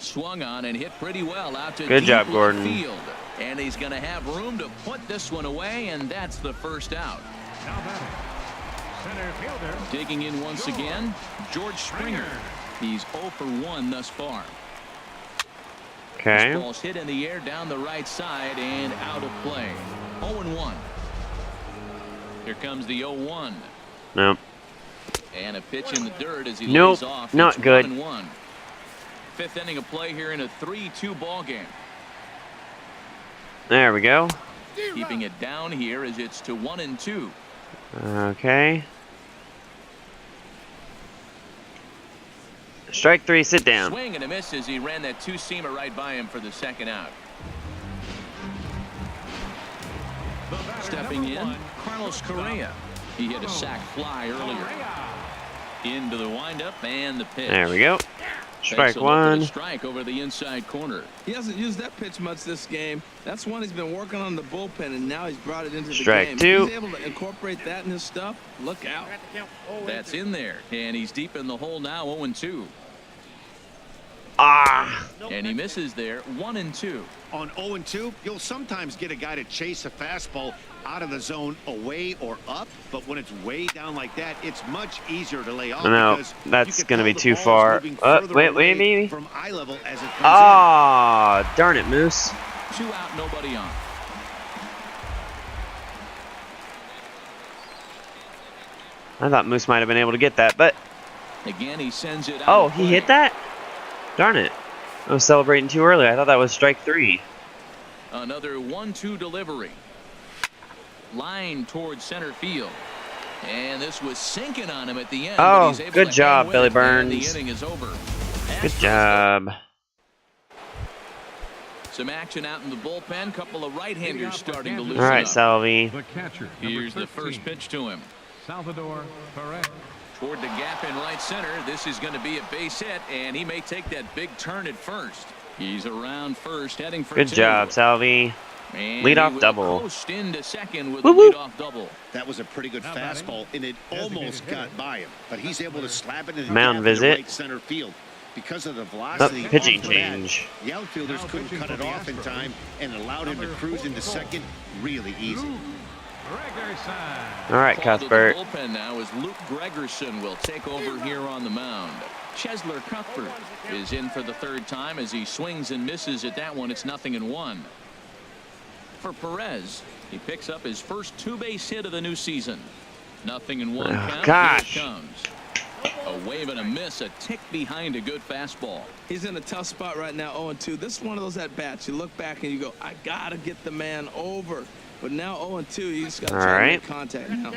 S2: Swung on and hit pretty well out to
S1: Good
S2: deep
S1: job,
S2: left
S1: Gordon.
S2: field. And he's going to have room to put this one away, and that's the first out.
S5: Now batting, center fielder.
S2: Digging in once again, George Springer. He's 0 for 1 thus far.
S1: Okay.
S2: This ball's hit in the air down the right side and out of play. 0-1. Here comes the 0-1.
S1: Nope.
S2: And a pitch in the dirt as he
S1: Nope,
S2: lays off.
S1: not
S2: It's
S1: good.
S2: 1-1. Fifth inning of play here in a 3-2 ball game.
S1: There we go.
S2: Keeping it down here as it's to 1-2.
S1: Okay. Strike 3, sit down.
S2: Swing and a miss as he ran that two-seamer right by him for the second out.
S5: The batter,
S2: Stepping
S5: number
S2: in,
S5: 1,
S2: Carlos Correa. He hit a sac fly earlier.
S5: Correa.
S2: Into the windup and the pitch.
S1: There we go.
S2: Takes
S1: Strike
S2: a look at the
S1: 1.
S2: strike over the inside corner.
S3: He hasn't used that pitch much this game. That's one he's been working on the bullpen, and now he's brought it into the
S1: Strike
S3: game.
S1: 2.
S3: He's able to incorporate that in his stuff. Look out.
S2: That's in there, and he's deep in the hole now, 0-2.
S1: Ah.
S2: And he misses there, 1-2.
S4: On 0-2, you'll sometimes get a guy to chase a fastball out of the zone away or up, but when it's way down like that, it's much easier to lay off.
S1: No,
S4: because
S1: that's
S4: you can
S1: gonna be
S4: tell the
S1: too
S4: ball is
S1: far.
S4: moving further
S1: Wait,
S4: away
S1: maybe.
S4: from eye level as it comes
S1: Ah, darn it, Moose.
S2: 2 out, nobody on.
S1: I thought Moose might have been able to get that, but
S2: Again, he sends it out.
S1: oh,
S2: of
S1: he
S2: play.
S1: hit that? Darn it. I was celebrating too early. I thought that was strike 3.
S2: Another 1-2 delivery. Line towards center field. And this was sinking on him at the end.
S1: Oh,
S2: but he's able
S1: good
S2: to
S1: job,
S2: hang with
S1: Billy
S2: it, and
S1: Burns.
S2: the inning is over.
S1: Good
S2: Astros
S1: job.
S2: Some action out in the bullpen. Couple of right-handers starting to loosen
S1: All right,
S2: up.
S1: Salvi.
S5: The catcher, number
S2: Here's the
S5: 13,
S2: first pitch to him.
S5: Salvador Perez.
S2: Toward the gap in right center. This is going to be a base hit, and he may take that big turn at first. He's around first, heading for
S1: Good
S2: 2.
S1: job, Salvi.
S2: And
S1: Leadoff
S2: he will
S1: double.
S2: coast into second with
S1: Woo
S2: a
S1: woo.
S2: leadoff double.
S4: That was a pretty good
S5: Now batting,
S4: fastball, and it almost
S5: designated
S4: got
S5: hitter.
S4: by him, but he's able to slap it in the
S1: Mound
S4: gap in the
S1: visit.
S4: right center field. Because of the
S1: Oh,
S4: velocity
S1: pitching
S4: off the bat,
S1: change.
S4: the outfielders
S5: Now
S4: couldn't
S5: pitching
S4: cut
S5: for
S4: it
S5: the
S4: off in
S5: Astros,
S4: time and allowed him to
S5: number
S4: cruise into
S5: 44.
S4: second really easy.
S5: Gregerson.
S1: All right,
S2: Called to the
S1: Cuthbert.
S2: bullpen now as Luke Gregerson will take over here on the mound. Chesler Cuthbert is in for the third time as he swings and misses at that one. It's 0-1. For Perez, he picks up his first 2-base hit of the new season. 0-1
S1: Oh,
S2: count.
S1: gosh.
S2: Here it comes. A wave and a miss, a tick behind a good fastball.
S3: He's in a tough spot right now, 0-2. This is one of those at-bats. You look back and you go, I got to get the man over. But now 0-2, you just got to
S1: All
S3: try to
S1: right.
S3: make contact now.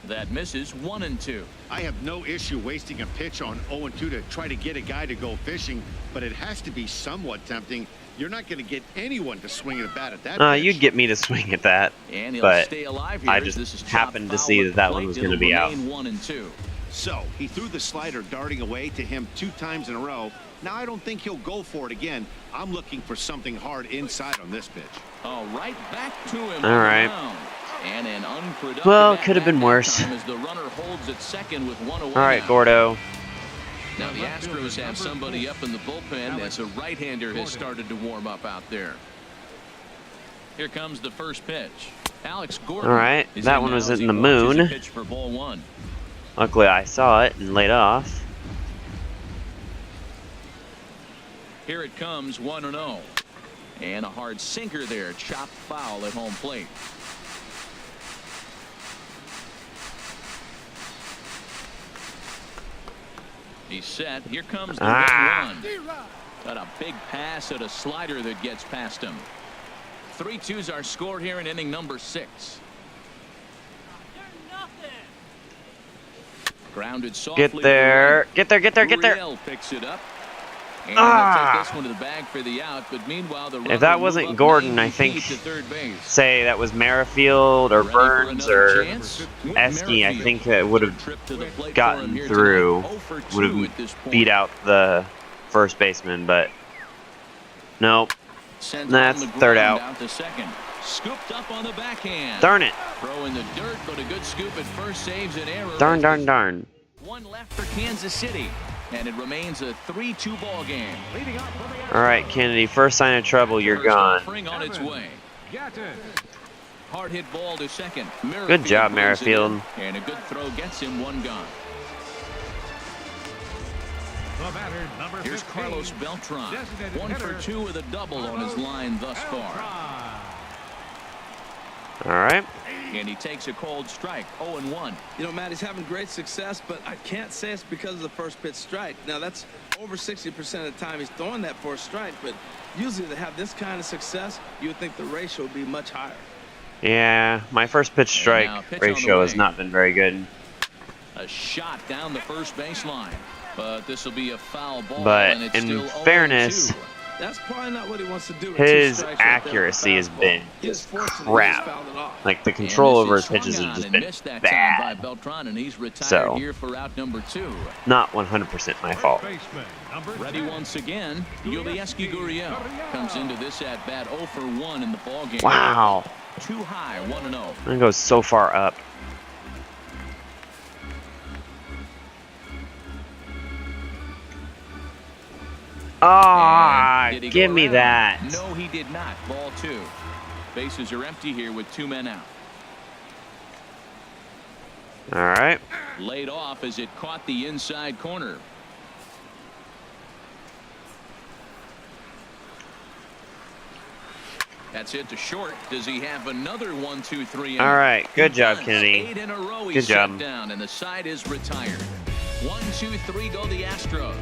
S2: That misses 1-2.
S4: I have no issue wasting a pitch on 0-2 to try to get a guy to go fishing, but it has to be somewhat tempting. You're not going to get anyone to swing at a bat at that pitch.
S1: You'd get me to swing at that.
S2: And he'll
S1: But
S2: stay alive here
S1: I
S2: as
S1: just
S2: this is chopped
S1: happened to
S2: foul
S1: see
S2: with
S1: that
S2: the
S1: one
S2: plate.
S1: was gonna
S2: It'll
S1: be out.
S2: remain 1-2.
S4: So he threw the slider darting away to him 2 times in a row. Now I don't think he'll go for it again. I'm looking for something hard inside on this pitch.
S2: Oh, right back to him.
S1: All
S2: on the
S1: right.
S2: mound. And an unproductive
S1: Well,
S2: at
S1: could have
S2: bat
S1: been
S2: that
S1: worse.
S2: time as the runner holds at second with 1 away.
S1: All right,
S2: now.
S1: Gordo.
S2: Now the Astros have somebody up in the bullpen as a right-hander has started to warm up out there. Here comes the first pitch. Alex Gordon.
S1: All right,
S2: is
S1: that
S2: in
S1: one
S2: now
S1: was
S2: as
S1: in
S2: he
S1: the
S2: watches
S1: moon.
S2: a pitch for ball 1.
S1: Luckily, I saw it and laid off.
S2: Here it comes, 1-0. And a hard sinker there, chopped foul at home plate. He's set. Here comes the 1-1. Got a big pass at a slider that gets past him. 3-2's our score here in inning number 6. Grounded softly.
S1: Get there. Get there. Get there. Get there.
S2: Gurriel picks it up. And
S1: Ah.
S2: he'll take this one to the bag for the out. But meanwhile, the
S1: If that wasn't Gordon, I think
S2: to third base.
S1: say that was Merrifield or
S2: Ready for
S1: Burns
S2: another
S1: or
S2: chance?
S1: Esky. I
S2: Merrifield.
S1: think that would have
S2: Trip to the plate for him
S1: gotten
S2: here
S1: through.
S2: tonight. 0 for 2
S1: Would
S2: at this
S1: have
S2: point.
S1: beat out the first baseman, but nope.
S2: Sent
S1: That's
S2: on the
S1: third
S2: ground
S1: out.
S2: to second. Scooped up on the backhand.
S1: Darn it.
S2: Throw in the dirt, but a good scoop at first saves an error.
S1: Darn.
S2: One left for Kansas City, and it remains a 3-2 ball game.
S1: All right, Kennedy, first sign of trouble, you're
S2: First
S1: gone.
S2: offering on its way. Hard hit ball to second.
S1: Good job,
S2: brings it in,
S1: Merrifield.
S2: And a good throw gets him one gone.
S5: The batter, number 15.
S2: Here's Carlos Beltran. 1 for 2 with a double on his line thus far.
S1: All right.
S2: And he takes a cold strike, 0-1.
S3: You know, Matt, he's having great success, but I can't say it's because of the first pitch strike. Now, that's over 60% of the time he's throwing that for a strike, but usually to have this kind of success, you would think the ratio would be much higher.
S1: Yeah, my first pitch strike ratio has not been very good.
S2: A shot down the first baseline. But this will be a foul ball.
S1: But
S2: and it's
S1: in
S2: still
S1: fairness,
S2: 0-2.
S3: That's probably not what he wants to do.
S1: his accuracy has been just crap. Like, the control over his pitches has just been bad. So,
S2: here for out number 2.
S1: Not 100% my fault.
S2: Ready once again, Yulieski Gurriel comes into this at bat 0 for 1 in the ball game.
S1: Wow.
S2: Too high, 1-0.
S1: It goes so far up. Ah, give me that.
S2: No, he did not. Ball 2. Bases are empty here with 2 men out.
S1: All right.
S2: Laid off as it caught the inside corner. That's it to short. Does he have another 1, 2, 3?
S1: All right. Good job, Kennedy.
S2: 8 in a row.
S1: Good job.
S2: Down, and the side is retired. 1, 2, 3 go the Astros.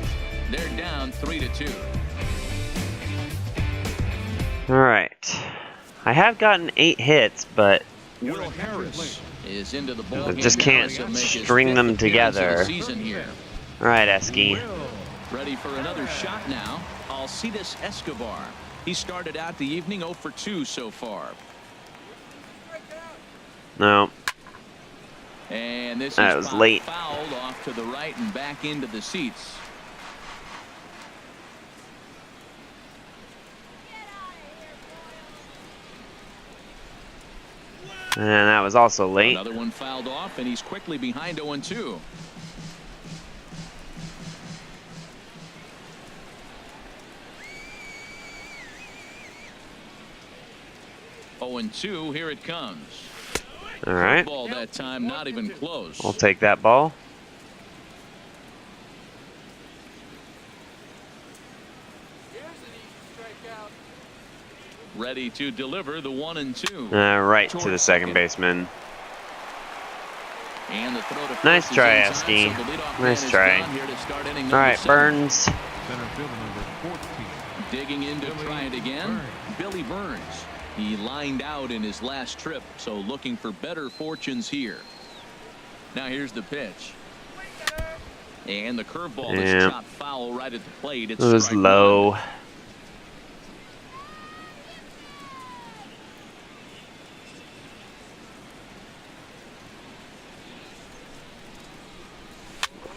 S2: They're down 3-2.
S1: All right. I have gotten 8 hits, but
S2: Will Harris is into the ball
S1: I
S2: game.
S1: just can't string them together. All right, Esky.
S2: Ready for another shot now. Alcides Escobar. He started out the evening 0 for 2 so far.
S1: No.
S2: And this
S1: That
S2: is
S1: was late.
S2: fouled off to the right and back into the seats.
S1: And that was also late.
S2: Another one fouled off, and he's quickly behind 0-2. Here it comes.
S1: All right.
S2: Ball that time, not even close.
S1: I'll take that ball.
S2: Ready to deliver the 1-2.
S1: Right to the second baseman.
S2: And the throw to
S1: Nice try, Esky. Nice try. All right, Burns.
S5: Center fielder number 14.
S2: Digging in to try it again. Billy Burns. He lined out in his last trip, so looking for better fortunes here. Now here's the pitch. And the curveball is chopped foul right at the plate. It
S1: was low.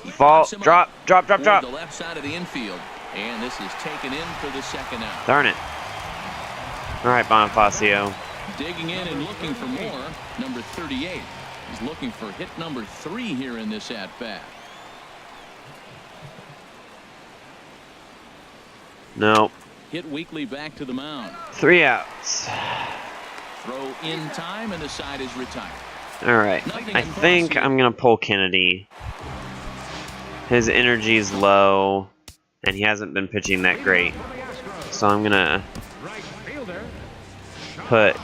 S1: Fall, drop.
S2: The left side of the infield. And this is taken in for the second out.
S1: Darn it. All right, Bonifacio.
S2: Digging in and looking for more. Number 38. He's looking for hit number 3 here in this at-bat.
S1: No.
S2: Hit weakly back to the mound.
S1: 3 outs.
S2: Throw in time, and the side is retired.
S1: All right. I think I'm going to pull Kennedy. His energy is low, and he hasn't been pitching that great. So I'm going to put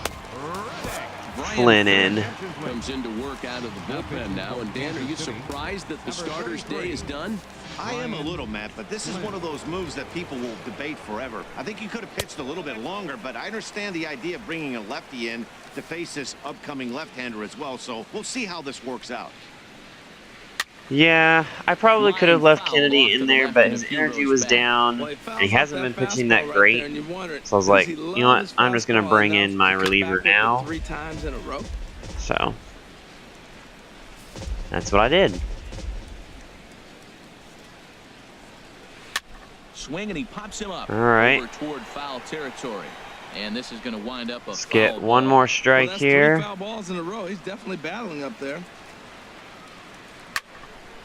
S1: Flynn in.
S6: Comes into work out of the bullpen now. And Dan, are you surprised that the starter's day is done?
S4: I am a little, Matt, but this is one of those moves that people will debate forever. I think he could have pitched a little bit longer, but I understand the idea of bringing a lefty in to face this upcoming left-hander as well. So we'll see how this works out.
S1: Yeah, I probably could have left Kennedy in there, but his energy was down, and he hasn't been pitching that great. So I was like, you know what, I'm just going to bring in my reliever now.
S3: 3 times in a row.
S1: So, that's what I did.
S2: Swing, and he pops him up.
S1: All right.
S2: Over toward foul territory. And this is going to wind up a
S1: Let's
S2: foul
S1: get one
S2: ball.
S1: more strike
S3: that's
S1: here.
S3: 3 foul balls in a row. He's definitely battling up there.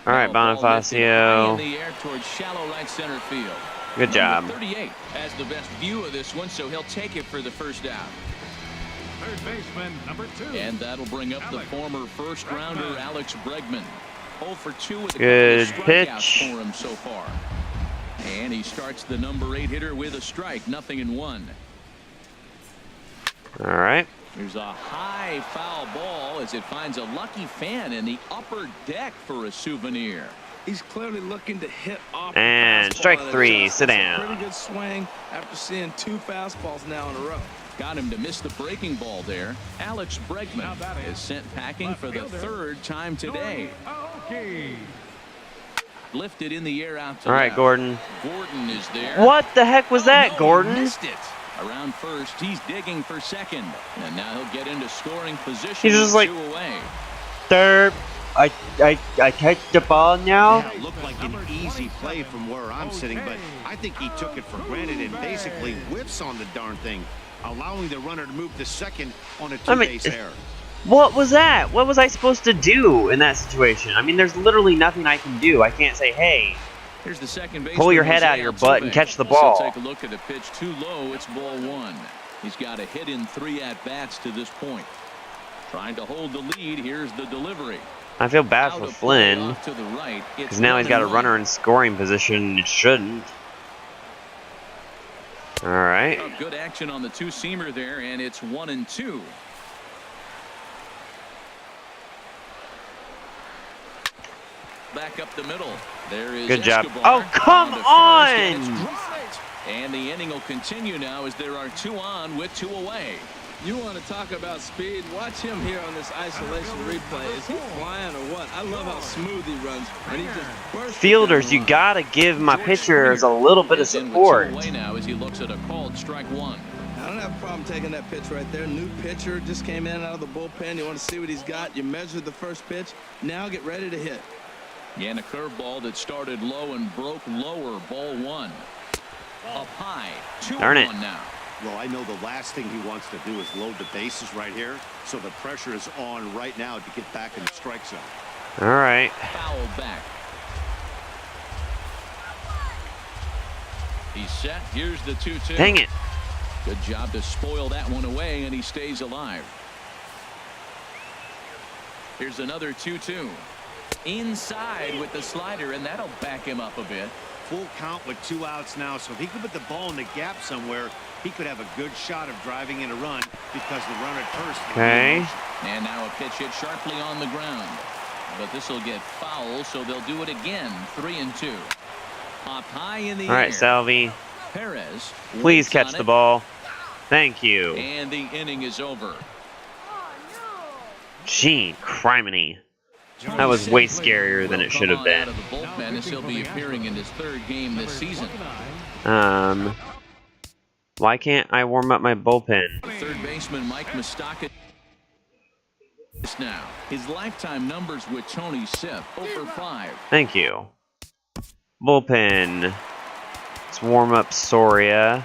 S1: All right,
S2: Now a ball lifted high in
S1: Bonifacio.
S2: the air towards shallow right center field.
S1: Good job.
S2: Number 38 has the best view of this one, so he'll take it for the first out.
S5: Third baseman, number 2.
S2: And that'll bring up the former first-rounder Alex Bregman. 0 for 2 with a
S1: Good
S2: couple of
S1: pitch.
S2: strikeouts for him so far. And he starts the number 8 hitter with a strike, 0-1.
S1: All right.
S2: There's a high foul ball as it finds a lucky fan in the upper deck for a souvenir.
S3: He's clearly looking to hit off.
S1: And
S3: the fastball
S1: strike
S3: and
S1: 3,
S3: adjust.
S1: sit
S3: That's a
S1: down.
S3: Pretty good swing after seeing 2 fastballs now in a row.
S2: Got him to miss the breaking ball there. Alex Bregman is sent packing for the 3rd time today.
S5: Okay.
S2: Lifted in the air out to
S1: All right,
S2: left.
S1: Gordon.
S2: Gordon is there.
S1: What the heck was that,
S2: No, he
S1: Gordon?
S2: missed it. Around first, he's digging for second. And now he'll get into scoring position.
S1: He's just
S2: with
S1: like-
S2: 2 away.
S1: Third. I catch the ball now.
S4: Yeah, it looked like an easy play from where I'm sitting, but I think he took it for granted and basically whiffs on the darn thing, allowing the runner to move to second on a two-base error.
S1: What was that? What was I supposed to do in that situation? I mean, there's literally nothing I can do. I can't say, hey,
S2: Here's the second baseman.
S1: pull your head out of your butt and catch the ball.
S2: So take a look at a pitch too low. It's ball 1. He's got a hit in 3 at-bats to this point. Trying to hold the lead. Here's the delivery.
S1: I feel bad
S2: Out
S1: for
S2: of play
S1: Flynn
S2: off to the right.
S1: because now he's got a
S2: 1-1.
S1: runner in scoring position and it shouldn't. All right.
S2: Oh, good action on the two-seamer there, and it's 1-2. Back up the middle. There is
S1: Good job.
S2: Escobar
S1: Oh, come
S2: to first, and it's
S1: on!
S2: dropped. And the inning will continue now as there are 2 on with 2 away.
S3: You want to talk about speed? Watch him here on this isolation replay. Is he flying or what? I love how smooth he runs. And he just bursts
S1: Fielders, you gotta give my pitchers a little bit of
S2: Is in with 2
S1: support.
S2: away now as he looks at a called strike 1.
S3: I don't have a problem taking that pitch right there. New pitcher just came in out of the bullpen. You want to see what he's got. You measure the first pitch. Now get ready to hit.
S2: And a curveball that started low and broke lower. Ball 1. Up high. 2-1
S1: Darn it.
S2: now.
S4: Well, I know the last thing he wants to do is load the bases right here, so the pressure is on right now to get back in the strike zone.
S1: All right.
S2: Foul back. He's set. Here's the 2-2.
S1: Dang it.
S2: Good job to spoil that one away, and he stays alive. Here's another 2-2. Inside with the slider, and that'll back him up a bit.
S4: Full count with 2 outs now, so if he could put the ball in the gap somewhere, he could have a good shot of driving in a run because the runner at first.
S1: Okay.
S2: And now a pitch hit sharply on the ground. But this will get foul, so they'll do it again. 3-2. Up high in the
S1: All right,
S2: air.
S1: Salvi.
S2: Perez.
S1: Please
S2: waits
S1: catch
S2: on
S1: the
S2: it,
S1: ball. Thank you.
S2: And the inning is over.
S1: Gee, criminy. That was way scarier than it should have
S2: Out
S1: been.
S2: of the bullpen as he'll be appearing in his 3rd game this season.
S1: Why can't I warm up my bullpen?
S2: Third baseman Mike Moustakas now. His lifetime numbers with Tony Sipp, 0 for 5.
S1: Thank you. Bullpen. Let's warm up Soria.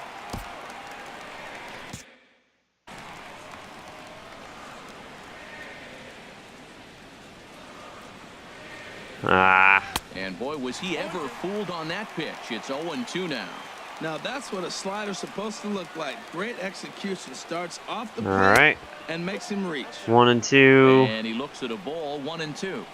S2: And boy, was he ever fooled on that pitch. It's 0-2 now.
S3: Now that's what a slider's supposed to look like. Great execution. Starts off the
S1: All
S3: plate
S1: right.
S3: and makes him reach.
S1: 1-2.
S2: And he looks at a ball. 1-2.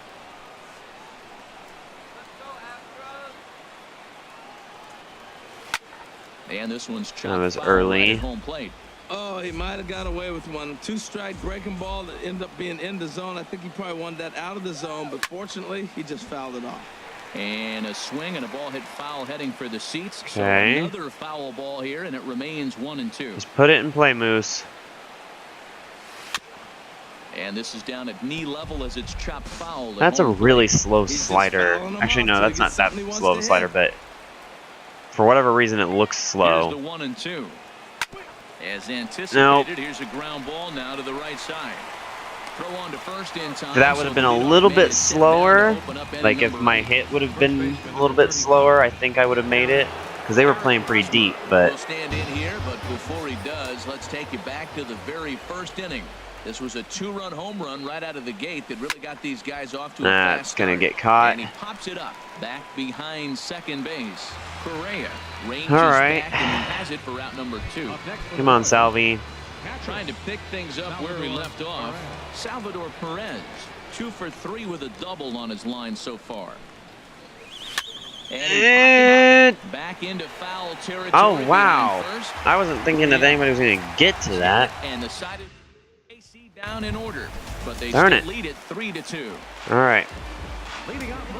S2: And this one's chopped
S1: That was
S2: foul
S1: early.
S2: right at home plate.
S3: Oh, he might have got away with one. 2-strike breaking ball that ended up being in the zone. I think he probably wanted that out of the zone, but fortunately, he just fouled it off.
S2: And a swing and a ball hit foul heading for the seats. So
S1: Okay.
S2: another foul ball here, and it remains 1-2.
S1: Just put it in play, Moose.
S2: And this is down at knee level as it's chopped foul. at
S1: That's a
S2: home
S1: really
S2: plate.
S1: slow
S3: He's just
S1: slider.
S3: fouling 'em
S1: Actually,
S3: off
S1: no,
S3: till
S1: that's
S3: he
S1: not
S3: gets
S1: that
S3: something he wants
S1: slow of
S3: to
S1: a slider,
S3: hit.
S1: but for whatever reason, it looks
S2: Here's
S1: slow.
S2: the 1-2. As anticipated, here's a ground ball now to the right side. Throw on to first in time.
S1: That would have been a little bit slower. Like if my hit would have been a little bit slower, I think I would have made it. because they were playing pretty deep. But
S2: He'll stand in here, but before he does, let's take you back to the very first inning. This was a 2-run home run right out of the gate that really got these guys off to a fast
S1: that's gonna
S2: start.
S1: get caught.
S2: And he pops it up back behind second base. Correa ranges
S1: All right.
S2: back and he has it for route number 2.
S1: Come on, Salvi.
S2: Trying to pick things up where he left off. Salvador Perez, 2 for 3 with a double on his line so far. And he back into foul territory.
S1: Oh wow!
S2: First.
S1: I wasn't thinking that anybody was going to get to that.
S2: And the side of AC down in order, but they
S1: Darn
S2: still
S1: it.
S2: lead it 3-2.
S1: All right.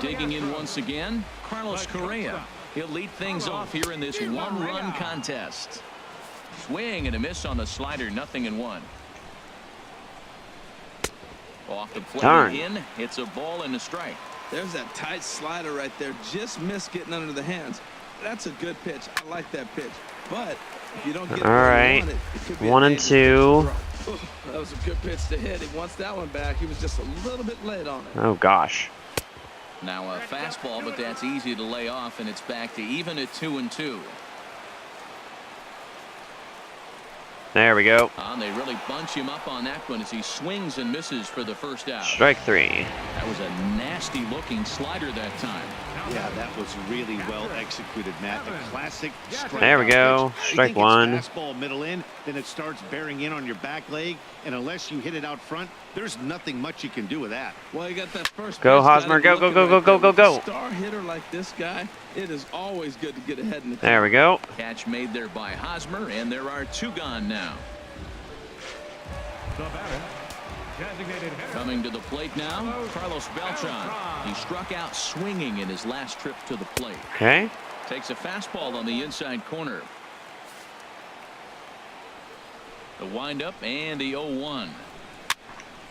S2: Digging in once again, Carlos Correa. He'll lead things off here in this one-run contest. Swing and a miss on the slider, 0-1. Off the plate.
S1: Darn.
S2: In, it's a ball and a strike.
S3: There's that tight slider right there. Just missed getting under the hands. That's a good pitch. I like that pitch. But if you don't get it
S1: All
S3: where you
S1: right.
S3: want it could be a
S1: 1 and
S3: dangerous
S1: 2.
S3: pitch to throw. That was a good pitch to hit. He wants that one back. He was just a little bit late on it.
S1: Oh gosh.
S2: Now a fastball, but that's easy to lay off, and it's back to even at 2-2.
S1: There we go.
S2: And they really bunch him up on that one as he swings and misses for the first out.
S1: Strike 3.
S2: That was a nasty looking slider that time.
S4: Yeah, that was really well executed, Matt. The classic strike.
S1: There we go. Strike 1.
S4: Fastball middle in, then it starts bearing in on your back leg, and unless you hit it out front, there's nothing much you can do with that.
S3: Well, you got that first
S1: Go,
S3: base guy
S1: Hosmer. Go,
S3: looking
S1: go, go,
S3: right
S1: go,
S3: there.
S1: go, go,
S3: With
S1: go.
S3: a star hitter like this guy, it is always good to get ahead in the
S1: There we go.
S2: Catch made there by Hosmer, and there are 2 gone now.
S5: The batter, designated hitter.
S2: Coming to the plate now, Carlos Beltran. He struck out swinging in his last trip to the plate.
S1: Okay.
S2: Takes a fastball on the inside corner. The windup and the 0-1.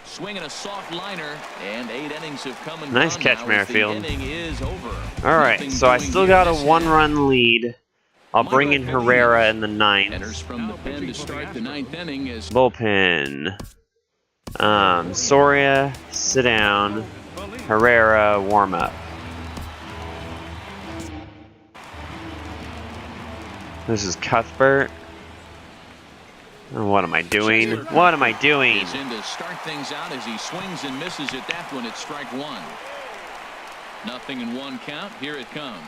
S2: Swinging a soft liner, and 8 innings have come and
S1: Nice
S2: gone
S1: catch,
S2: now as
S1: Merrifield.
S2: The inning is over.
S1: All right.
S2: Nothing
S1: So I
S2: doing
S1: still
S2: here
S1: got a
S2: this
S1: 1-run lead. I'll bring in Herrera in the 9th.
S2: Enters from the pen to start the 9th inning as
S1: Bullpen. Soria, sit down. Herrera, warm up. This is Cuthbert. Oh, what am I doing? What am I doing?
S2: is in to start things out as he swings and misses at that one at strike 1. 0-1 count. Here it comes.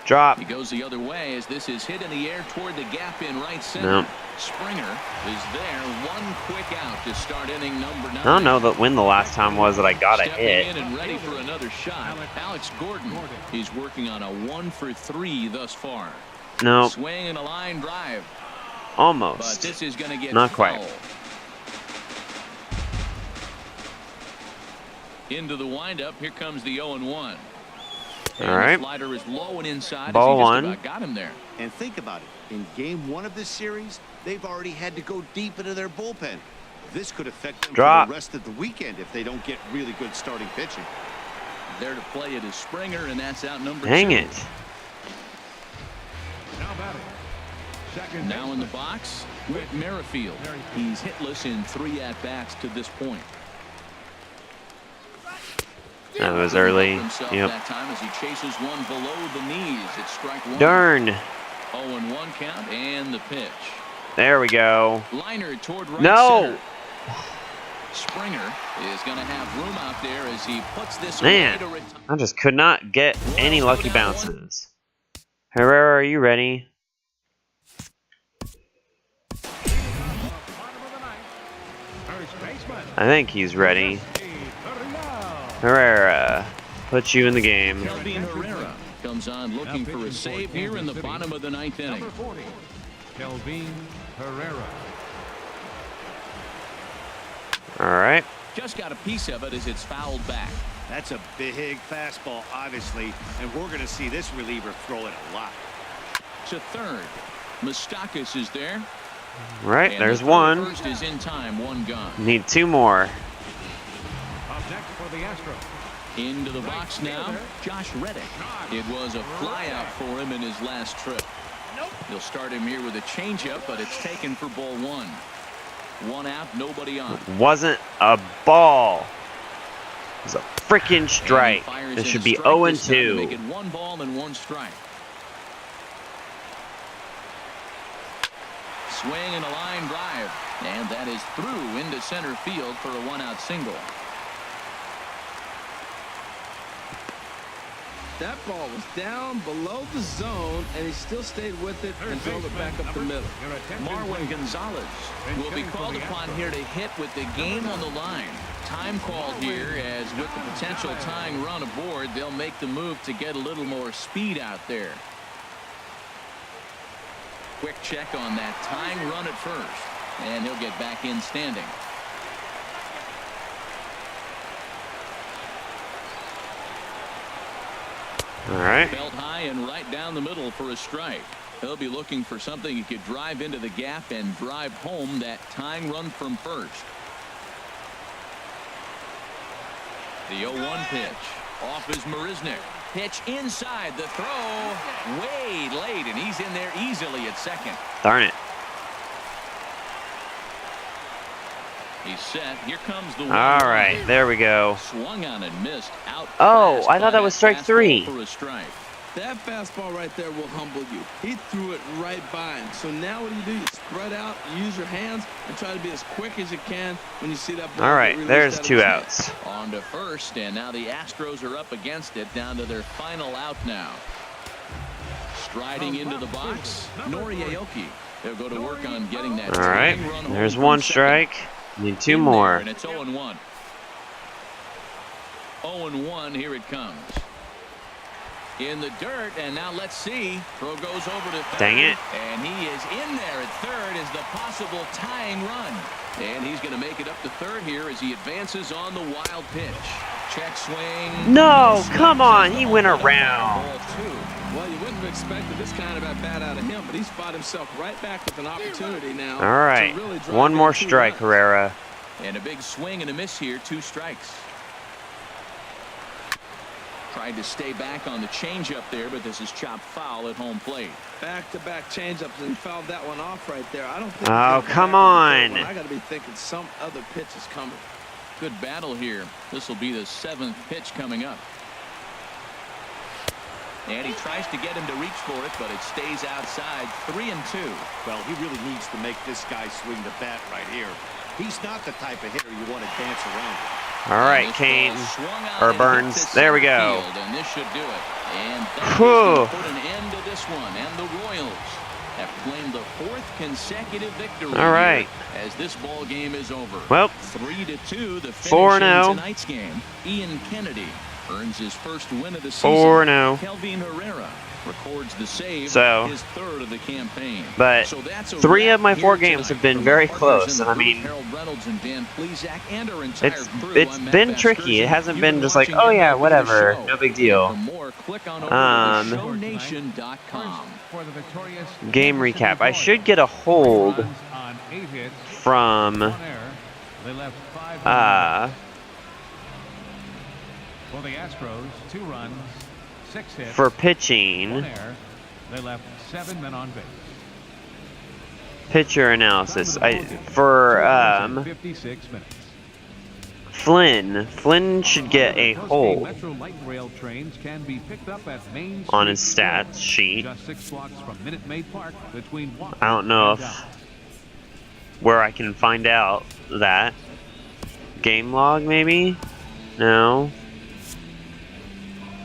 S1: Drop.
S2: He goes the other way as this is hit in the air toward the gap in right center.
S1: Nope.
S2: Springer is there. 1 quick out to start inning number 9.
S1: I don't know when the last time was that I got a
S2: Stepping
S1: hit.
S2: in and ready for another shot. Alex Gordon. He's working on a 1 for 3 thus far.
S1: No,
S2: Swing and a line drive. But
S1: almost.
S2: this is going to get
S1: Not quite.
S2: foul. Into the windup. Here comes the 0-1. And
S1: All right.
S2: the slider is low and inside.
S1: Ball
S2: as he just
S1: 1.
S2: about got him there.
S4: And think about it. In game 1 of this series, they've already had to go deep into their bullpen. This could affect them
S1: Drop.
S4: for the rest of the weekend if they don't get really good starting pitching.
S2: There to play it is Springer, and that's out number 2.
S1: Dang it.
S5: Now batting. Second
S2: Now in the box, Whit Merrifield. He's hitless in 3 at-bats to this point.
S1: That was early.
S2: Himself
S1: Yep.
S2: that time as he chases one below the knees. It's strike 1.
S1: Darn.
S2: 0-1 count and the pitch.
S1: There we go.
S2: Liner toward right
S1: No.
S2: center. Springer is going to have room out there as he puts this
S1: Man,
S2: away to retire.
S1: I just could not get any lucky bounces. Herrera, are you ready?
S5: First baseman.
S1: I think he's ready. Herrera, put you in the game.
S2: Kelvin Herrera comes on looking for a save here in the bottom of the 9th inning.
S5: Number 40, Kelvin Herrera.
S1: All right.
S2: Just got a piece of it as it's fouled back.
S4: That's a big fastball, obviously, and we're going to see this reliever throw it a lot.
S2: To third. Moustakas is there.
S1: All right,
S2: And
S1: there's
S2: the
S1: one.
S2: First is in time, 1 gone.
S1: Need 2 more.
S5: Up next for the Astros.
S2: Into the box now, Josh Reddick. It was a fly out for him in his last trip. They'll start him here with a changeup, but it's taken for ball 1. 1 out, nobody on.
S1: Wasn't a ball. It was a freaking strike.
S2: And he fires
S1: This
S2: in
S1: should
S2: a
S1: be
S2: strike this time to
S1: 0-2.
S2: make it 1 ball and 1 strike. swing and a line drive. And that is through into center field for a 1-out single.
S3: That ball was down below the zone, and he still stayed with it and drove it back up the middle.
S2: Marwin Gonzalez will be called upon here to hit with the game on the line. Time called here, as with the potential tying run aboard, they'll make the move to get a little more speed out there. Quick check on that tying run at first, and he'll get back in standing.
S1: All right.
S2: Felt high and right down the middle for a strike. He'll be looking for something he could drive into the gap and drive home that tying run from first. The 0-1 pitch. Off is Marisnik. Pitch inside. The throw way late, and he's in there easily at second.
S1: Darn it.
S2: He's set. Here comes the one.
S1: All right, there we go.
S2: Swung on and missed. Out.
S1: Oh, I thought that was strike 3.
S2: For a strike.
S3: That fastball right there will humble you. He threw it right by him. So now what do? You spread out, you use your hands, and try to be as quick as you can when you see that ball.
S1: All right, there's 2 outs.
S2: On to first, and now the Astros are up against it, down to their final out now. Striding into the box, Nori Aoki. They'll go to work on getting that.
S1: All right, there's 1 strike. Need 2 more.
S2: And it's 0-1. 0-1. Here it comes. In the dirt, and now let's see. Throw goes over to third.
S1: Dang it.
S2: And he is in there at third as the possible tying run. And he's going to make it up to third here as he advances on the wild pitch. Check swing.
S1: No, come on. He went around.
S3: Well, you wouldn't have expected this kind of at bat out of him, but he's fought himself right back with an opportunity now.
S1: All right,
S3: really
S1: 1 more strike, Herrera.
S2: And a big swing and a miss here, 2 strikes. Tried to stay back on the changeup there, but this is chopped foul at home plate.
S3: Back-to-back changeups, and fouled that one off right there. I don't think.
S1: Oh, come on!
S3: I got to be thinking some other pitch is coming.
S2: Good battle here. This will be the 7th pitch coming up. And he tries to get him to reach for it, but it stays outside. 3-2.
S4: Well, he really needs to make this guy swing the bat right here. He's not the type of hitter you want to dance around with.
S1: All right, Kane or Burns. There we go.
S2: And this should do it. And that is put an end to this one. And the Royals have claimed the 4th consecutive victory.
S1: All right.
S2: As this ball game is over.
S1: Well,
S2: 3-2. The finish
S1: 4-0.
S2: in tonight's game. Ian Kennedy earns his first win of the season.
S1: 4-0.
S2: Kelvin Herrera records the save,
S1: so,
S2: his 3rd of the campaign.
S1: But
S2: so that's
S1: 3 of my 4 games have been very close, and I mean, it's been tricky. It hasn't been just like, oh yeah, whatever, no big deal. Game recap. I should get a hold from
S5: For the Astros, 2 runs, 6 hits.
S1: For pitching.
S5: 1 error. They left 7 men on base.
S1: Pitcher analysis. For
S5: 56 minutes.
S1: Flynn. Flynn should get a hold
S5: Metro light rail trains can be picked up at Main
S1: on his stats sheet.
S5: Just 6 blocks from Minute Maid Park between Walker
S1: I don't know
S5: and
S1: if where I can find out that. Game log maybe? No.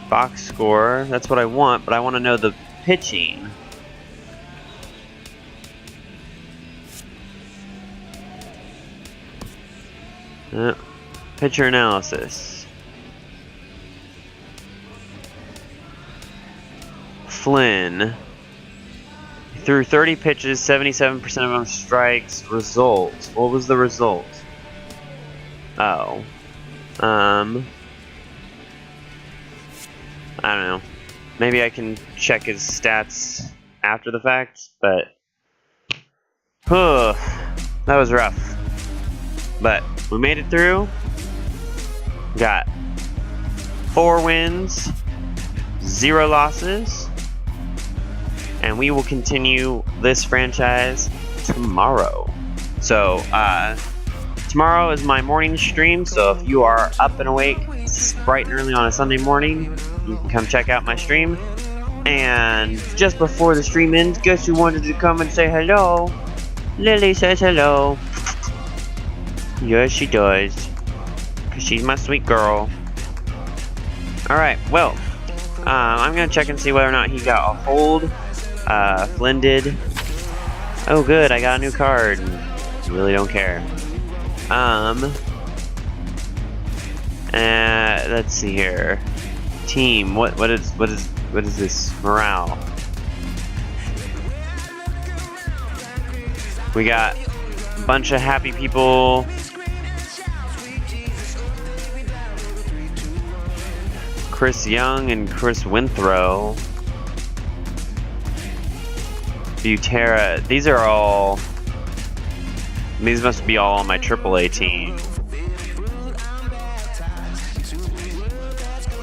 S1: Box score. That's what I want, but I want to know the pitching. Pitcher analysis. Flynn. He threw 30 pitches, 77% of them strikes. Results. What was the result? Oh. I don't know. Maybe I can check his stats after the fact, but that was rough. But we made it through. Got 4 wins, 0 losses, and we will continue this franchise tomorrow. So tomorrow is my morning stream, so if you are up and awake bright and early on a Sunday morning, you can come check out my stream. And just before the stream ends, guess who wanted to come and say hello? Lily says hello. Yes, she does. 'Cause she's my sweet girl. Alright, well, I'm gonna check and see whether or not he got a hold. Flynn did. Oh, good, I got a new card. Really don't care. Let's see here. Team, what is this? Morale. We got a bunch of happy people. Chris Young and Chris Winthrow. Butera. These must be all on my AAA team.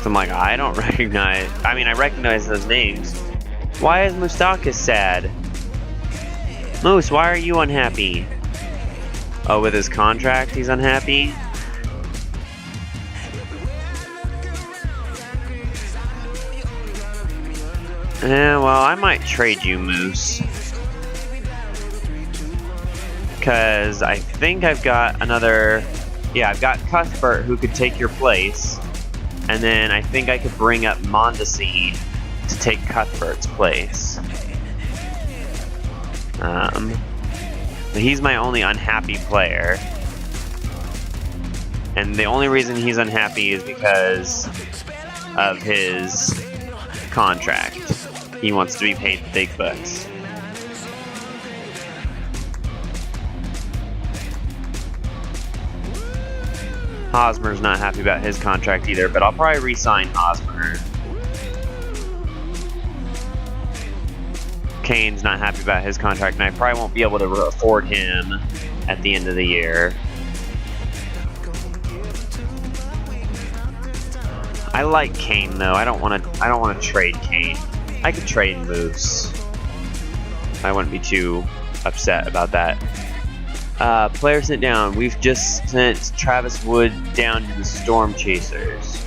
S1: So I'm like, I don't recognize. I mean, I recognize those names. Why is Moustakas sad? Moose, why are you unhappy? Oh, with his contract, he's unhappy? Well, I might trade you, Moose. Because I think I've got another... Yeah, I've got Cuthbert who could take your place. And then I think I could bring up Mondesi to take Cuthbert's place. But he's my only unhappy player. And the only reason he's unhappy is because of his contract. He wants to be paid the big bucks. Hosmer's not happy about his contract either, but I'll probably re-sign Hosmer. Kane's not happy about his contract, and I probably won't be able to afford him at the end of the year. I like Kane though. I don't want to trade Kane. I could trade Moose. I wouldn't be too upset about that. Player sent down. We've just sent Travis Wood down to the Storm Chasers.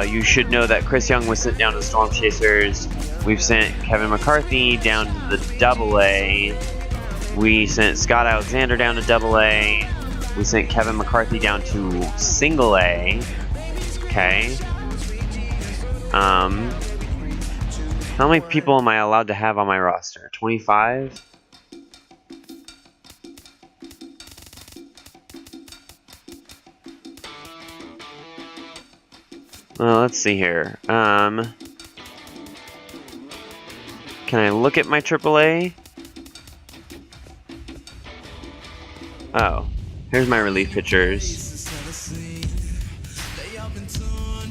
S1: You should know that Chris Young was sent down to the Storm Chasers. We've sent Kevin McCarthy down to the AA. We sent Scott Alexander down to AA. We sent Kevin McCarthy down to Single A. Okay. How many people am I allowed to have on my roster? 25? Well, let's see here. Can I look at my AAA? Oh, here's my relief pitchers.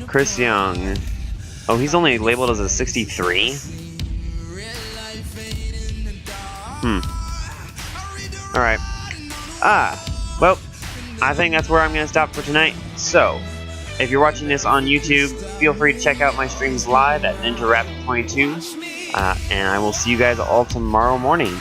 S1: Chris Young. Oh, he's only labeled as a 63? Alright. Well, I think that's where I'm going to stop for tonight. So, if you're watching this on YouTube, feel free to check out my streams live at NinjaRapid22. And I will see you guys all tomorrow morning.